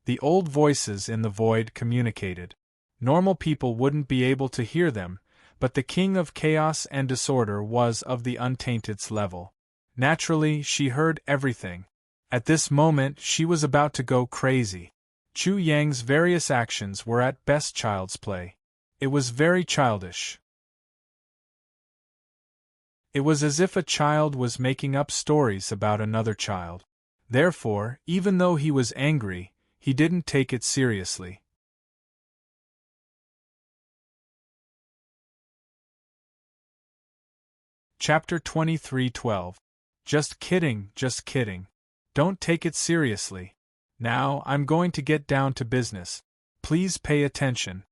The old voices in the void communicated. Normal people wouldn't be able to hear them, but the King of Chaos and Disorder was of the Untainted's level. Naturally, she heard everything. At this moment, she was about to go crazy. Chu Yang's various actions were at best child's play. It was very childish. It was as if a child was making up stories about another child. Therefore, even though he was angry, he didn't take it seriously. Chapter 23:12. Just kidding, just kidding. Don't take it seriously. Now, I'm going to get down to business. Please pay attention.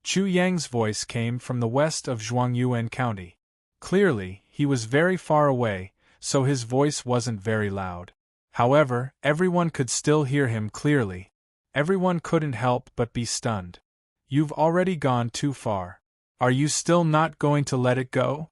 Chu Yang's voice came from the west of Zhuangyuan County. Clearly, he was very far away, so his voice wasn't very loud. However, everyone could still hear him clearly. Everyone couldn't help but be stunned. You've already gone too far. Are you still not going to let it go?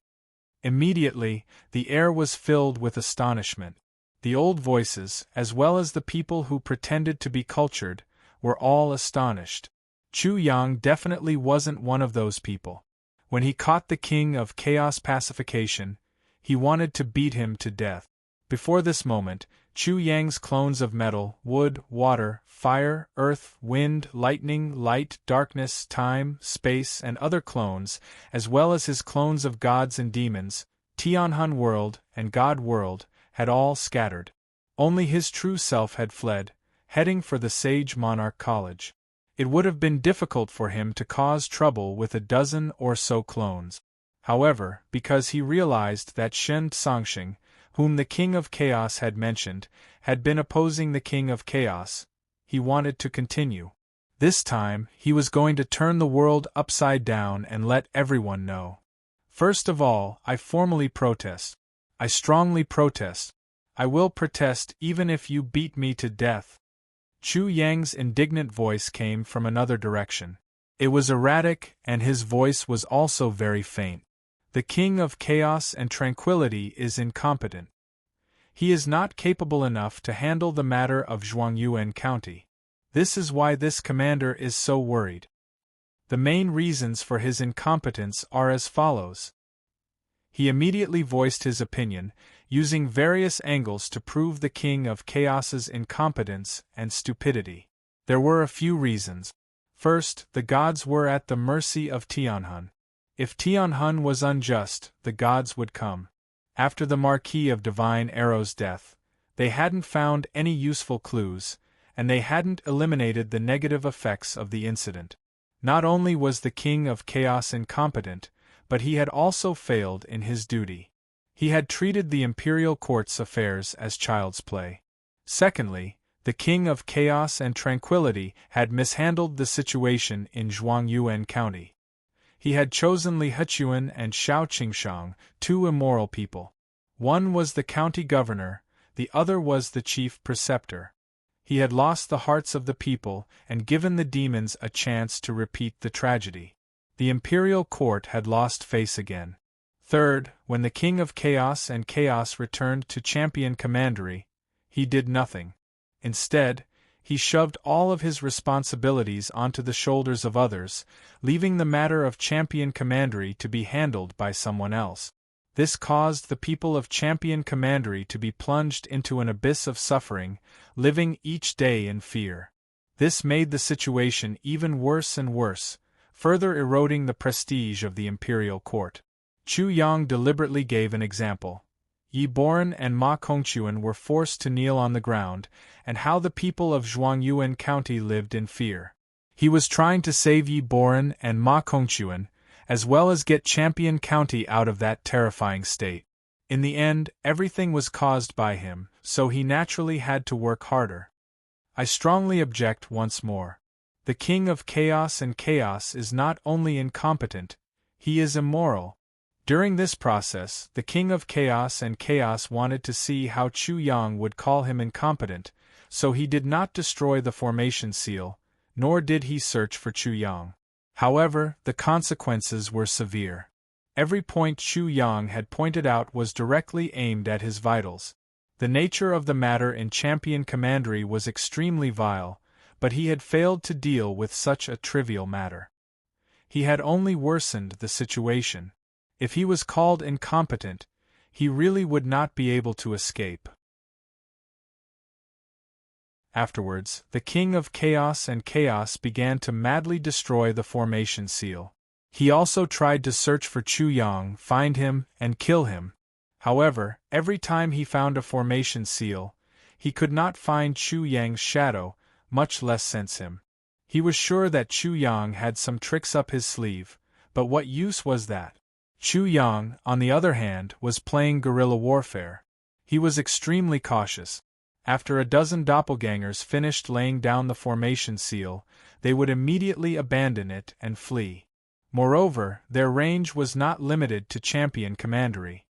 Immediately, the air was filled with astonishment. The old voices, as well as the people who pretended to be cultured, were all astonished. Chu Yang definitely wasn't one of those people. When he caught the King of Chaos pacification, he wanted to beat him to death. Before this moment, Chu Yang's clones of metal, wood, water, fire, earth, wind, lightning, light, darkness, time, space, and other clones, as well as his clones of gods and demons, Tianhan World and God World, had all scattered. Only his true self had fled, heading for the Sage Monarch College. It would have been difficult for him to cause trouble with a dozen or so clones. However, because he realized that Shen Songxing, whom the King of Chaos had mentioned, had been opposing the King of Chaos, he wanted to continue. This time, he was going to turn the world upside down and let everyone know. First of all, I formally protest. I strongly protest. I will protest even if you beat me to death. Chu Yang's indignant voice came from another direction. It was erratic, and his voice was also very faint. The King of Chaos and Tranquility is incompetent. He is not capable enough to handle the matter of Zhuangyuan County. This is why this commander is so worried. The main reasons for his incompetence are as follows. He immediately voiced his opinion, using various angles to prove the King of Chaos's incompetence and stupidity. There were a few reasons. First, the gods were at the mercy of Tianhun. If Tianhun was unjust, the gods would come. After the Marquis of Divine Arrow's death, they hadn't found any useful clues, and they hadn't eliminated the negative effects of the incident. Not only was the King of Chaos incompetent, but he had also failed in his duty. He had treated the imperial court's affairs as child's play. Secondly, the King of Chaos and Tranquility had mishandled the situation in Zhuangyuan County. He had chosen Li Hechuan and Xiao Qingshang, two immoral people. One was the county governor, the other was the chief preceptor. He had lost the hearts of the people and given the demons a chance to repeat the tragedy. The imperial court had lost face again. Third, when the King of Chaos and Chaos returned to Champion Commandery, he did nothing. Instead, he shoved all of his responsibilities onto the shoulders of others, leaving the matter of Champion Commandery to be handled by someone else. This caused the people of Champion Commandery to be plunged into an abyss of suffering, living each day in fear. This made the situation even worse and worse, further eroding the prestige of the imperial court. Chu Yang deliberately gave an example. Yi Boran and Ma Kongquan were forced to kneel on the ground, and how the people of Zhuangyuan County lived in fear. He was trying to save Yi Boran and Ma Kongquan, as well as get Champion County out of that terrifying state. In the end, everything was caused by him, so he naturally had to work harder. I strongly object once more. The King of Chaos and Chaos is not only incompetent, he is immoral. During this process, the King of Chaos and Chaos wanted to see how Chu Yang would call him incompetent, so he did not destroy the formation seal, nor did he search for Chu Yang. However, the consequences were severe. Every point Chu Yang had pointed out was directly aimed at his vitals. The nature of the matter in Champion Commandery was extremely vile, but he had failed to deal with such a trivial matter. He had only worsened the situation. If he was called incompetent, he really would not be able to escape. Afterwards, the King of Chaos and Chaos began to madly destroy the formation seal. He also tried to search for Chu Yang, find him, and kill him. However, every time he found a formation seal, he could not find Chu Yang's shadow, much less sense him. He was sure that Chu Yang had some tricks up his sleeve, but what use was that? Chu Yang, on the other hand, was playing guerrilla warfare. He was extremely cautious. After a dozen doppelgangers finished laying down the formation seal, they would immediately abandon it and flee. Moreover, their range was not limited to Champion Commandery.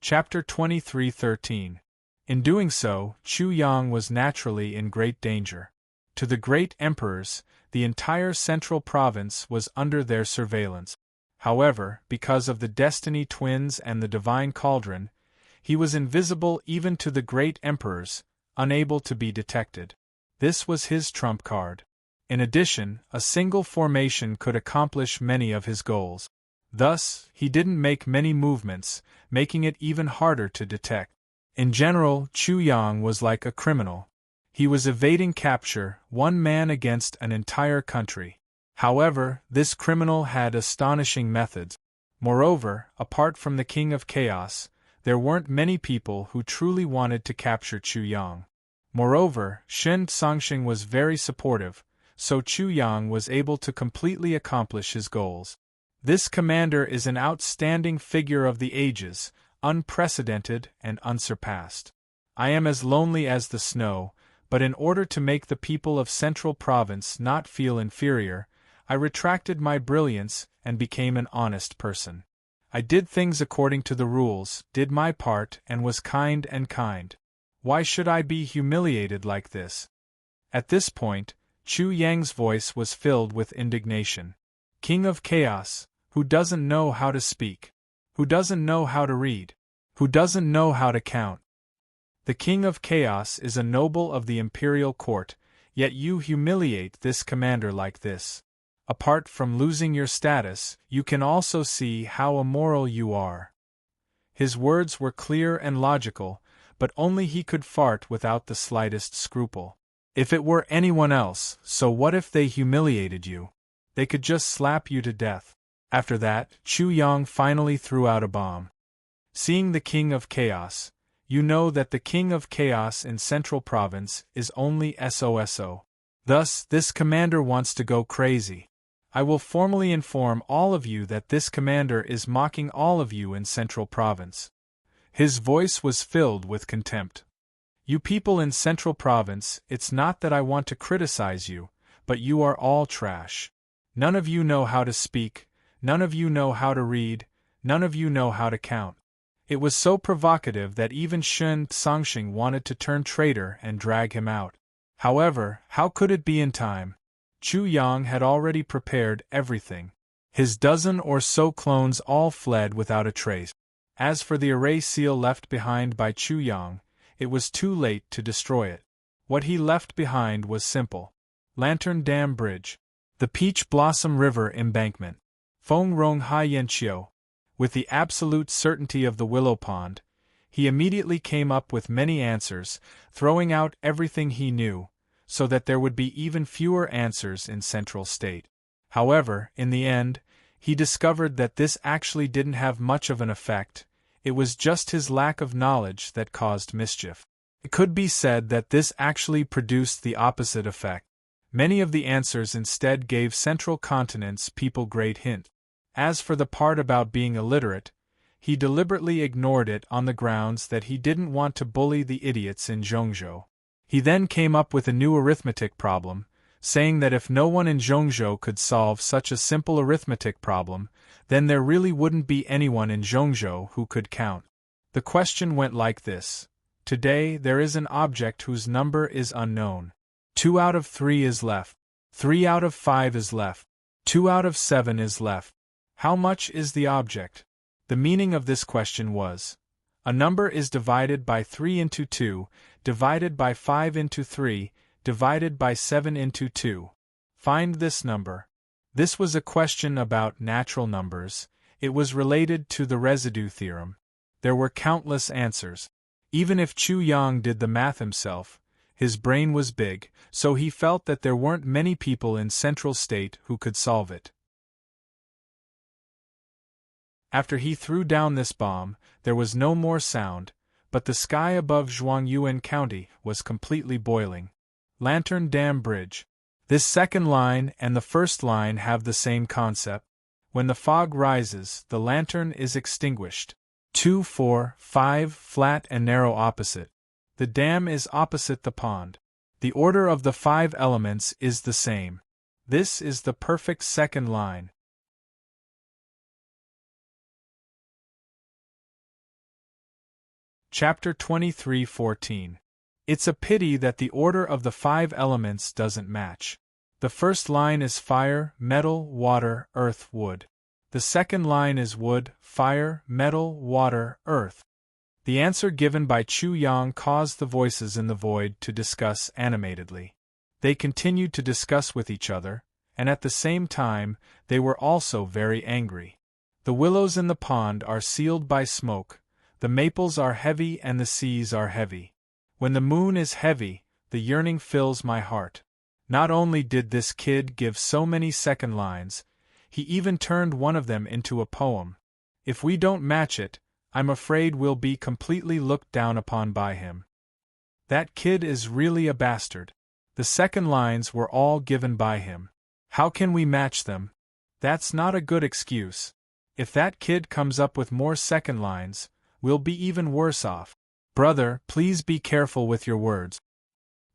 Chapter 23:13. In doing so, Chu Yang was naturally in great danger. To the great emperors, the entire central province was under their surveillance. However, because of the Destiny Twins and the Divine Cauldron, he was invisible even to the great emperors, unable to be detected. This was his trump card. In addition, a single formation could accomplish many of his goals. Thus, he didn't make many movements, making it even harder to detect. In general, Chu Yang was like a criminal. He was evading capture, one man against an entire country. However, this criminal had astonishing methods. Moreover, apart from the King of Chaos, there weren't many people who truly wanted to capture Chu Yang. Moreover, Shen Songxing was very supportive, so Chu Yang was able to completely accomplish his goals. This commander is an outstanding figure of the ages, unprecedented and unsurpassed. I am as lonely as the snow, but in order to make the people of Central Province not feel inferior, I retracted my brilliance and became an honest person. I did things according to the rules, did my part, and was kind and kind. Why should I be humiliated like this? At this point, Chu Yang's voice was filled with indignation. King of Chaos, who doesn't know how to speak? Who doesn't know how to read? Who doesn't know how to count? The King of Chaos is a noble of the imperial court, Yet you humiliate this commander like this. Apart from losing your status, you can also see how immoral you are. His words were clear and logical, but only he could fart without the slightest scruple. If it were anyone else, so what if they humiliated you? They could just slap you to death. After that, Chu Yang finally threw out a bomb. Seeing the King of Chaos, you know that the King of Chaos in Central Province is only SOSO. Thus, this commander wants to go crazy. I will formally inform all of you that this commander is mocking all of you in Central Province. His voice was filled with contempt. You people in Central Province, it's not that I want to criticize you, but you are all trash. None of you know how to speak, none of you know how to read, none of you know how to count. It was so provocative that even Shun Songxing wanted to turn traitor and drag him out. However, how could it be in time? Chu Yang had already prepared everything. His dozen or so clones all fled without a trace. As for the array seal left behind by Chu Yang, it was too late to destroy it. What he left behind was simple. Lantern Dam Bridge. The Peach Blossom River Embankment. Feng Rong Hai Yanqiu. With the absolute certainty of the Willow Pond, he immediately came up with many answers, throwing out everything he knew, so that there would be even fewer answers in Central State. However, in the end, he discovered that this actually didn't have much of an effect. It was just his lack of knowledge that caused mischief. It could be said that this actually produced the opposite effect. Many of the answers instead gave Central Continent's people great hint. As for the part about being illiterate, he deliberately ignored it on the grounds that he didn't want to bully the idiots in Zhongzhou. He then came up with a new arithmetic problem, saying that if no one in Zhongzhou could solve such a simple arithmetic problem, then there really wouldn't be anyone in Zhongzhou who could count. The question went like this. Today there is an object whose number is unknown. 2 out of 3 is left. 3 out of 5 is left. 2 out of 7 is left. How much is the object? The meaning of this question was, a number is divided by 3 into 2, divided by 5 into 3, divided by 7 into 2. Find this number. This was a question about natural numbers. It was related to the residue theorem. There were countless answers. Even if Chu Yang did the math himself, his brain was big, so he felt that there weren't many people in Central State who could solve it. After he threw down this bomb, there was no more sound, but the sky above Zhuangyuan County was completely boiling. Lantern Dam Bridge. This second line and the first line have the same concept. When the fog rises, the lantern is extinguished. 2, 4, 5, flat and narrow opposite. The dam is opposite the pond. The order of the 5 elements is the same. This is the perfect second line. Chapter 23:14. It's a pity that the order of the 5 elements doesn't match. The first line is fire, metal, water, earth, wood. The second line is wood, fire, metal, water, earth. The answer given by Chu Yang caused the voices in the void to discuss animatedly. They continued to discuss with each other, and at the same time, they were also very angry. The willows in the pond are sealed by smoke, the maples are heavy and the seas are heavy. When the moon is heavy, the yearning fills my heart. Not only did this kid give so many second lines, he even turned one of them into a poem. If we don't match it, I'm afraid we'll be completely looked down upon by him. That kid is really a bastard. The second lines were all given by him. How can we match them? That's not a good excuse. If that kid comes up with more second lines, we'll be even worse off. Brother, please be careful with your words.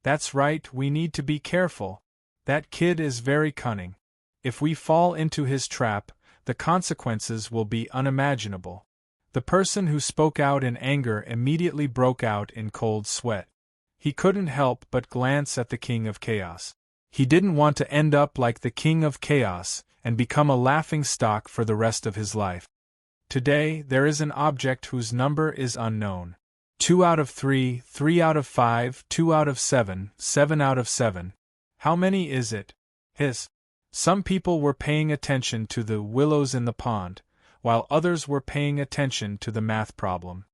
That's right, we need to be careful. That kid is very cunning. If we fall into his trap, the consequences will be unimaginable. The person who spoke out in anger immediately broke out in cold sweat. He couldn't help but glance at the King of Chaos. He didn't want to end up like the King of Chaos and become a laughingstock for the rest of his life. Today, there is an object whose number is unknown. 2 out of 3, 3 out of 5, 2 out of 7, 7 out of 7. How many is it? Hiss. Some people were paying attention to the willows in the pond, while others were paying attention to the math problem.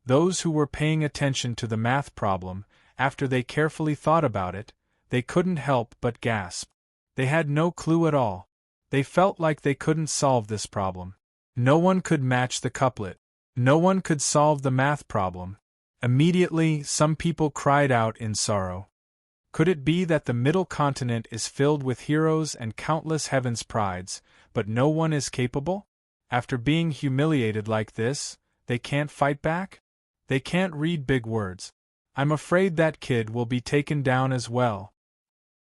Those who were paying attention to the math problem, after they carefully thought about it, they couldn't help but gasp. They had no clue at all. They felt like they couldn't solve this problem. No one could match the couplet. No one could solve the math problem. Immediately, some people cried out in sorrow. Could it be that the middle continent is filled with heroes and countless heaven's prides, but no one is capable? After being humiliated like this, they can't fight back? They can't read big words. I'm afraid that kid will be taken down as well.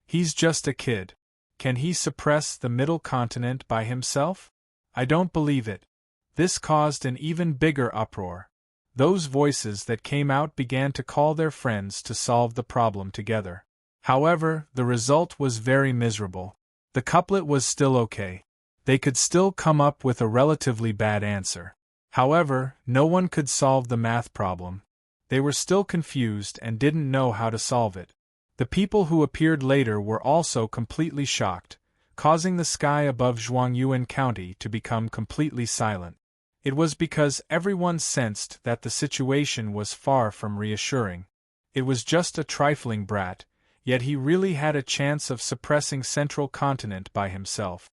He's just a kid. Can he suppress the middle continent by himself? I don't believe it. This caused an even bigger uproar. Those voices that came out began to call their friends to solve the problem together. However, the result was very miserable. The couplet was still okay. They could still come up with a relatively bad answer. However, no one could solve the math problem. They were still confused and didn't know how to solve it. The people who appeared later were also completely shocked, causing the sky above Zhuangyuan County to become completely silent. It was because everyone sensed that the situation was far from reassuring. It was just a trifling brat, yet he really had a chance of suppressing Central Continent by himself.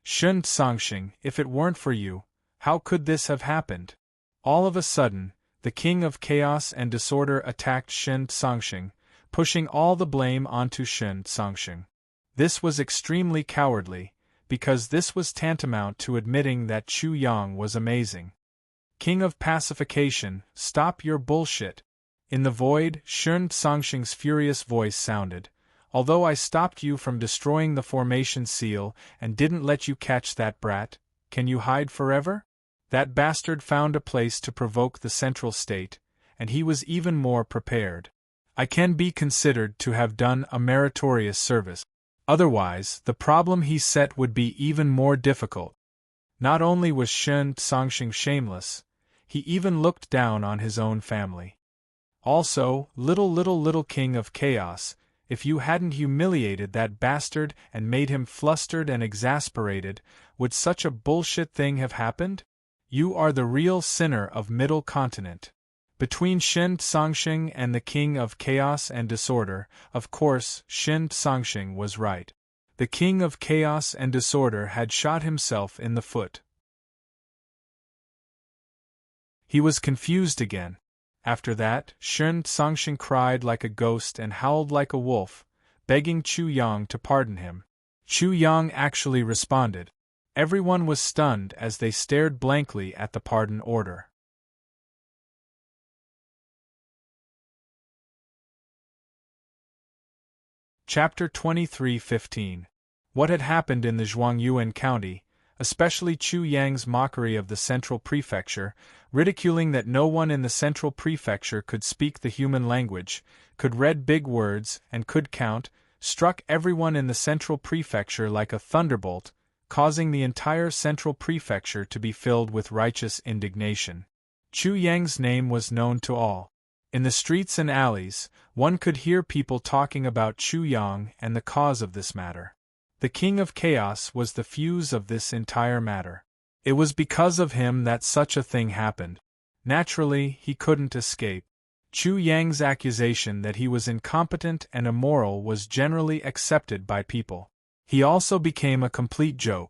Shun Songxing, if it weren't for you, how could this have happened? All of a sudden, the king of chaos and disorder attacked Shen Songxing, pushing all the blame onto Shen Songxing. This was extremely cowardly, because this was tantamount to admitting that Chu Yang was amazing. King of pacification, stop your bullshit. In the void, Shen Songxing's furious voice sounded. Although I stopped you from destroying the formation seal and didn't let you catch that brat, can you hide forever? That bastard found a place to provoke the central state, and he was even more prepared. I can be considered to have done a meritorious service. Otherwise, the problem he set would be even more difficult. Not only was Shen Songxing shameless, he even looked down on his own family. Also, little king of chaos, if you hadn't humiliated that bastard and made him flustered and exasperated, would such a bullshit thing have happened? You are the real sinner of Middle Continent. Between Shen Songxing and the king of chaos and disorder, of course, Shen Songxing was right. The king of chaos and disorder had shot himself in the foot. He was confused again. After that, Shen Songxing cried like a ghost and howled like a wolf, begging Chu Yang to pardon him. Chu Yang actually responded. Everyone was stunned as they stared blankly at the pardon order. Chapter 23:15. What had happened in the Zhuangyuan County, especially Chu Yang's mockery of the Central Prefecture, ridiculing that no one in the Central Prefecture could speak the human language, could read big words, and could count, struck everyone in the Central Prefecture like a thunderbolt, causing the entire Central Prefecture to be filled with righteous indignation. Chu Yang's name was known to all. In the streets and alleys, one could hear people talking about Chu Yang and the cause of this matter. The king of chaos was the fuse of this entire matter. It was because of him that such a thing happened. Naturally, he couldn't escape. Chu Yang's accusation that he was incompetent and immoral was generally accepted by people. He also became a complete joke.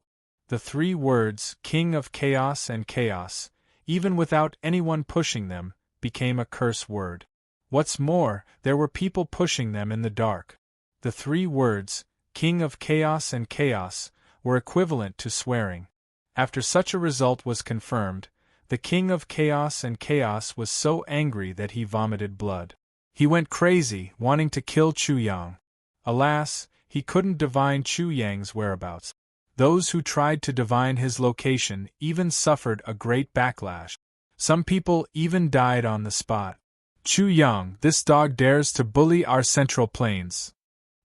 The three words, King of Chaos and Chaos, even without anyone pushing them, became a curse word. What's more, there were people pushing them in the dark. The three words, King of Chaos and Chaos, were equivalent to swearing. After such a result was confirmed, the King of Chaos and Chaos was so angry that he vomited blood. He went crazy, wanting to kill Chu Yang. Alas, he couldn't divine Chu Yang's whereabouts. Those who tried to divine his location even suffered a great backlash. Some people even died on the spot. Chu Yang, this dog dares to bully our Central Plains.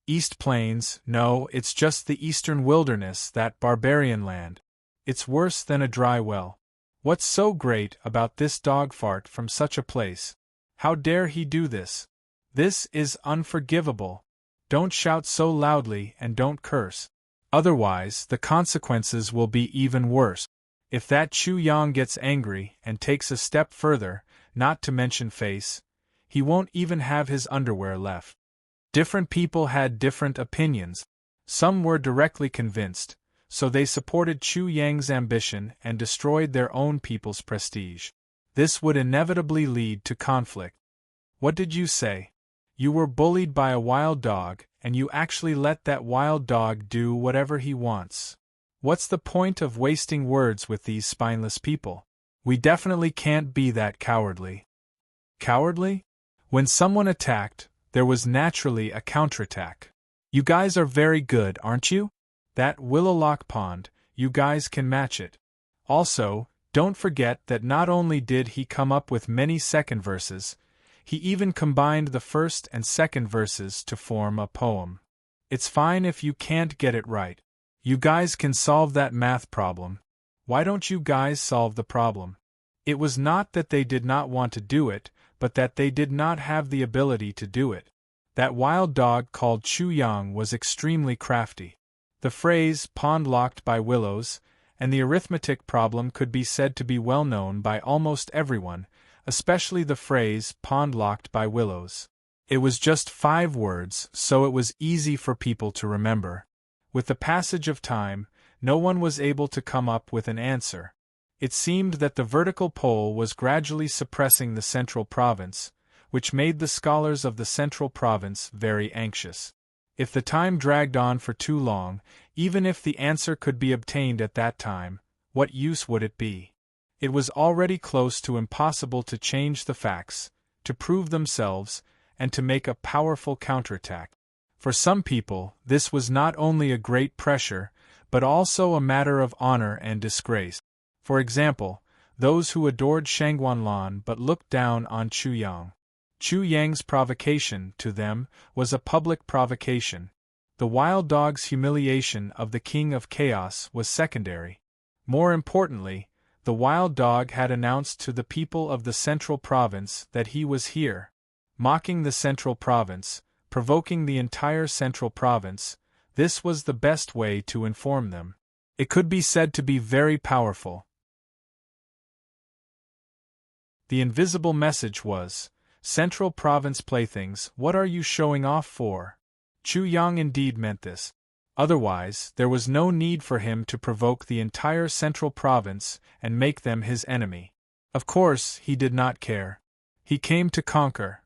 East Plains, no, it's just the Eastern Wilderness, that barbarian land. It's worse than a dry well. What's so great about this dog fart from such a place? How dare he do this? This is unforgivable. Don't shout so loudly and don't curse. Otherwise, the consequences will be even worse. If that Chu Yang gets angry and takes a step further, not to mention face, he won't even have his underwear left. Different people had different opinions. Some were directly convinced, so they supported Chu Yang's ambition and destroyed their own people's prestige. This would inevitably lead to conflict. What did you say? You were bullied by a wild dog, and you actually let that wild dog do whatever he wants. What's the point of wasting words with these spineless people? We definitely can't be that cowardly. Cowardly? When someone attacked, there was naturally a counterattack. You guys are very good, aren't you? That Willowlock Pond, you guys can match it. Also, don't forget that not only did he come up with many second verses, he even combined the first and second verses to form a poem. It's fine if you can't get it right. You guys can solve that math problem. Why don't you guys solve the problem? It was not that they did not want to do it, but that they did not have the ability to do it. That wild dog called Chu Yang was extremely crafty. The phrase, pond locked by willows, and the arithmetic problem could be said to be well known by almost everyone, especially the phrase, pond locked by willows. It was just 5 words, so it was easy for people to remember. With the passage of time, no one was able to come up with an answer. It seemed that the vertical pole was gradually suppressing the central province, which made the scholars of the central province very anxious. If the time dragged on for too long, even if the answer could be obtained at that time, what use would it be? It was already close to impossible to change the facts, to prove themselves, and to make a powerful counterattack. For some people, this was not only a great pressure, but also a matter of honor and disgrace. For example, those who adored Shangguanlan but looked down on Chu Yang. Chu Yang's provocation, to them, was a public provocation. The wild dog's humiliation of the King of Chaos was secondary. More importantly, the wild dog had announced to the people of the Central Province that he was here. Mocking the Central Province, provoking the entire Central Province, this was the best way to inform them. It could be said to be very powerful. The invisible message was, Central Province playthings, what are you showing off for? Chu Yang indeed meant this. Otherwise, there was no need for him to provoke the entire Central Province and make them his enemy. Of course, he did not care. He came to conquer.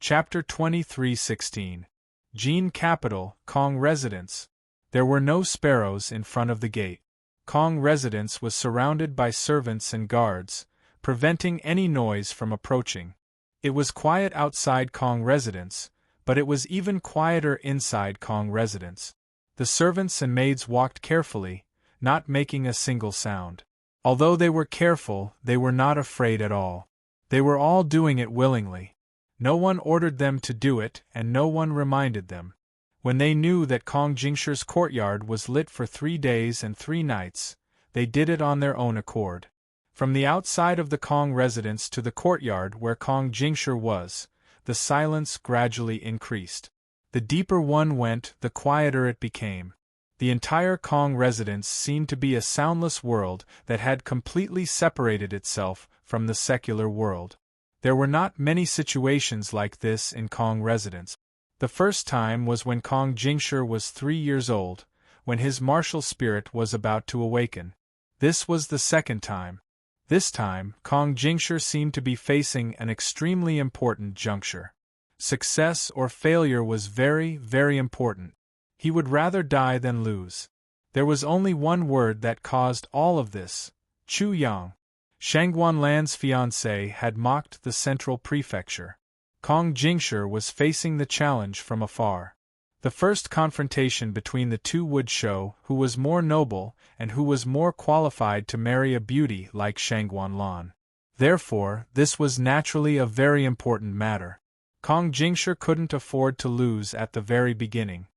Chapter 23:16. Jean Capital, Kong Residence. There were no sparrows in front of the gate. Kong Residence was surrounded by servants and guards, preventing any noise from approaching. It was quiet outside Kong Residence, but it was even quieter inside Kong Residence. The servants and maids walked carefully, not making a single sound. Although they were careful, they were not afraid at all. They were all doing it willingly. No one ordered them to do it, and no one reminded them. When they knew that Kong Jingshi's courtyard was lit for 3 days and 3 nights, they did it on their own accord. From the outside of the Kong residence to the courtyard where Kong Jingshi was, the silence gradually increased. The deeper one went, the quieter it became. The entire Kong residence seemed to be a soundless world that had completely separated itself from the secular world. There were not many situations like this in Kong residence. The first time was when Kong Jingshi was 3 years old, when his martial spirit was about to awaken. This was the second time. This time, Kong Jingshi seemed to be facing an extremely important juncture. Success or failure was very, very important. He would rather die than lose. There was only one word that caused all of this: Chu Yang. Shangguanlan's fiancé had mocked the central prefecture. Kong Jingshi was facing the challenge from afar. The first confrontation between the two would show who was more noble and who was more qualified to marry a beauty like Shangguanlan. Therefore, this was naturally a very important matter. Kong Jingshi couldn't afford to lose at the very beginning.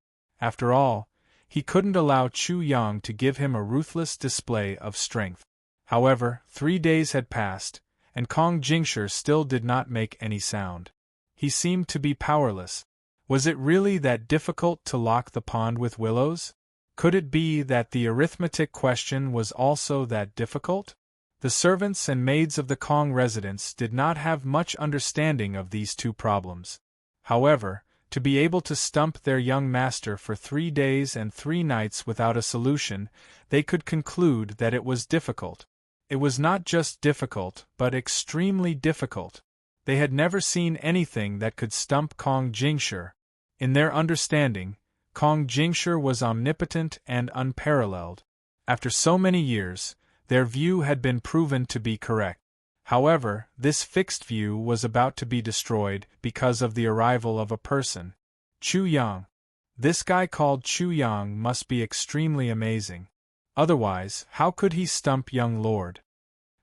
After all, he couldn't allow Chu Yang to give him a ruthless display of strength. However, 3 days had passed, and Kong Jingshi still did not make any sound. He seemed to be powerless. Was it really that difficult to lock the pond with willows? Could it be that the arithmetic question was also that difficult? The servants and maids of the Kong residence did not have much understanding of these two problems. However, to be able to stump their young master for 3 days and 3 nights without a solution, they could conclude that it was difficult. It was not just difficult, but extremely difficult. They had never seen anything that could stump Kong Jingshi. In their understanding, Kong Jingshi was omnipotent and unparalleled. After so many years, their view had been proven to be correct. However, this fixed view was about to be destroyed because of the arrival of a person. Chu Yang. This guy called Chu Yang must be extremely amazing. Otherwise, how could he stump young lord?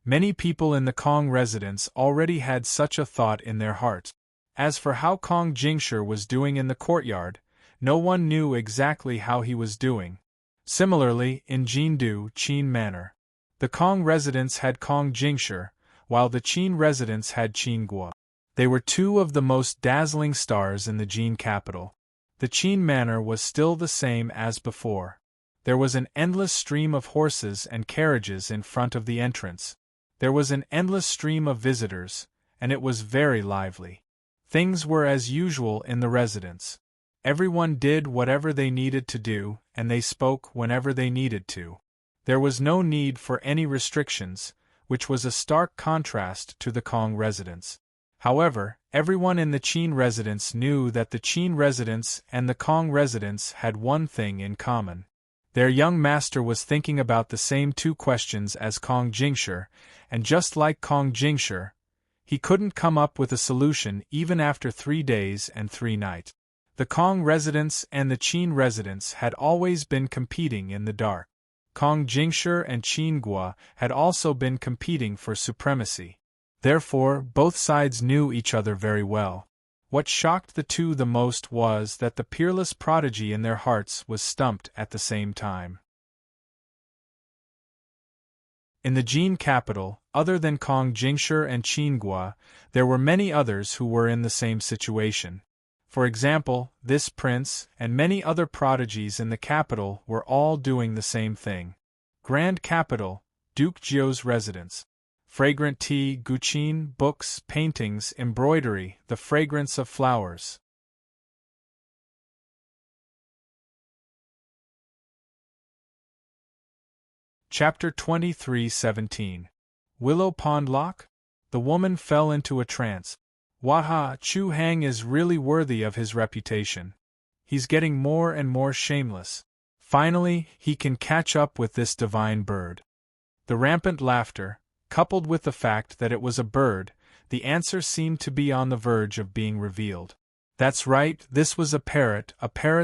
Many people in the Kong residence already had such a thought in their hearts. As for how Kong Jingshi was doing in the courtyard, no one knew exactly how he was doing. Similarly, in Jindu, Qin Manor, the Kong residence had Kong Jingshi, while the Qin residence had Qin Guo. They were two of the most dazzling stars in the Jin capital. The Qin Manor was still the same as before. There was an endless stream of horses and carriages in front of the entrance. There was an endless stream of visitors, and it was very lively. Things were as usual in the residence. Everyone did whatever they needed to do, and they spoke whenever they needed to. There was no need for any restrictions, which was a stark contrast to the Kong residence. However, everyone in the Qin residence knew that the Qin residence and the Kong residence had one thing in common. Their young master was thinking about the same 2 questions as Kong Jingshi, and just like Kong Jingshi, he couldn't come up with a solution even after 3 days and 3 nights. The Kong residence and the Qin residence had always been competing in the dark. Kong Jingshi and Qin Guo had also been competing for supremacy. Therefore, both sides knew each other very well. What shocked the two the most was that the peerless prodigy in their hearts was stumped at the same time. In the Jin capital, other than Kong Jingshi and Qin Guo, there were many others who were in the same situation. For example, this prince and many other prodigies in the capital were all doing the same thing. Grand Capital, Duke Jiu's residence. Fragrant tea, guqin, books, paintings, embroidery, the fragrance of flowers. Chapter 23:17. Willow Pond Lock? The woman fell into a trance. Waha, Chu Hang is really worthy of his reputation. He's getting more and more shameless. Finally, he can catch up with this divine bird. The rampant laughter, coupled with the fact that it was a bird, the answer seemed to be on the verge of being revealed. That's right, this was a parrot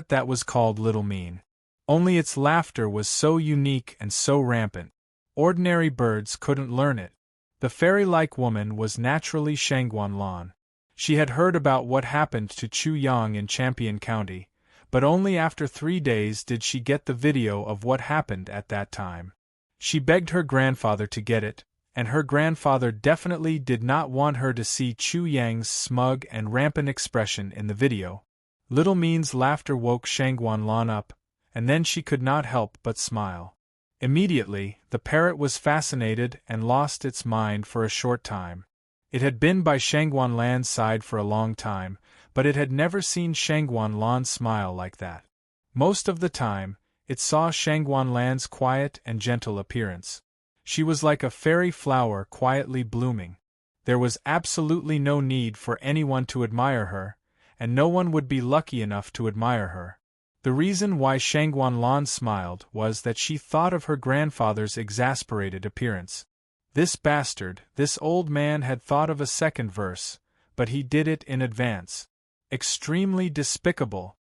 that was called Little Mean. Only its laughter was so unique and so rampant. Ordinary birds couldn't learn it. The fairy-like woman was naturally Shangguan Lan. She had heard about what happened to Chu Yang in Champion County, but only after 3 days did she get the video of what happened at that time. She begged her grandfather to get it, and her grandfather definitely did not want her to see Chu Yang's smug and rampant expression in the video. Little Mean's laughter woke Shangguan Lan up, and then she could not help but smile. Immediately, the parrot was fascinated and lost its mind for a short time. It had been by Shangguan Lan's side for a long time, but it had never seen Shangguan Lan smile like that. Most of the time, it saw Shangguan Lan's quiet and gentle appearance. She was like a fairy flower quietly blooming. There was absolutely no need for anyone to admire her, and no one would be lucky enough to admire her. The reason why Shangguan Lan smiled was that she thought of her grandfather's exasperated appearance. This bastard, this old man had thought of a second verse, but he did it in advance. Extremely despicable.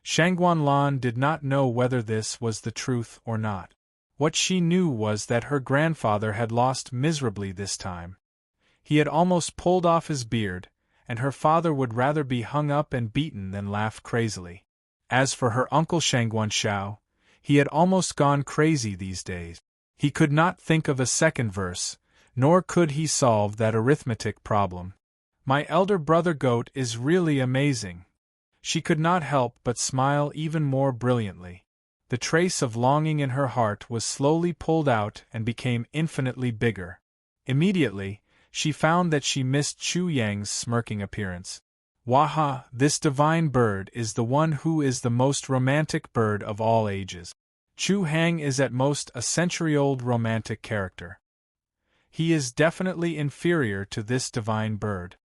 Shangguan Lan did not know whether this was the truth or not. What she knew was that her grandfather had lost miserably this time. He had almost pulled off his beard, and her father would rather be hung up and beaten than laugh crazily. As for her uncle Shangguan Shao, he had almost gone crazy these days. He could not think of a second verse, Nor could he solve that arithmetic problem. My elder brother goat is really amazing. She could not help but smile even more brilliantly. The trace of longing in her heart was slowly pulled out and became infinitely bigger. Immediately, she found that she missed Chu Yang's smirking appearance. Waha, this divine bird is the one who is the most romantic bird of all ages. Chu Hang is at most a century-old romantic character. He is definitely inferior to this divine bird.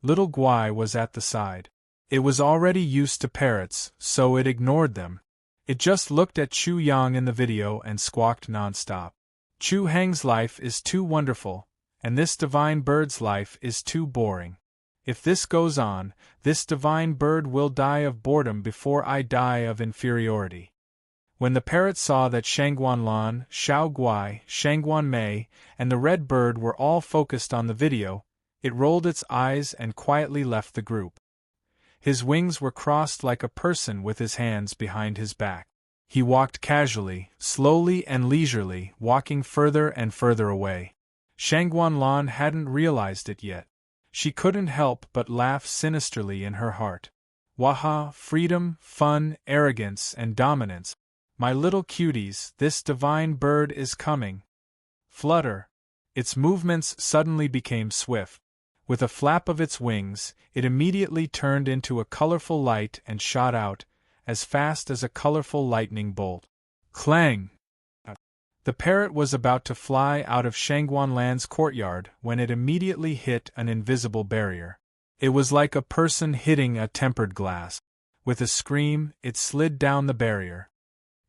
Little Guai was at the side. It was already used to parrots, so it ignored them. It just looked at Chu Yang in the video and squawked non-stop. Chu Hang's life is too wonderful, and this divine bird's life is too boring. If this goes on, this divine bird will die of boredom before I die of inferiority. When the parrot saw that Shangguan Lan, Xiao Guai, Shangguan Mei, and the red bird were all focused on the video, it rolled its eyes and quietly left the group. His wings were crossed like a person with his hands behind his back. He walked casually, slowly and leisurely, walking further and further away. Shangguan Lan hadn't realized it yet. She couldn't help but laugh sinisterly in her heart. Waha, freedom, fun, arrogance, and dominance. My little cuties, this divine bird is coming. Flutter. Its movements suddenly became swift. With a flap of its wings, it immediately turned into a colorful light and shot out, as fast as a colorful lightning bolt. Clang! The parrot was about to fly out of Shangguan Lan's courtyard when it immediately hit an invisible barrier. It was like a person hitting a tempered glass. With a scream, it slid down the barrier.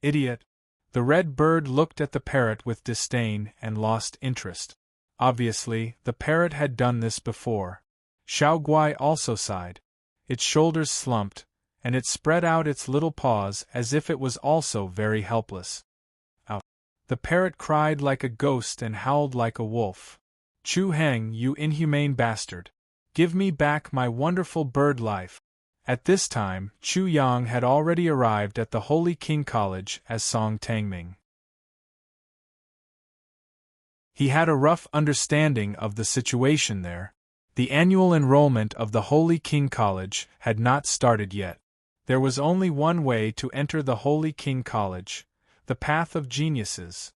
Idiot! The red bird looked at the parrot with disdain and lost interest. Obviously, the parrot had done this before. Xiao Guai also sighed. Its shoulders slumped, and it spread out its little paws as if it was also very helpless. Ow! The parrot cried like a ghost and howled like a wolf. Chu Heng, you inhumane bastard! Give me back my wonderful bird life! At this time, Chu Yang had already arrived at the Holy King College as Song Tangming. He had a rough understanding of the situation there. The annual enrollment of the Holy King College had not started yet. There was only one way to enter the Holy King College, the path of geniuses.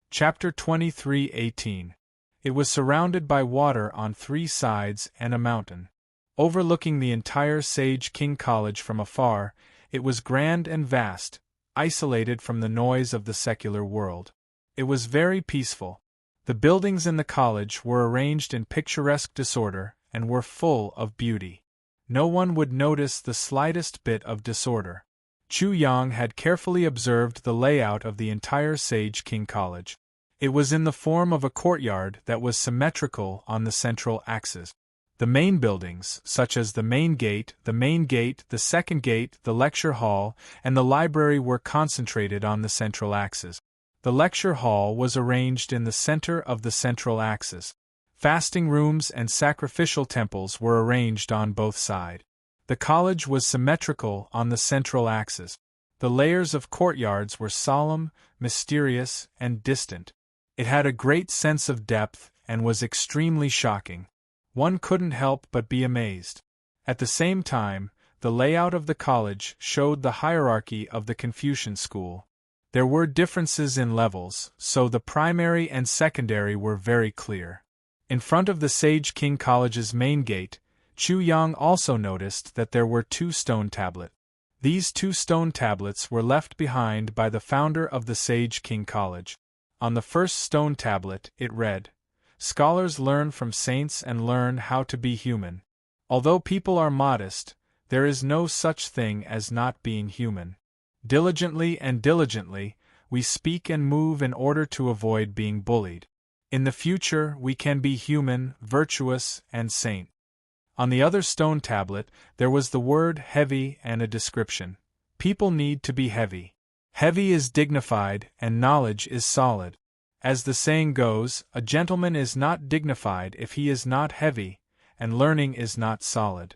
Chapter 23:18. It was surrounded by water on 3 sides and a mountain. Overlooking the entire Sage King College from afar, it was grand and vast, isolated from the noise of the secular world. It was very peaceful. The buildings in the college were arranged in picturesque disorder and were full of beauty. No one would notice the slightest bit of disorder. Chu Yang had carefully observed the layout of the entire Sage King College. It was in the form of a courtyard that was symmetrical on the central axis. The main buildings, such as the main gate, the second gate, the lecture hall, and the library were concentrated on the central axis. The lecture hall was arranged in the center of the central axis. Fasting rooms and sacrificial temples were arranged on both sides. The college was symmetrical on the central axis. The layers of courtyards were solemn, mysterious, and distant. It had a great sense of depth and was extremely shocking. One couldn't help but be amazed. At the same time, the layout of the college showed the hierarchy of the Confucian school. There were differences in levels, so the primary and secondary were very clear. In front of the Sage King College's main gate, Chu Yang also noticed that there were 2 stone tablets. These 2 stone tablets were left behind by the founder of the Sage King College. On the first stone tablet, it read, "Scholars learn from saints and learn how to be human. Although people are modest, there is no such thing as not being human. Diligently and diligently, we speak and move in order to avoid being bullied. In the future, we can be human, virtuous, and saint." On the other stone tablet, there was the word heavy and a description. People need to be heavy. Heavy is dignified and knowledge is solid. As the saying goes, a gentleman is not dignified if he is not heavy, and learning is not solid.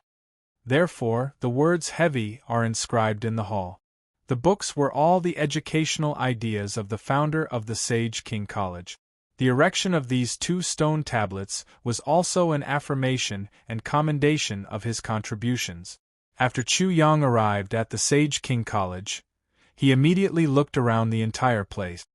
Therefore, the words heavy are inscribed in the hall. The books were all the educational ideas of the founder of the Sage King College. The erection of these 2 stone tablets was also an affirmation and commendation of his contributions. After Chu Yang arrived at the Sage King College, he immediately looked around the entire place.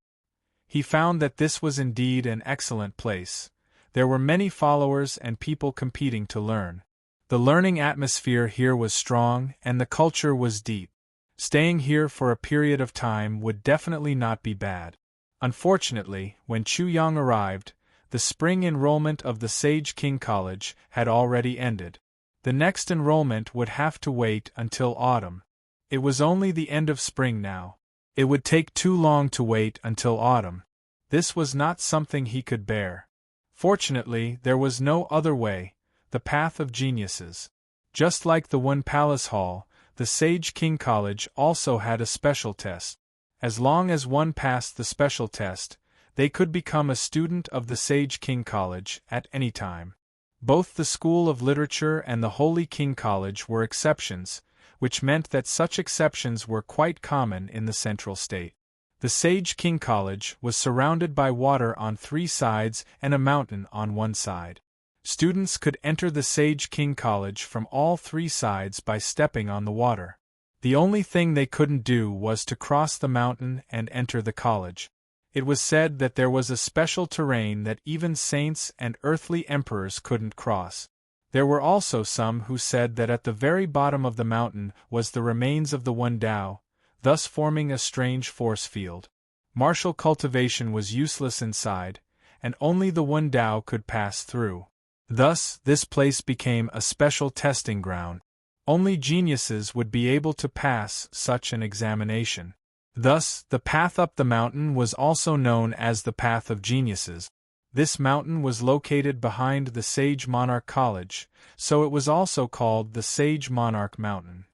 He found that this was indeed an excellent place. There were many followers and people competing to learn. The learning atmosphere here was strong and the culture was deep. Staying here for a period of time would definitely not be bad. Unfortunately, when Chu Yang arrived, the spring enrollment of the Sage King College had already ended. The next enrollment would have to wait until autumn. It was only the end of spring now. It would take too long to wait until autumn. This was not something he could bear. Fortunately, there was no other way, the path of geniuses. Just like the One Palace Hall, the Sage King College also had a special test. As long as one passed the special test, they could become a student of the Sage King College at any time. Both the School of Literature and the Holy King College were exceptions, which meant that such exceptions were quite common in the Central State. The Sage King College was surrounded by water on 3 sides and a mountain on 1 side. Students could enter the Sage King College from all 3 sides by stepping on the water. The only thing they couldn't do was to cross the mountain and enter the college. It was said that there was a special terrain that even saints and earthly emperors couldn't cross. There were also some who said that at the very bottom of the mountain was the remains of the One Tao, thus forming a strange force field. Martial cultivation was useless inside, and only the One Tao could pass through. Thus, this place became a special testing ground. Only geniuses would be able to pass such an examination. Thus, the path up the mountain was also known as the Path of Geniuses. This mountain was located behind the Sage Monarch College, so it was also called the Sage Monarch Mountain.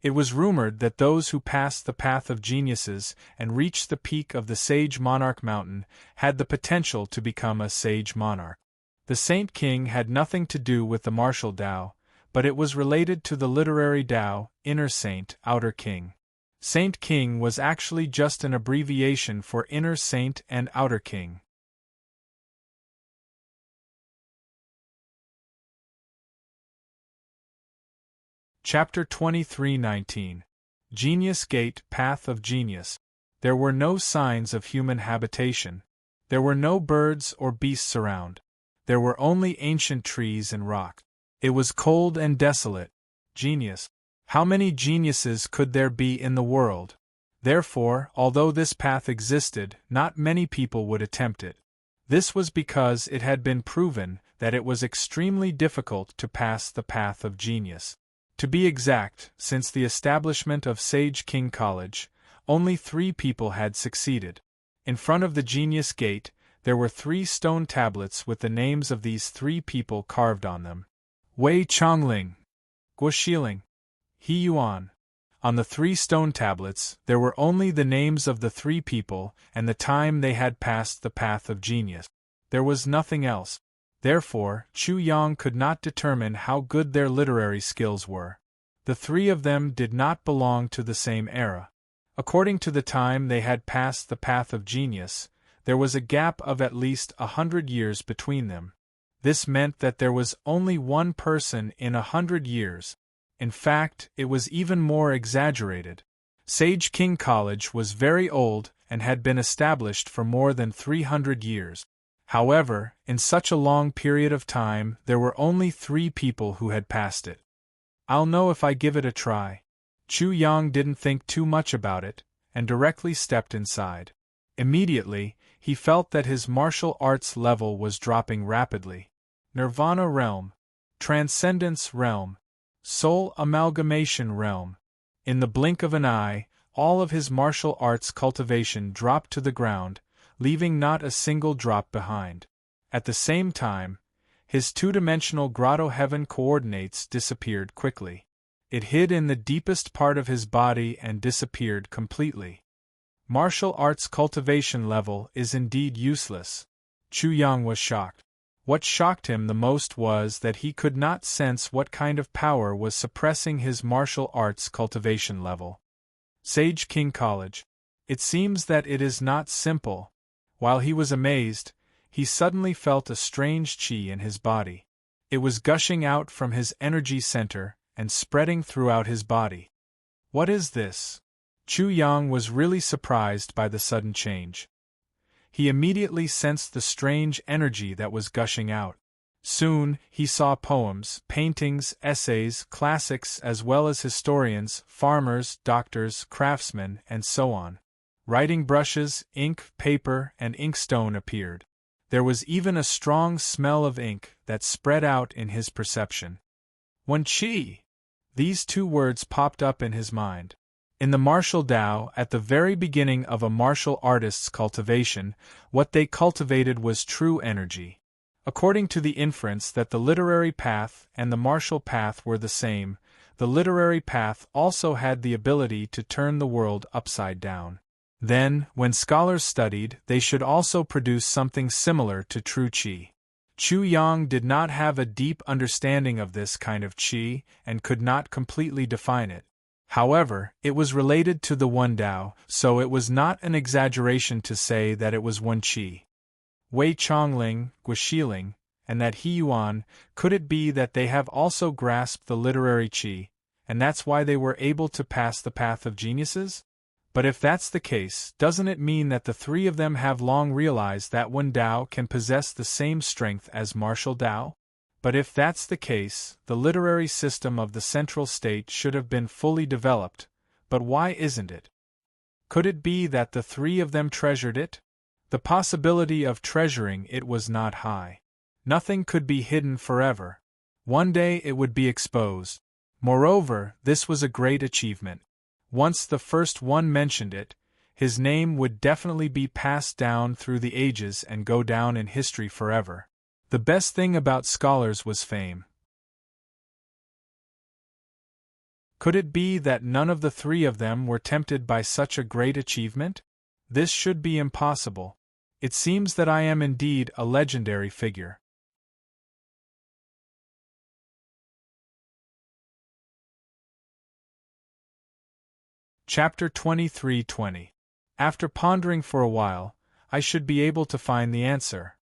It was rumored that those who passed the Path of Geniuses and reached the peak of the Sage Monarch Mountain had the potential to become a Sage Monarch. The Saint King had nothing to do with the martial Tao, but it was related to the literary Tao, Inner Saint, Outer King. Saint King was actually just an abbreviation for Inner Saint and Outer King. Chapter 23:19. Genius Gate, Path of Genius. There were no signs of human habitation. There were no birds or beasts around. There were only ancient trees and rock. It was cold and desolate. Genius. How many geniuses could there be in the world? Therefore, although this path existed, not many people would attempt it. This was because it had been proven that it was extremely difficult to pass the path of genius. To be exact, since the establishment of Sage King College, only 3 people had succeeded. In front of the Genius Gate, there were 3 stone tablets with the names of these 3 people carved on them. Wei Chongling, Guo Shiling, He Yuan. On the 3 stone tablets, there were only the names of the 3 people and the time they had passed the path of genius. There was nothing else. Therefore, Chu Yang could not determine how good their literary skills were. The 3 of them did not belong to the same era. According to the time they had passed the path of genius, there was a gap of at least 100 years between them. This meant that there was only one person in 100 years. In fact, it was even more exaggerated. Sage King College was very old and had been established for more than 300 years. However, in such a long period of time, there were only 3 people who had passed it. I'll know if I give it a try. Chu Yang didn't think too much about it, and directly stepped inside. Immediately, he felt that his martial arts level was dropping rapidly. Nirvana Realm, Transcendence Realm, Soul Amalgamation Realm. In the blink of an eye, all of his martial arts cultivation dropped to the ground, leaving not a single drop behind. At the same time, his 2-dimensional grotto heaven coordinates disappeared quickly. It hid in the deepest part of his body and disappeared completely. Martial arts cultivation level is indeed useless. Chu Yang was shocked. What shocked him the most was that he could not sense what kind of power was suppressing his martial arts cultivation level. Sage King College. It seems that it is not simple. While he was amazed, he suddenly felt a strange chi in his body. It was gushing out from his energy center and spreading throughout his body. What is this? Chu Yang was really surprised by the sudden change. He immediately sensed the strange energy that was gushing out. Soon, he saw poems, paintings, essays, classics as well as historians, farmers, doctors, craftsmen, and so on. Writing brushes, ink, paper, and inkstone appeared. There was even a strong smell of ink that spread out in his perception. Wen Qi! These two words popped up in his mind. In the martial Tao, at the very beginning of a martial artist's cultivation, what they cultivated was true energy. According to the inference that the literary path and the martial path were the same, the literary path also had the ability to turn the world upside down. Then, when scholars studied, they should also produce something similar to true qi. Chu Yang did not have a deep understanding of this kind of qi and could not completely define it. However, it was related to the One Tao, so it was not an exaggeration to say that it was one qi. Wei Chongling, Guixiling, and that He Yuan, could it be that they have also grasped the literary qi, and that's why they were able to pass the path of geniuses? But if that's the case, doesn't it mean that the three of them have long realized that One Tao can possess the same strength as martial Tao? But if that's the case, the literary system of the central state should have been fully developed, but why isn't it? Could it be that the three of them treasured it? The possibility of treasuring it was not high. Nothing could be hidden forever. One day it would be exposed. Moreover, this was a great achievement. Once the first one mentioned it, his name would definitely be passed down through the ages and go down in history forever. The best thing about scholars was fame. Could it be that none of the three of them were tempted by such a great achievement? This should be impossible. It seems that I am indeed a legendary figure. Chapter 23:20. After pondering for a while, I should be able to find the answer.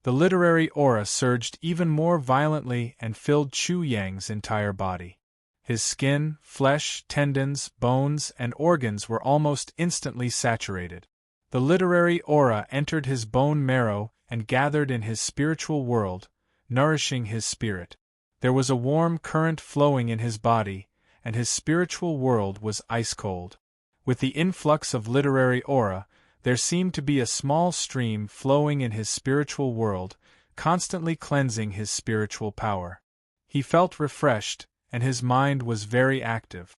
The literary aura surged even more violently and filled Chu Yang's entire body. His skin, flesh, tendons, bones, and organs were almost instantly saturated. The literary aura entered his bone marrow and gathered in his spiritual world, nourishing his spirit. There was a warm current flowing in his body, and his spiritual world was ice-cold. With the influx of literary aura, there seemed to be a small stream flowing in his spiritual world, constantly cleansing his spiritual power. He felt refreshed, and his mind was very active.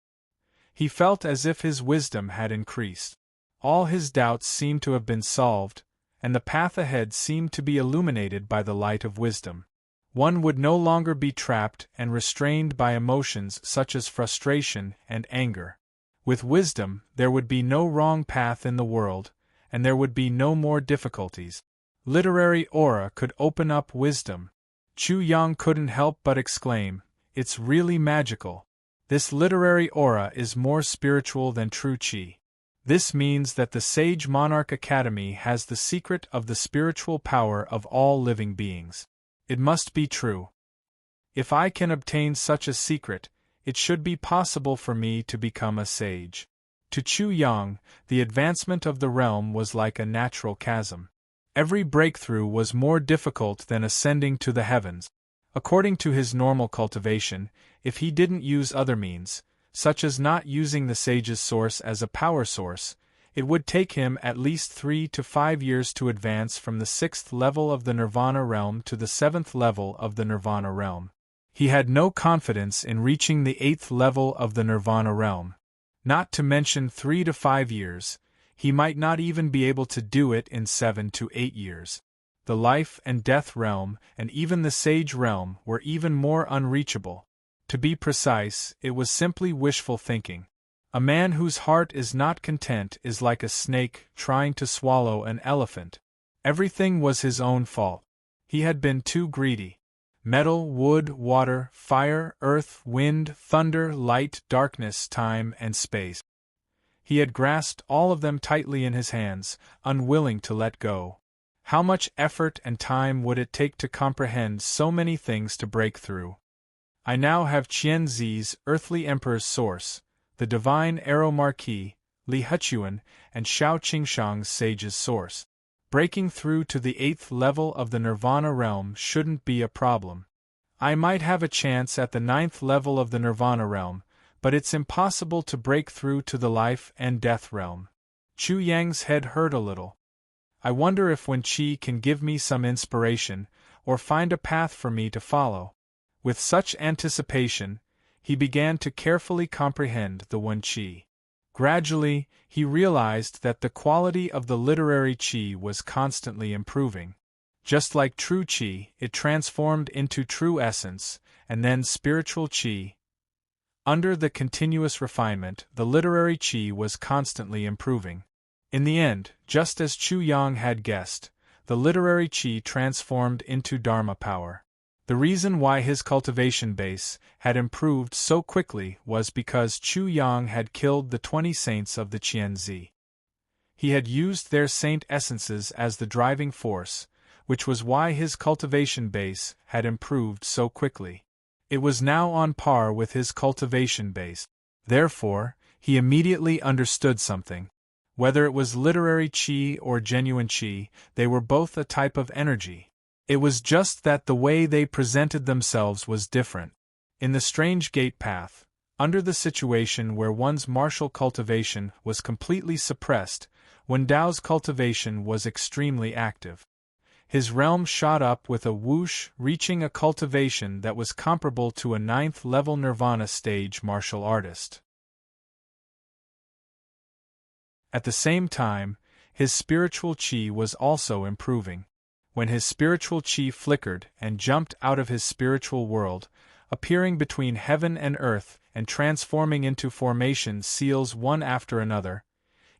He felt as if his wisdom had increased. All his doubts seemed to have been solved, and the path ahead seemed to be illuminated by the light of wisdom. One would no longer be trapped and restrained by emotions such as frustration and anger. With wisdom, there would be no wrong path in the world, and there would be no more difficulties. Literary aura could open up wisdom. Chu Yang couldn't help but exclaim, "It's really magical. This literary aura is more spiritual than true qi." This means that the Sage Monarch Academy has the secret of the spiritual power of all living beings. It must be true. If I can obtain such a secret, it should be possible for me to become a sage. To Chu Yang, the advancement of the realm was like a natural chasm. Every breakthrough was more difficult than ascending to the heavens. According to his normal cultivation, if he didn't use other means, such as not using the sage's source as a power source, it would take him at least 3 to 5 years to advance from the 6th level of the Nirvana realm to the 7th level of the Nirvana realm. He had no confidence in reaching the 8th level of the Nirvana realm. Not to mention 3 to 5 years, he might not even be able to do it in 7 to 8 years. The life and death realm and even the sage realm were even more unreachable. To be precise, it was simply wishful thinking. A man whose heart is not content is like a snake trying to swallow an elephant. Everything was his own fault. He had been too greedy. Metal, wood, water, fire, earth, wind, thunder, light, darkness, time, and space. He had grasped all of them tightly in his hands, unwilling to let go. How much effort and time would it take to comprehend so many things to break through? I now have Qian Zi's earthly emperor's source, the divine arrow marquis, Li Huchuan, and Shao Qingshang's sage's source. Breaking through to the 8th level of the Nirvana realm shouldn't be a problem. I might have a chance at the 9th level of the Nirvana realm, but it's impossible to break through to the life and death realm. Chu Yang's head hurt a little. I wonder if Wen Qi can give me some inspiration, or find a path for me to follow. With such anticipation, he began to carefully comprehend the Wen Qi. Gradually, he realized that the quality of the literary qi was constantly improving. Just like true qi, it transformed into true essence, and then spiritual qi. Under the continuous refinement, the literary qi was constantly improving. In the end, just as Chu Yang had guessed, the literary qi transformed into Dharma power. The reason why his cultivation base had improved so quickly was because Chu Yang had killed the 20 saints of the Qianzi. He had used their saint essences as the driving force, which was why his cultivation base had improved so quickly. It was now on par with his cultivation base. Therefore, he immediately understood something. Whether it was literary qi or genuine qi, they were both a type of energy. It was just that the way they presented themselves was different. In the strange gate path, under the situation where one's martial cultivation was completely suppressed, Wen Dao's cultivation was extremely active. His realm shot up with a whoosh, reaching a cultivation that was comparable to a 9th-level Nirvana stage martial artist. At the same time, his spiritual qi was also improving. When his spiritual qi flickered and jumped out of his spiritual world, appearing between heaven and earth and transforming into formation seals one after another,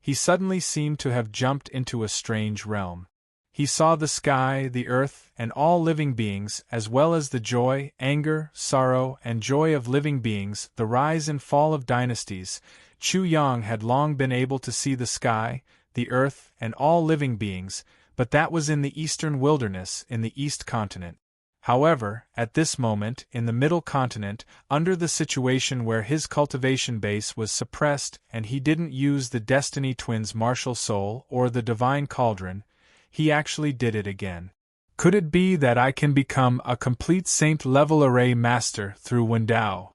he suddenly seemed to have jumped into a strange realm. He saw the sky, the earth, and all living beings, as well as the joy, anger, sorrow, and joy of living beings, the rise and fall of dynasties. Chu Yang had long been able to see the sky, the earth, and all living beings, but that was in the eastern wilderness in the East Continent. However, at this moment, in the Middle Continent, under the situation where his cultivation base was suppressed and he didn't use the Destiny Twins' martial soul or the Divine Cauldron, he actually did it again. Could it be that I can become a complete saint-level array master through Wen Dao?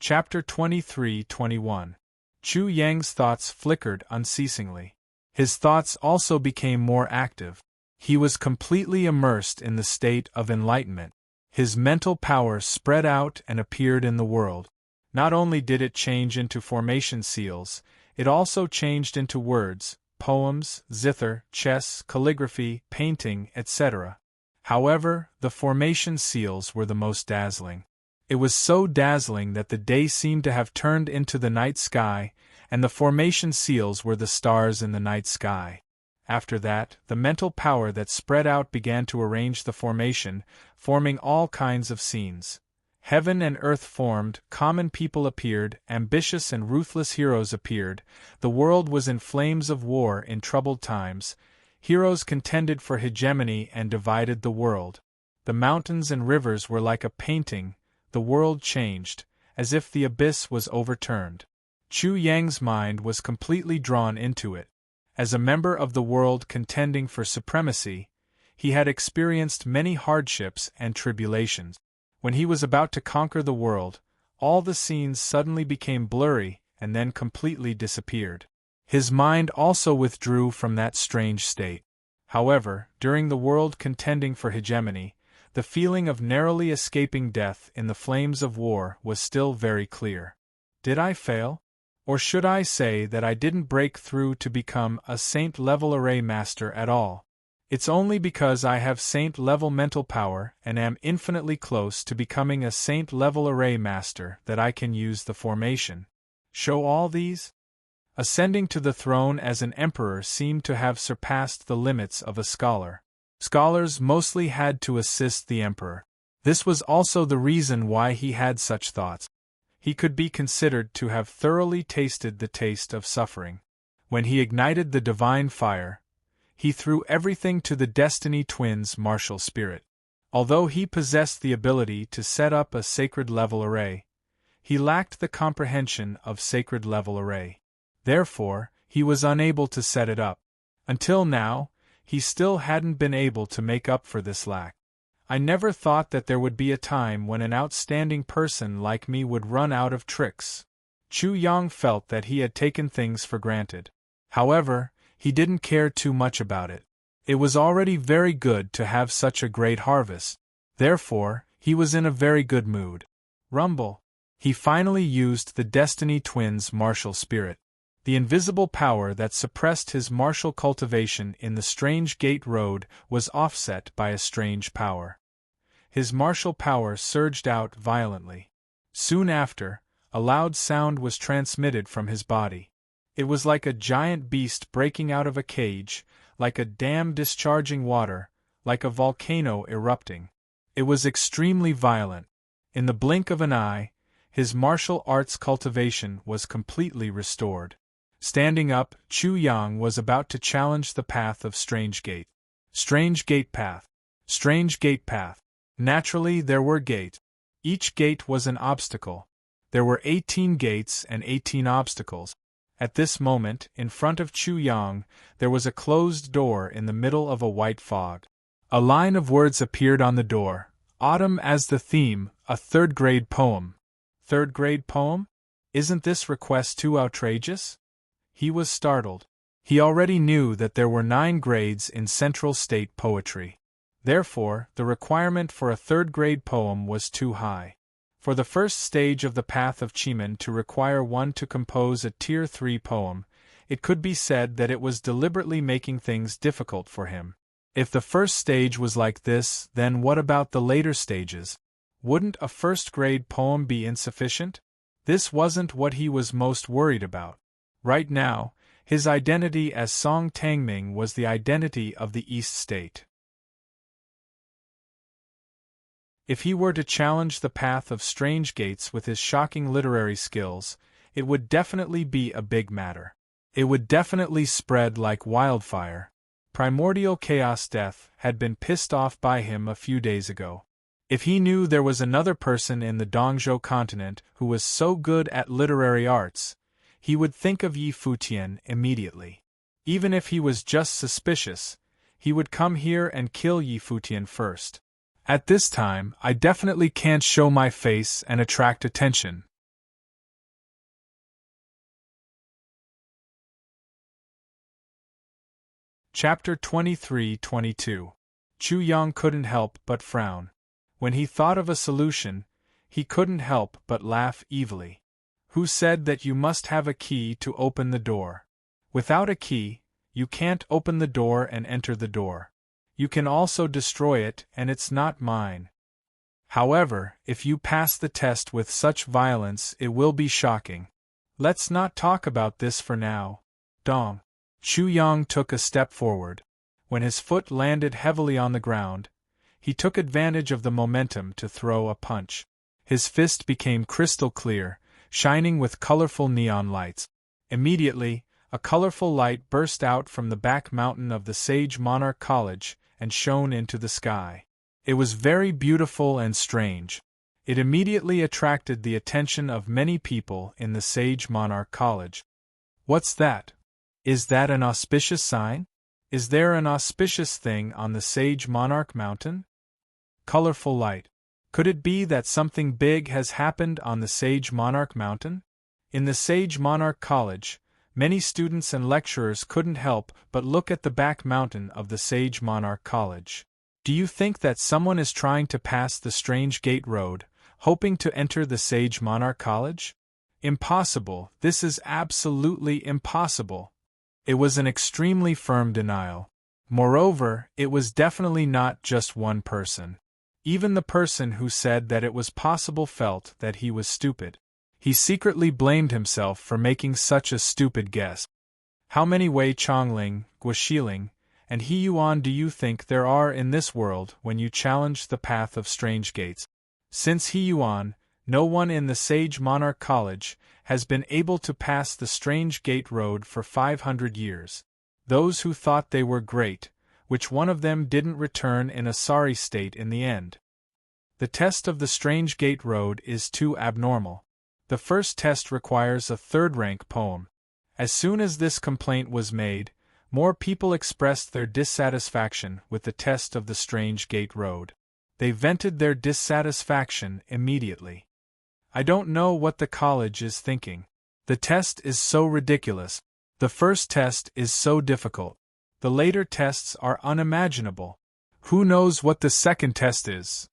Chapter 23-21. Chu Yang's thoughts flickered unceasingly. His thoughts also became more active. He was completely immersed in the state of enlightenment. His mental power spread out and appeared in the world. Not only did it change into formation seals, it also changed into words, poems, zither, chess, calligraphy, painting, etc. However, the formation seals were the most dazzling. It was so dazzling that the day seemed to have turned into the night sky, and the formation seals were the stars in the night sky. After that, the mental power that spread out began to arrange the formation, forming all kinds of scenes. Heaven and earth formed, common people appeared, ambitious and ruthless heroes appeared, the world was in flames of war in troubled times, heroes contended for hegemony and divided the world. The mountains and rivers were like a painting. The world changed, as if the abyss was overturned. Chu Yang's mind was completely drawn into it. As a member of the world contending for supremacy, he had experienced many hardships and tribulations. When he was about to conquer the world, all the scenes suddenly became blurry and then completely disappeared. His mind also withdrew from that strange state. However, during the world contending for hegemony, the feeling of narrowly escaping death in the flames of war was still very clear. Did I fail? Or should I say that I didn't break through to become a saint-level array master at all? It's only because I have saint-level mental power and am infinitely close to becoming a saint-level array master that I can use the formation. Show all these? Ascending to the throne as an emperor seemed to have surpassed the limits of a scholar. Scholars mostly had to assist the emperor. This was also the reason why he had such thoughts. He could be considered to have thoroughly tasted the taste of suffering. When he ignited the divine fire, he threw everything to the Destiny Twins' martial spirit. Although he possessed the ability to set up a sacred level array, he lacked the comprehension of sacred level array. Therefore, he was unable to set it up. Until now, he still hadn't been able to make up for this lack. I never thought that there would be a time when an outstanding person like me would run out of tricks. Chu Yang felt that he had taken things for granted. However, he didn't care too much about it. It was already very good to have such a great harvest. Therefore, he was in a very good mood. Rumble. He finally used the Destiny Twins' martial spirit. The invisible power that suppressed his martial cultivation in the Strange Gate Road was offset by a strange power. His martial power surged out violently. Soon after, a loud sound was transmitted from his body. It was like a giant beast breaking out of a cage, like a dam discharging water, like a volcano erupting. It was extremely violent. In the blink of an eye, his martial arts cultivation was completely restored. Standing up, Chu Yang was about to challenge the path of Strange Gate. Strange Gate Path. Strange Gate Path. Naturally, there were gates. Each gate was an obstacle. There were 18 gates and 18 obstacles. At this moment, in front of Chu Yang, there was a closed door in the middle of a white fog. A line of words appeared on the door. Autumn as the theme, a third-grade poem. Third-grade poem? Isn't this request too outrageous? He was startled. He already knew that there were 9 grades in Central State poetry. Therefore, the requirement for a third-grade poem was too high. For the first stage of the path of Chiman to require one to compose a Tier 3 poem, it could be said that it was deliberately making things difficult for him. If the first stage was like this, then what about the later stages? Wouldn't a first-grade poem be insufficient? This wasn't what he was most worried about. Right now, his identity as Song Tangming was the identity of the East State. If he were to challenge the path of Strange Gates with his shocking literary skills, it would definitely be a big matter. It would definitely spread like wildfire. Primordial Chaos Death had been pissed off by him a few days ago. If he knew there was another person in the Dongzhou continent who was so good at literary arts, he would think of Yi Futian immediately. Even if he was just suspicious, he would come here and kill Yi Futian first. At this time, I definitely can't show my face and attract attention. Chapter 23-22. Chu Yang couldn't help but frown. When he thought of a solution, he couldn't help but laugh evilly. Who said that you must have a key to open the door? Without a key, you can't open the door and enter the door. You can also destroy it, and it's not mine. However, if you pass the test with such violence, it will be shocking. Let's not talk about this for now. Dong. Chu Yang took a step forward. When his foot landed heavily on the ground, he took advantage of the momentum to throw a punch. His fist became crystal clear, shining with colorful neon lights. Immediately, a colorful light burst out from the back mountain of the Sage Monarch College and shone into the sky. It was very beautiful and strange. It immediately attracted the attention of many people in the Sage Monarch College. What's that? Is that an auspicious sign? Is there an auspicious thing on the Sage Monarch Mountain? Colorful light. Could it be that something big has happened on the Sage Monarch Mountain? In the Sage Monarch College, many students and lecturers couldn't help but look at the back mountain of the Sage Monarch College. Do you think that someone is trying to pass the Strange Gate Road, hoping to enter the Sage Monarch College? Impossible, this is absolutely impossible. It was an extremely firm denial. Moreover, it was definitely not just one person. Even the person who said that it was possible felt that he was stupid. He secretly blamed himself for making such a stupid guess. How many Wei Chongling, Guoxiling, and He Yuan do you think there are in this world when you challenge the path of strange gates? Since He Yuan, no one in the Sage Monarch College has been able to pass the strange gate road for 500 years. Those who thought they were great, which one of them didn't return in a sorry state in the end? The test of the strange gate road is too abnormal. The first test requires a third-rank poem. As soon as this complaint was made, more people expressed their dissatisfaction with the test of the strange gate road. They vented their dissatisfaction immediately. I don't know what the college is thinking. The test is so ridiculous. The first test is so difficult. The later tests are unimaginable. Who knows what the second test is?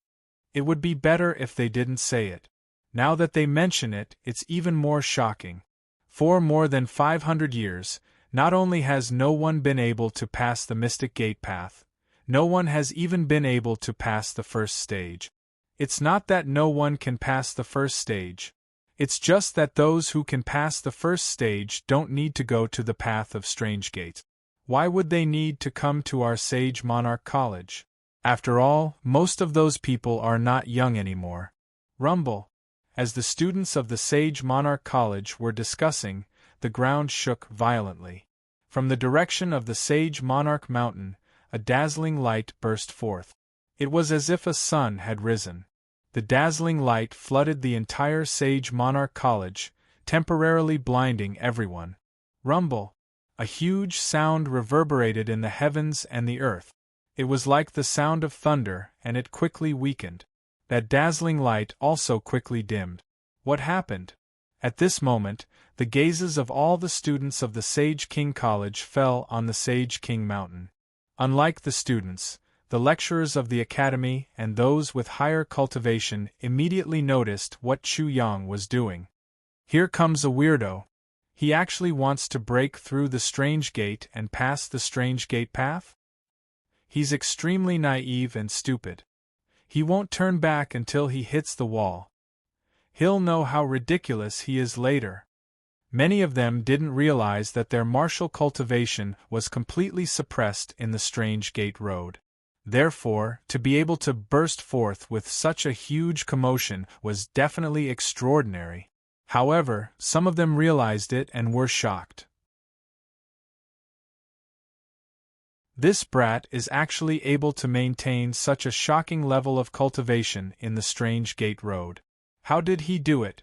It would be better if they didn't say it. Now that they mention it, it's even more shocking. For more than 500 years, not only has no one been able to pass the Mystic Gate path, no one has even been able to pass the first stage. It's not that no one can pass the first stage. It's just that those who can pass the first stage don't need to go to the path of strange gates. Why would they need to come to our Sage Monarch College? After all, most of those people are not young anymore. Rumble. As the students of the Sage Monarch College were discussing, the ground shook violently. From the direction of the Sage Monarch Mountain, a dazzling light burst forth. It was as if a sun had risen. The dazzling light flooded the entire Sage Monarch College, temporarily blinding everyone. Rumble. A huge sound reverberated in the heavens and the earth. It was like the sound of thunder, and it quickly weakened. That dazzling light also quickly dimmed. What happened? At this moment, the gazes of all the students of the Sage King College fell on the Sage King Mountain. Unlike the students, the lecturers of the academy and those with higher cultivation immediately noticed what Chu Yang was doing. Here comes a weirdo. He actually wants to break through the strange gate and pass the strange gate path? He's extremely naive and stupid. He won't turn back until he hits the wall. He'll know how ridiculous he is later. Many of them didn't realize that their martial cultivation was completely suppressed in the strange gate road. Therefore, to be able to burst forth with such a huge commotion was definitely extraordinary. However, some of them realized it and were shocked. This brat is actually able to maintain such a shocking level of cultivation in the strange gate road. How did he do it?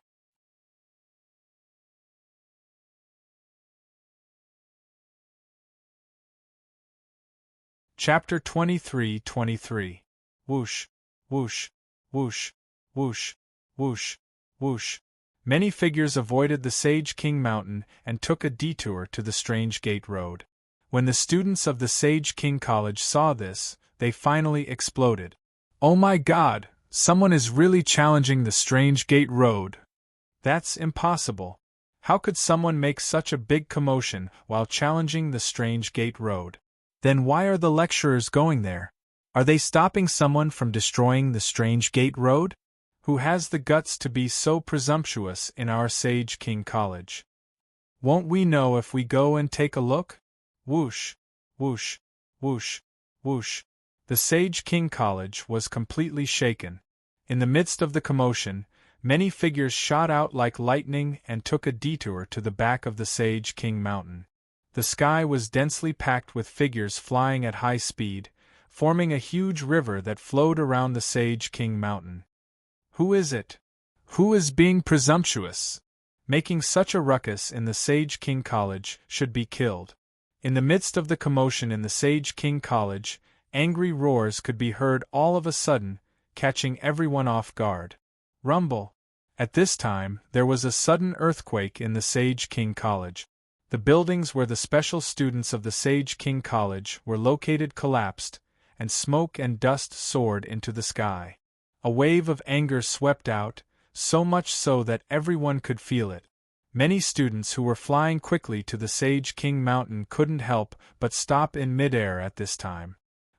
Chapter 23:23. Whoosh, whoosh, whoosh, whoosh, whoosh, whoosh. Many figures avoided the Sage King Mountain and took a detour to the strange gate road. When the students of the Sage King College saw this, they finally exploded. Oh my God! Someone is really challenging the strange gate road. That's impossible. How could someone make such a big commotion while challenging the strange gate road? Then why are the lecturers going there? Are they stopping someone from destroying the strange gate road? Who has the guts to be so presumptuous in our Sage King College? Won't we know if we go and take a look? Whoosh, whoosh, whoosh, whoosh. The Sage King College was completely shaken. In the midst of the commotion, many figures shot out like lightning and took a detour to the back of the Sage King Mountain. The sky was densely packed with figures flying at high speed, forming a huge river that flowed around the Sage King Mountain. Who is it? Who is being presumptuous? Making such a ruckus in the Sage King College should be killed. In the midst of the commotion in the Sage King College, angry roars could be heard all of a sudden, catching everyone off guard. Rumble. At this time, there was a sudden earthquake in the Sage King College. The buildings where the special students of the Sage King College were located collapsed, and smoke and dust soared into the sky. A wave of anger swept out, so much so that everyone could feel it. Many students who were flying quickly to the Sage King Mountain couldn't help but stop in midair at this time.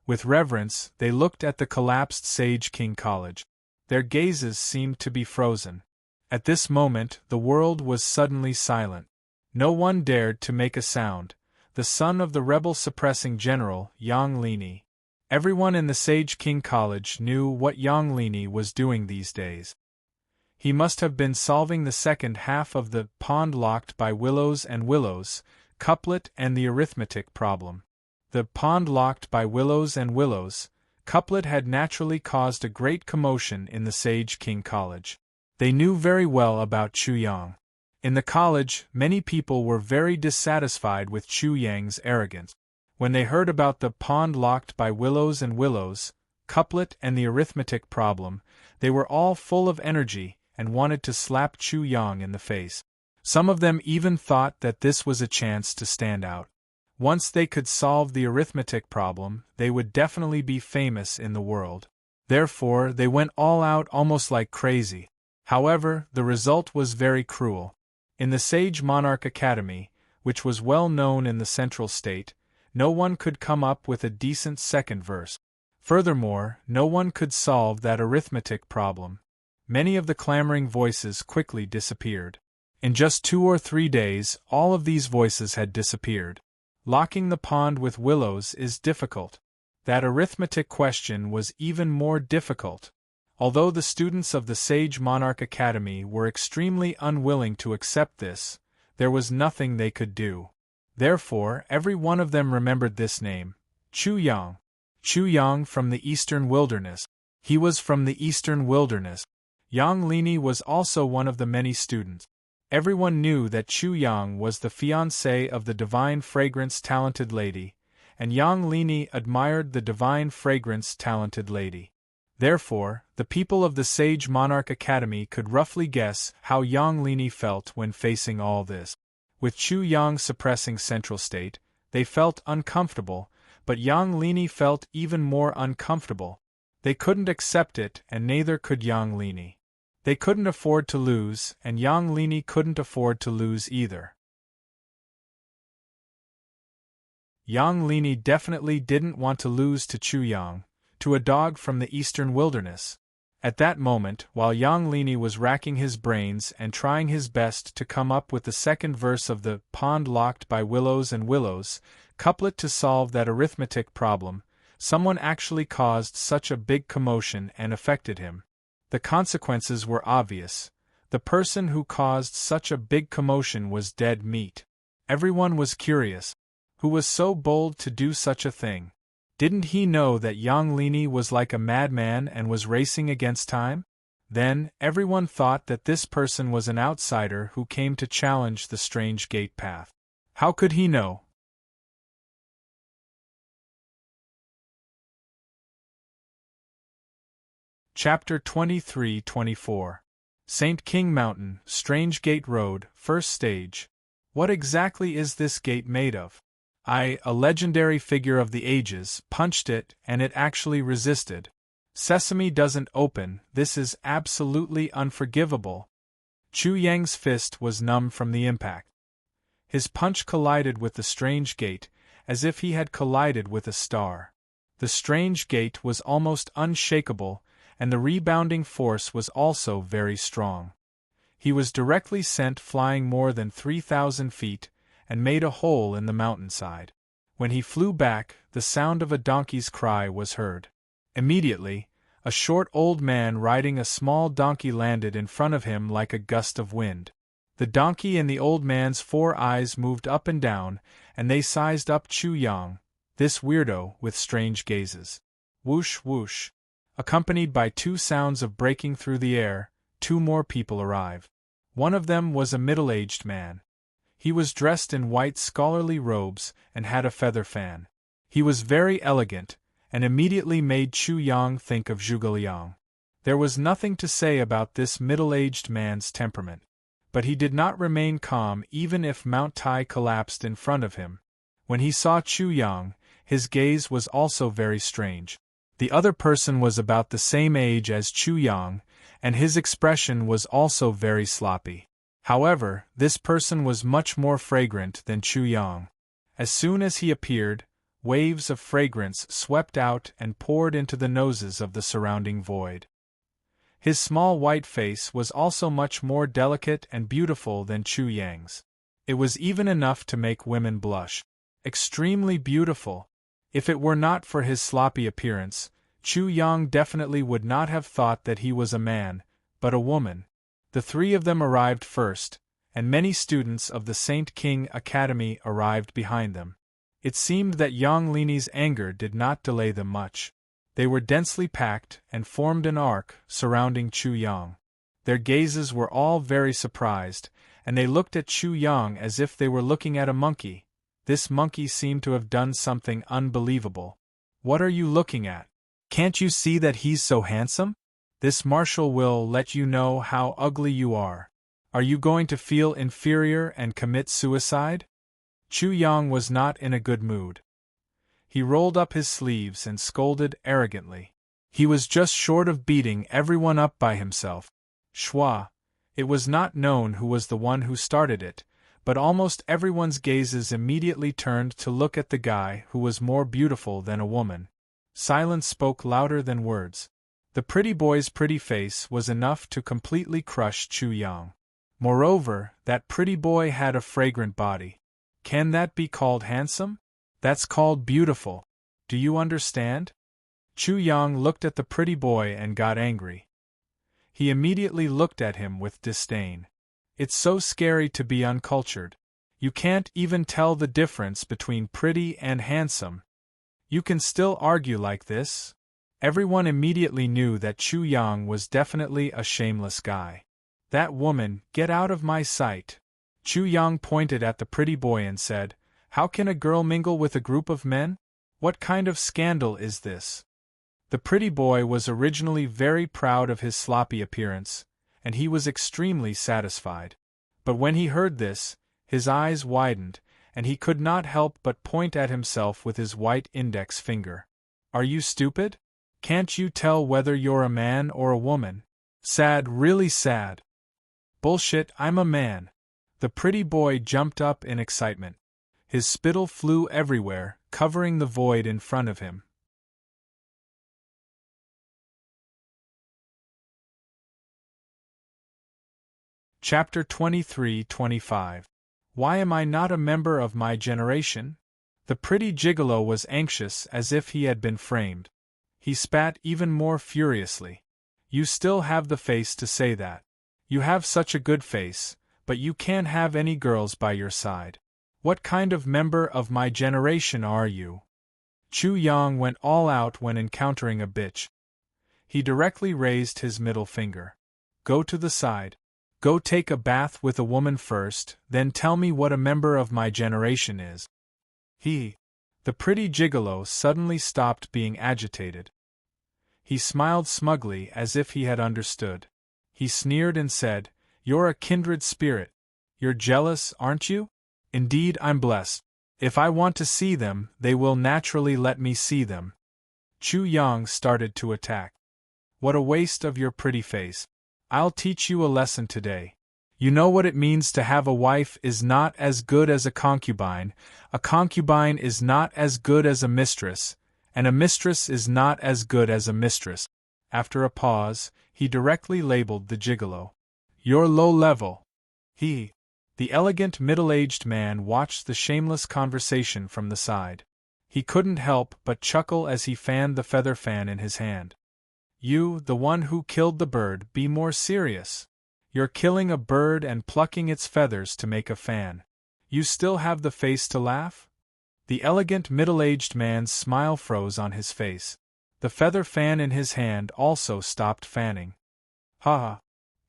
With reverence, they looked at the collapsed Sage King College. Their gazes seemed to be frozen. At this moment, the world was suddenly silent. No one dared to make a sound. The son of the rebel-suppressing general, Yang Lini. Everyone in the Sage King College knew what Yang Lini was doing these days. He must have been solving the second half of the pond locked by willows and willows couplet and the arithmetic problem. The pond locked by willows and willows couplet had naturally caused a great commotion in the Sage King College. They knew very well about Chu Yang. In the college, many people were very dissatisfied with Chu Yang's arrogance. When they heard about the pond locked by willows and willows couplet and the arithmetic problem, they were all full of energy and wanted to slap Chu Yang in the face. Some of them even thought that this was a chance to stand out. Once they could solve the arithmetic problem, they would definitely be famous in the world. Therefore, they went all out almost like crazy. However, the result was very cruel. In the Sage Monarch Academy, which was well known in the Central State, no one could come up with a decent second verse. Furthermore, no one could solve that arithmetic problem. Many of the clamoring voices quickly disappeared. In just 2 or 3 days, all of these voices had disappeared. Locking the pond with willows is difficult. That arithmetic question was even more difficult. Although the students of the Sage Monarch Academy were extremely unwilling to accept this, there was nothing they could do. Therefore, every one of them remembered this name, Chu Yang. Chu Yang from the Eastern Wilderness. He was from the Eastern Wilderness. Yang Lini was also one of the many students. Everyone knew that Chu Yang was the fiancé of the Divine Fragrance talented lady, and Yang Lini admired the Divine Fragrance talented lady. Therefore, the people of the Sage Monarch Academy could roughly guess how Yang Lini felt when facing all this. With Chu Yang suppressing Central State, they felt uncomfortable, but Yang Lini felt even more uncomfortable. They couldn't accept it, and neither could Yang Lini. They couldn't afford to lose, and Yang Lini couldn't afford to lose either. Yang Lini definitely didn't want to lose to Chu Yang, to a dog from the Eastern Wilderness. At that moment, while Yang Lini was racking his brains and trying his best to come up with the second verse of the pond locked by willows and willows couplet to solve that arithmetic problem, someone actually caused such a big commotion and affected him. The consequences were obvious. The person who caused such a big commotion was dead meat. Everyone was curious. Who was so bold to do such a thing? Didn't he know that Yang Lini was like a madman and was racing against time? Then, everyone thought that this person was an outsider who came to challenge the strange gate path. How could he know? Chapter 23-24. St. King Mountain, Strange Gate Road, First Stage. What exactly is this gate made of? A legendary figure of the ages, punched it, and it actually resisted. Sesame doesn't open, this is absolutely unforgivable. Chu Yang's fist was numb from the impact. His punch collided with the strange gate, as if he had collided with a star. The strange gate was almost unshakable, and the rebounding force was also very strong. He was directly sent flying more than 3,000 feet, and made a hole in the mountainside. When he flew back, the sound of a donkey's cry was heard. Immediately, a short old man riding a small donkey landed in front of him like a gust of wind. The donkey and the old man's 4 eyes moved up and down, and they sized up Chu Yang, this weirdo, with strange gazes. Whoosh whoosh. Accompanied by 2 sounds of breaking through the air, 2 more people arrived. One of them was a middle-aged man. He was dressed in white scholarly robes and had a feather fan. He was very elegant, and immediately made Chu Yang think of Zhuge Liang. There was nothing to say about this middle-aged man's temperament. But he did not remain calm even if Mount Tai collapsed in front of him. When he saw Chu Yang, his gaze was also very strange. The other person was about the same age as Chu Yang, and his expression was also very sloppy. However, this person was much more fragrant than Chu Yang. As soon as he appeared, waves of fragrance swept out and poured into the noses of the surrounding void. His small white face was also much more delicate and beautiful than Chu Yang's. It was even enough to make women blush. Extremely beautiful. If it were not for his sloppy appearance, Chu Yang definitely would not have thought that he was a man, but a woman. The three of them arrived first, and many students of the Saint King Academy arrived behind them. It seemed that Yang Lini's anger did not delay them much. They were densely packed and formed an arc surrounding Chu Yang. Their gazes were all very surprised, and they looked at Chu Yang as if they were looking at a monkey. This monkey seemed to have done something unbelievable. What are you looking at? Can't you see that he's so handsome? This marshal will let you know how ugly you are. Are you going to feel inferior and commit suicide? Chu Yang was not in a good mood. He rolled up his sleeves and scolded arrogantly. He was just short of beating everyone up by himself. Schwa. It was not known who was the one who started it, but almost everyone's gazes immediately turned to look at the guy who was more beautiful than a woman. Silence spoke louder than words. The pretty boy's pretty face was enough to completely crush Chu Yang. Moreover, that pretty boy had a fragrant body. Can that be called handsome? That's called beautiful. Do you understand? Chu Yang looked at the pretty boy and got angry. He immediately looked at him with disdain. It's so scary to be uncultured. You can't even tell the difference between pretty and handsome. You can still argue like this? Everyone immediately knew that Chu Yang was definitely a shameless guy. That woman, get out of my sight. Chu Yang pointed at the pretty boy and said, How can a girl mingle with a group of men? What kind of scandal is this? The pretty boy was originally very proud of his sloppy appearance, and he was extremely satisfied. But when he heard this, his eyes widened, and he could not help but point at himself with his white index finger. Are you stupid? Can't you tell whether you're a man or a woman? Sad, really sad. Bullshit, I'm a man. The pretty boy jumped up in excitement. His spittle flew everywhere, covering the void in front of him. Chapter 23-25. Why am I not a member of my generation? The pretty gigolo was anxious as if he had been framed. He spat even more furiously. You still have the face to say that. You have such a good face, but you can't have any girls by your side. What kind of member of my generation are you? Chu Yang went all out when encountering a bitch. He directly raised his middle finger. Go to the side. Go take a bath with a woman first, then tell me what a member of my generation is. The pretty gigolo suddenly stopped being agitated. He smiled smugly as if he had understood. He sneered and said, You're a kindred spirit. You're jealous, aren't you? Indeed, I'm blessed. If I want to see them, they will naturally let me see them. Chu Yang started to attack. What a waste of your pretty face. I'll teach you a lesson today. You know what it means to have a wife is not as good as a concubine is not as good as a mistress, and a mistress is not as good as a mistress. After a pause, he directly labeled the gigolo. You're low level. The elegant middle-aged man watched the shameless conversation from the side. He couldn't help but chuckle as he fanned the feather fan in his hand. You, the one who killed the bird, be more serious. You're killing a bird and plucking its feathers to make a fan. You still have the face to laugh? The elegant middle-aged man's smile froze on his face. The feather fan in his hand also stopped fanning. Ha!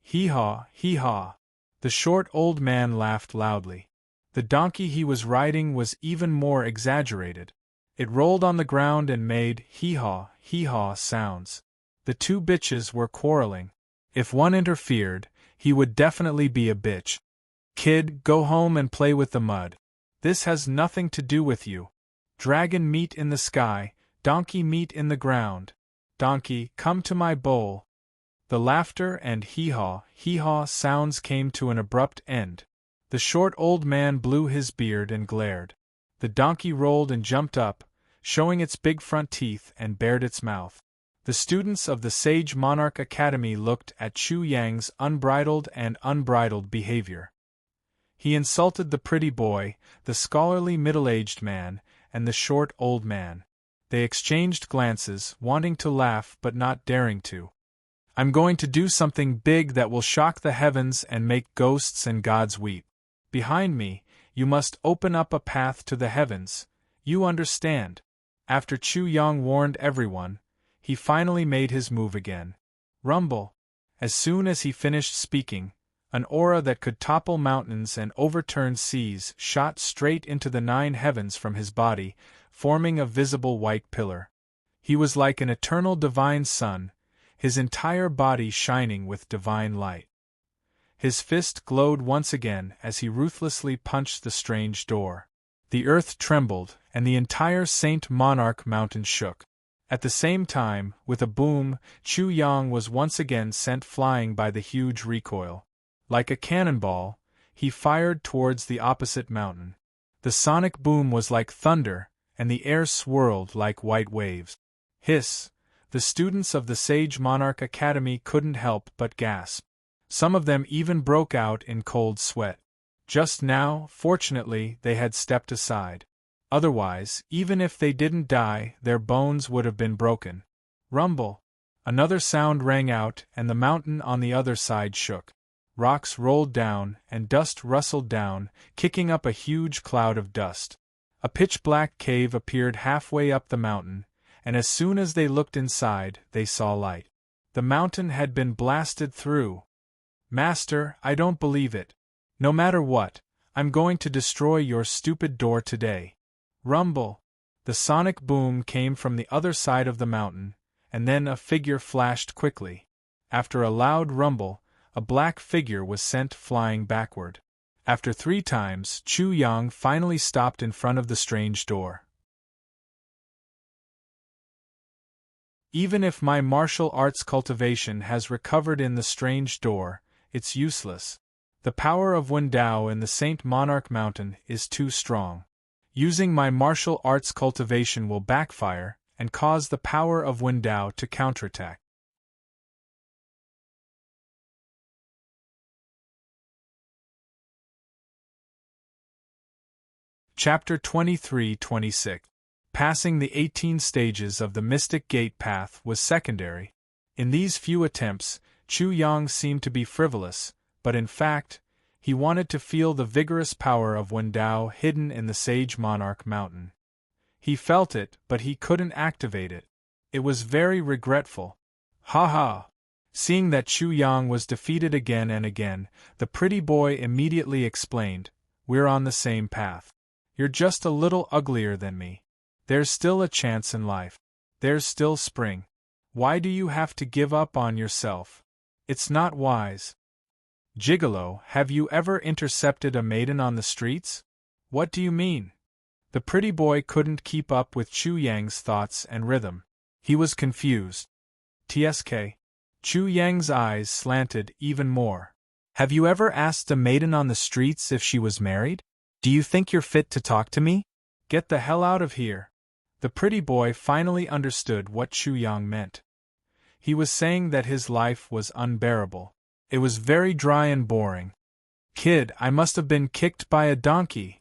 Hee-haw, hee-haw. The short old man laughed loudly. The donkey he was riding was even more exaggerated. It rolled on the ground and made hee-haw sounds. The two bitches were quarreling. If one interfered, he would definitely be a bitch. Kid, go home and play with the mud. This has nothing to do with you. Dragon meat in the sky, donkey meat in the ground. Donkey, come to my bowl. The laughter and hee-haw sounds came to an abrupt end. The short old man blew his beard and glared. The donkey rolled and jumped up, showing its big front teeth and bared its mouth. The students of the Sage Monarch Academy looked at Chu Yang's unbridled behavior. He insulted the pretty boy, the scholarly middle-aged man, and the short old man. They exchanged glances, wanting to laugh but not daring to. "I'm going to do something big that will shock the heavens and make ghosts and gods weep. Behind me, you must open up a path to the heavens, you understand." After Chu Yang warned everyone, he finally made his move again. Rumble. As soon as he finished speaking, an aura that could topple mountains and overturn seas shot straight into the 9 heavens from his body, forming a visible white pillar. He was like an eternal divine sun, his entire body shining with divine light. His fist glowed once again as he ruthlessly punched the strange door. The earth trembled, and the entire Saint Monarch mountain shook. At the same time, with a boom, Chu Yang was once again sent flying by the huge recoil. Like a cannonball, he fired towards the opposite mountain. The sonic boom was like thunder, and the air swirled like white waves. Hiss! The students of the Sage Monarch Academy couldn't help but gasp. Some of them even broke out in cold sweat. Just now, fortunately, they had stepped aside. Otherwise, even if they didn't die, their bones would have been broken. Rumble! Another sound rang out, and the mountain on the other side shook. Rocks rolled down, and dust rustled down, kicking up a huge cloud of dust. A pitch-black cave appeared halfway up the mountain, and as soon as they looked inside, they saw light. The mountain had been blasted through. "Master, I don't believe it. No matter what, I'm going to destroy your stupid door today." Rumble! The sonic boom came from the other side of the mountain, and then a figure flashed quickly. After a loud rumble, a black figure was sent flying backward. After 3 times, Chu Yang finally stopped in front of the strange door. "Even if my martial arts cultivation has recovered in the strange door, it's useless. The power of Wendao in the Saint Monarch Mountain is too strong. Using my martial arts cultivation will backfire and cause the power of Wendao to counterattack." Chapter 23-26. Passing the 18 stages of the Mystic Gate path was secondary. In these few attempts, Chu Yang seemed to be frivolous, but in fact, he wanted to feel the vigorous power of Wendao hidden in the Sage Monarch Mountain. He felt it, but he couldn't activate it. It was very regretful. Ha ha! Seeing that Chu Yang was defeated again and again, the pretty boy immediately explained, "We're on the same path. You're just a little uglier than me. There's still a chance in life. There's still spring. Why do you have to give up on yourself? It's not wise." "Gigolo, have you ever intercepted a maiden on the streets?" "What do you mean?" The pretty boy couldn't keep up with Chu Yang's thoughts and rhythm. He was confused. "Tsk." Chu Yang's eyes slanted even more. "Have you ever asked a maiden on the streets if she was married? Do you think you're fit to talk to me? Get the hell out of here." The pretty boy finally understood what Chu Yang meant. He was saying that his life was unbearable. It was very dry and boring. "Kid, I must have been kicked by a donkey."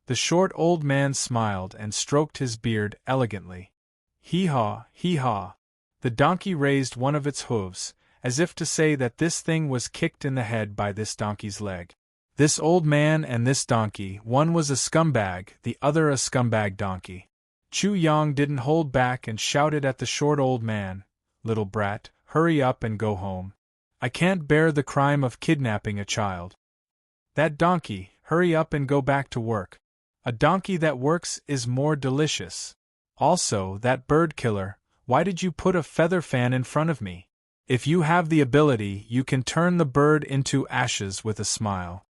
The short old man smiled and stroked his beard elegantly. "Hee-haw, hee-haw." The donkey raised one of its hooves, as if to say that this thing was kicked in the head by this donkey's leg. This old man and this donkey, one was a scumbag, the other a scumbag donkey. Chu Yang didn't hold back and shouted at the short old man, "Little brat, hurry up and go home. I can't bear the crime of kidnapping a child. That donkey, hurry up and go back to work. A donkey that works is more delicious. Also, that bird killer, why did you put a feather fan in front of me? If you have the ability, you can turn the bird into ashes with a smile."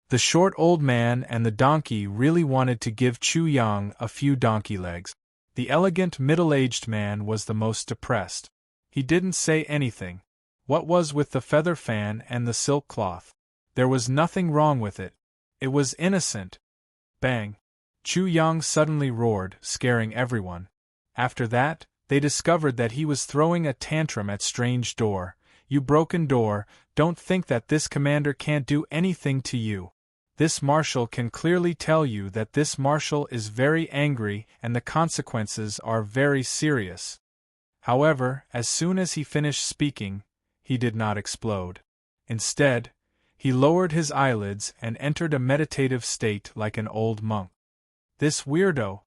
The short old man and the donkey really wanted to give Chu Yang a few donkey legs. The elegant middle-aged man was the most depressed. He didn't say anything. What was with the feather fan and the silk cloth? There was nothing wrong with it. It was innocent. Bang! Chu Yang suddenly roared, scaring everyone. After that, they discovered that he was throwing a tantrum at Strange Door. "You broken door, don't think that this commander can't do anything to you. This marshal can clearly tell you that this marshal is very angry and the consequences are very serious." However, as soon as he finished speaking, he did not explode. Instead, he lowered his eyelids and entered a meditative state like an old monk. This weirdo!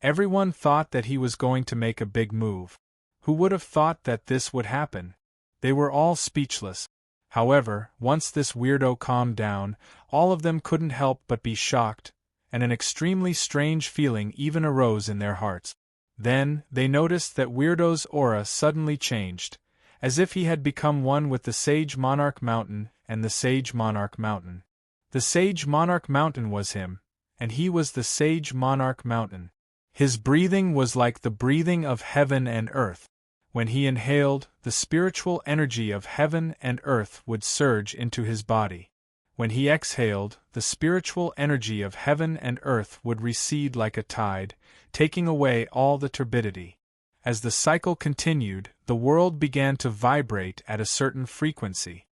Everyone thought that he was going to make a big move. Who would have thought that this would happen? They were all speechless. However, once this weirdo calmed down, all of them couldn't help but be shocked, and an extremely strange feeling even arose in their hearts. Then, they noticed that Weirdo's aura suddenly changed, as if he had become one with the Sage Monarch Mountain and the Sage Monarch Mountain. The Sage Monarch Mountain was him, and he was the Sage Monarch Mountain. His breathing was like the breathing of heaven and earth. When he inhaled, the spiritual energy of heaven and earth would surge into his body. When he exhaled, the spiritual energy of heaven and earth would recede like a tide, taking away all the turbidity. As the cycle continued, the world began to vibrate at a certain frequency.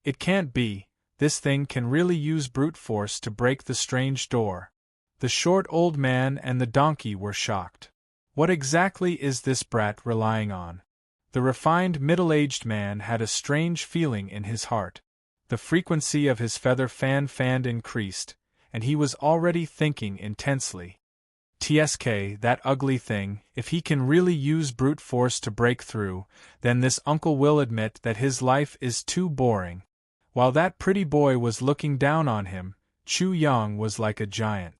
It can't be, this thing can really use brute force to break the strange door. The short old man and the donkey were shocked. What exactly is this brat relying on? The refined middle-aged man had a strange feeling in his heart. The frequency of his feather fan increased, and he was already thinking intensely. "TSK, that ugly thing, if he can really use brute force to break through, then this uncle will admit that his life is too boring." While that pretty boy was looking down on him, Chu Yang was like a giant.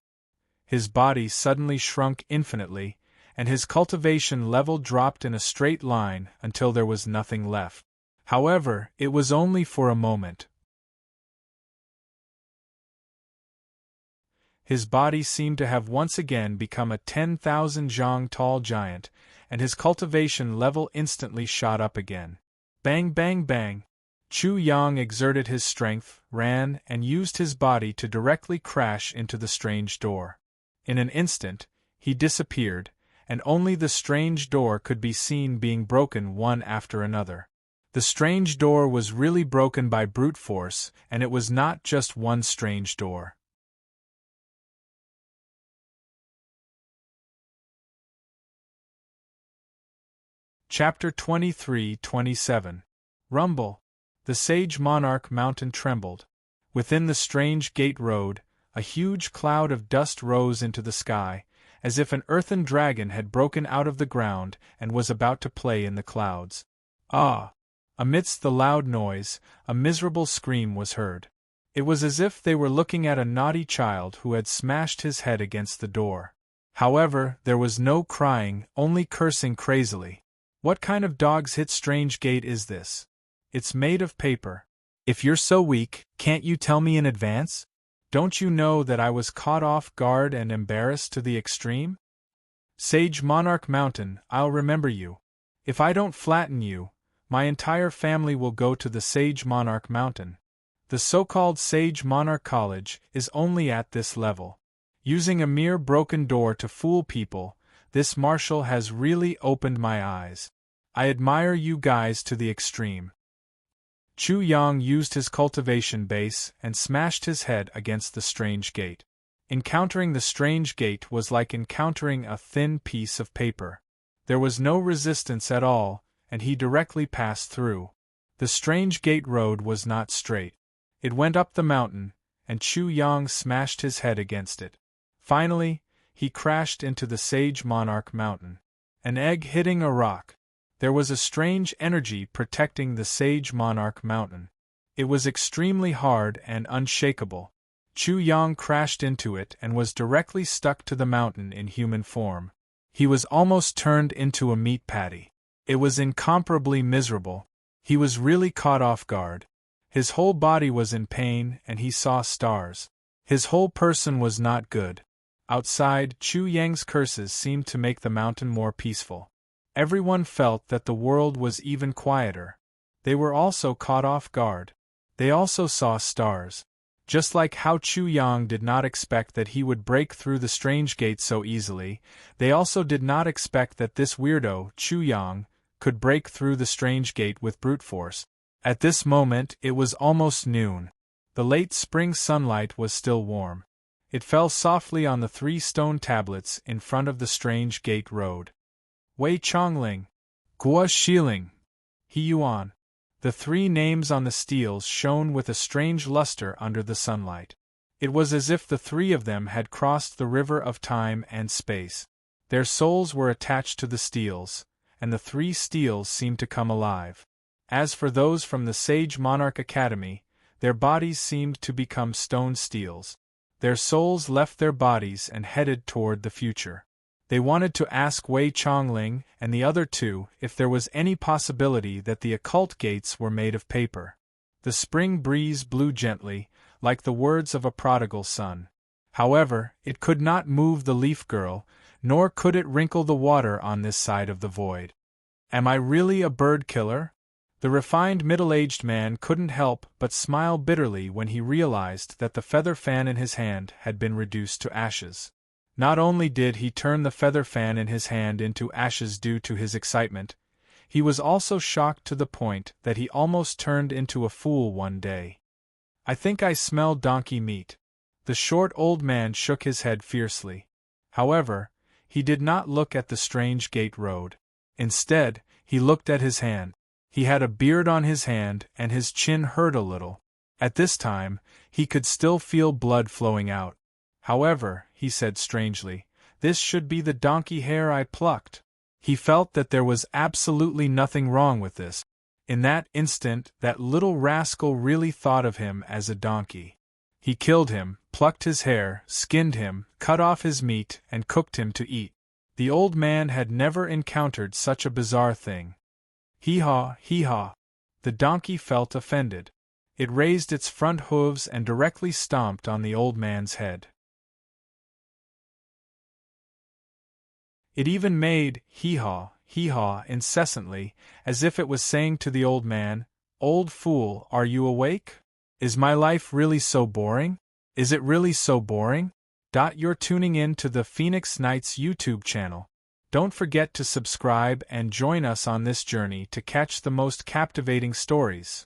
His body suddenly shrunk infinitely, and his cultivation level dropped in a straight line until there was nothing left. However, it was only for a moment. His body seemed to have once again become a 10,000 zhang tall giant, and his cultivation level instantly shot up again. Bang bang bang! Chu Yang exerted his strength, ran, and used his body to directly crash into the strange door. In an instant, he disappeared, and only the strange door could be seen being broken one after another. The strange door was really broken by brute force, and it was not just one strange door. Chapter 23-27. Rumble. The Sage Monarch Mountain trembled. Within the strange gate road, a huge cloud of dust rose into the sky, as if an earthen dragon had broken out of the ground and was about to play in the clouds. Ah! Amidst the loud noise, a miserable scream was heard. It was as if they were looking at a naughty child who had smashed his head against the door. However, there was no crying, only cursing crazily. What kind of dog's hit strange gate is this? It's made of paper. If you're so weak, can't you tell me in advance? Don't you know that I was caught off guard and embarrassed to the extreme? Sage Monarch Mountain, I'll remember you. If I don't flatten you, my entire family will go to the Sage Monarch Mountain. The so-called Sage Monarch College is only at this level. Using a mere broken door to fool people, this marshal has really opened my eyes. I admire you guys to the extreme. Chu Yang used his cultivation base and smashed his head against the strange gate. Encountering the strange gate was like encountering a thin piece of paper. There was no resistance at all, and he directly passed through. The strange gate road was not straight. It went up the mountain, and Chu Yang smashed his head against it. Finally, he crashed into the Sage Monarch Mountain. An egg hitting a rock. There was a strange energy protecting the Sage Monarch Mountain. It was extremely hard and unshakable. Chu Yang crashed into it and was directly stuck to the mountain in human form. He was almost turned into a meat patty. It was incomparably miserable. He was really caught off guard. His whole body was in pain and he saw stars. His whole person was not good. Outside, Chu Yang's curses seemed to make the mountain more peaceful. Everyone felt that the world was even quieter. They were also caught off guard. They also saw stars. Just like how Chu Yang did not expect that he would break through the strange gate so easily, they also did not expect that this weirdo, Chu Yang, could break through the strange gate with brute force. At this moment it was almost noon. The late spring sunlight was still warm. It fell softly on the 3 stone tablets in front of the strange gate road. Wei Chongling, Guo Shiling, He Yuan. The 3 names on the steels shone with a strange luster under the sunlight. It was as if the 3 of them had crossed the river of time and space. Their souls were attached to the steels, and the 3 steels seemed to come alive. As for those from the Sage Monarch Academy, their bodies seemed to become stone steels. Their souls left their bodies and headed toward the future. They wanted to ask Wei Chongling and the other 2 if there was any possibility that the occult gates were made of paper. The spring breeze blew gently, like the words of a prodigal son. However, it could not move the leaf girl, nor could it wrinkle the water on this side of the void. Am I really a bird killer? The refined middle-aged man couldn't help but smile bitterly when he realized that the feather fan in his hand had been reduced to ashes. Not only did he turn the feather fan in his hand into ashes due to his excitement, he was also shocked to the point that he almost turned into a fool one day. I think I smell donkey meat. The short old man shook his head fiercely. However, he did not look at the strange gate road. Instead, he looked at his hand. He had a beard on his hand and his chin hurt a little. At this time, he could still feel blood flowing out. However, he said strangely, this should be the donkey hair I plucked. He felt that there was absolutely nothing wrong with this. In that instant, that little rascal really thought of him as a donkey. He killed him, plucked his hair, skinned him, cut off his meat, and cooked him to eat. The old man had never encountered such a bizarre thing. Hee-haw, hee-haw. The donkey felt offended. It raised its front hooves and directly stomped on the old man's head. It even made hee-haw, hee-haw incessantly, as if it was saying to the old man, "Old fool, are you awake? Is my life really so boring? Is it really so boring?" You're tuning in to the Phoenix Nights YouTube channel. Don't forget to subscribe and join us on this journey to catch the most captivating stories.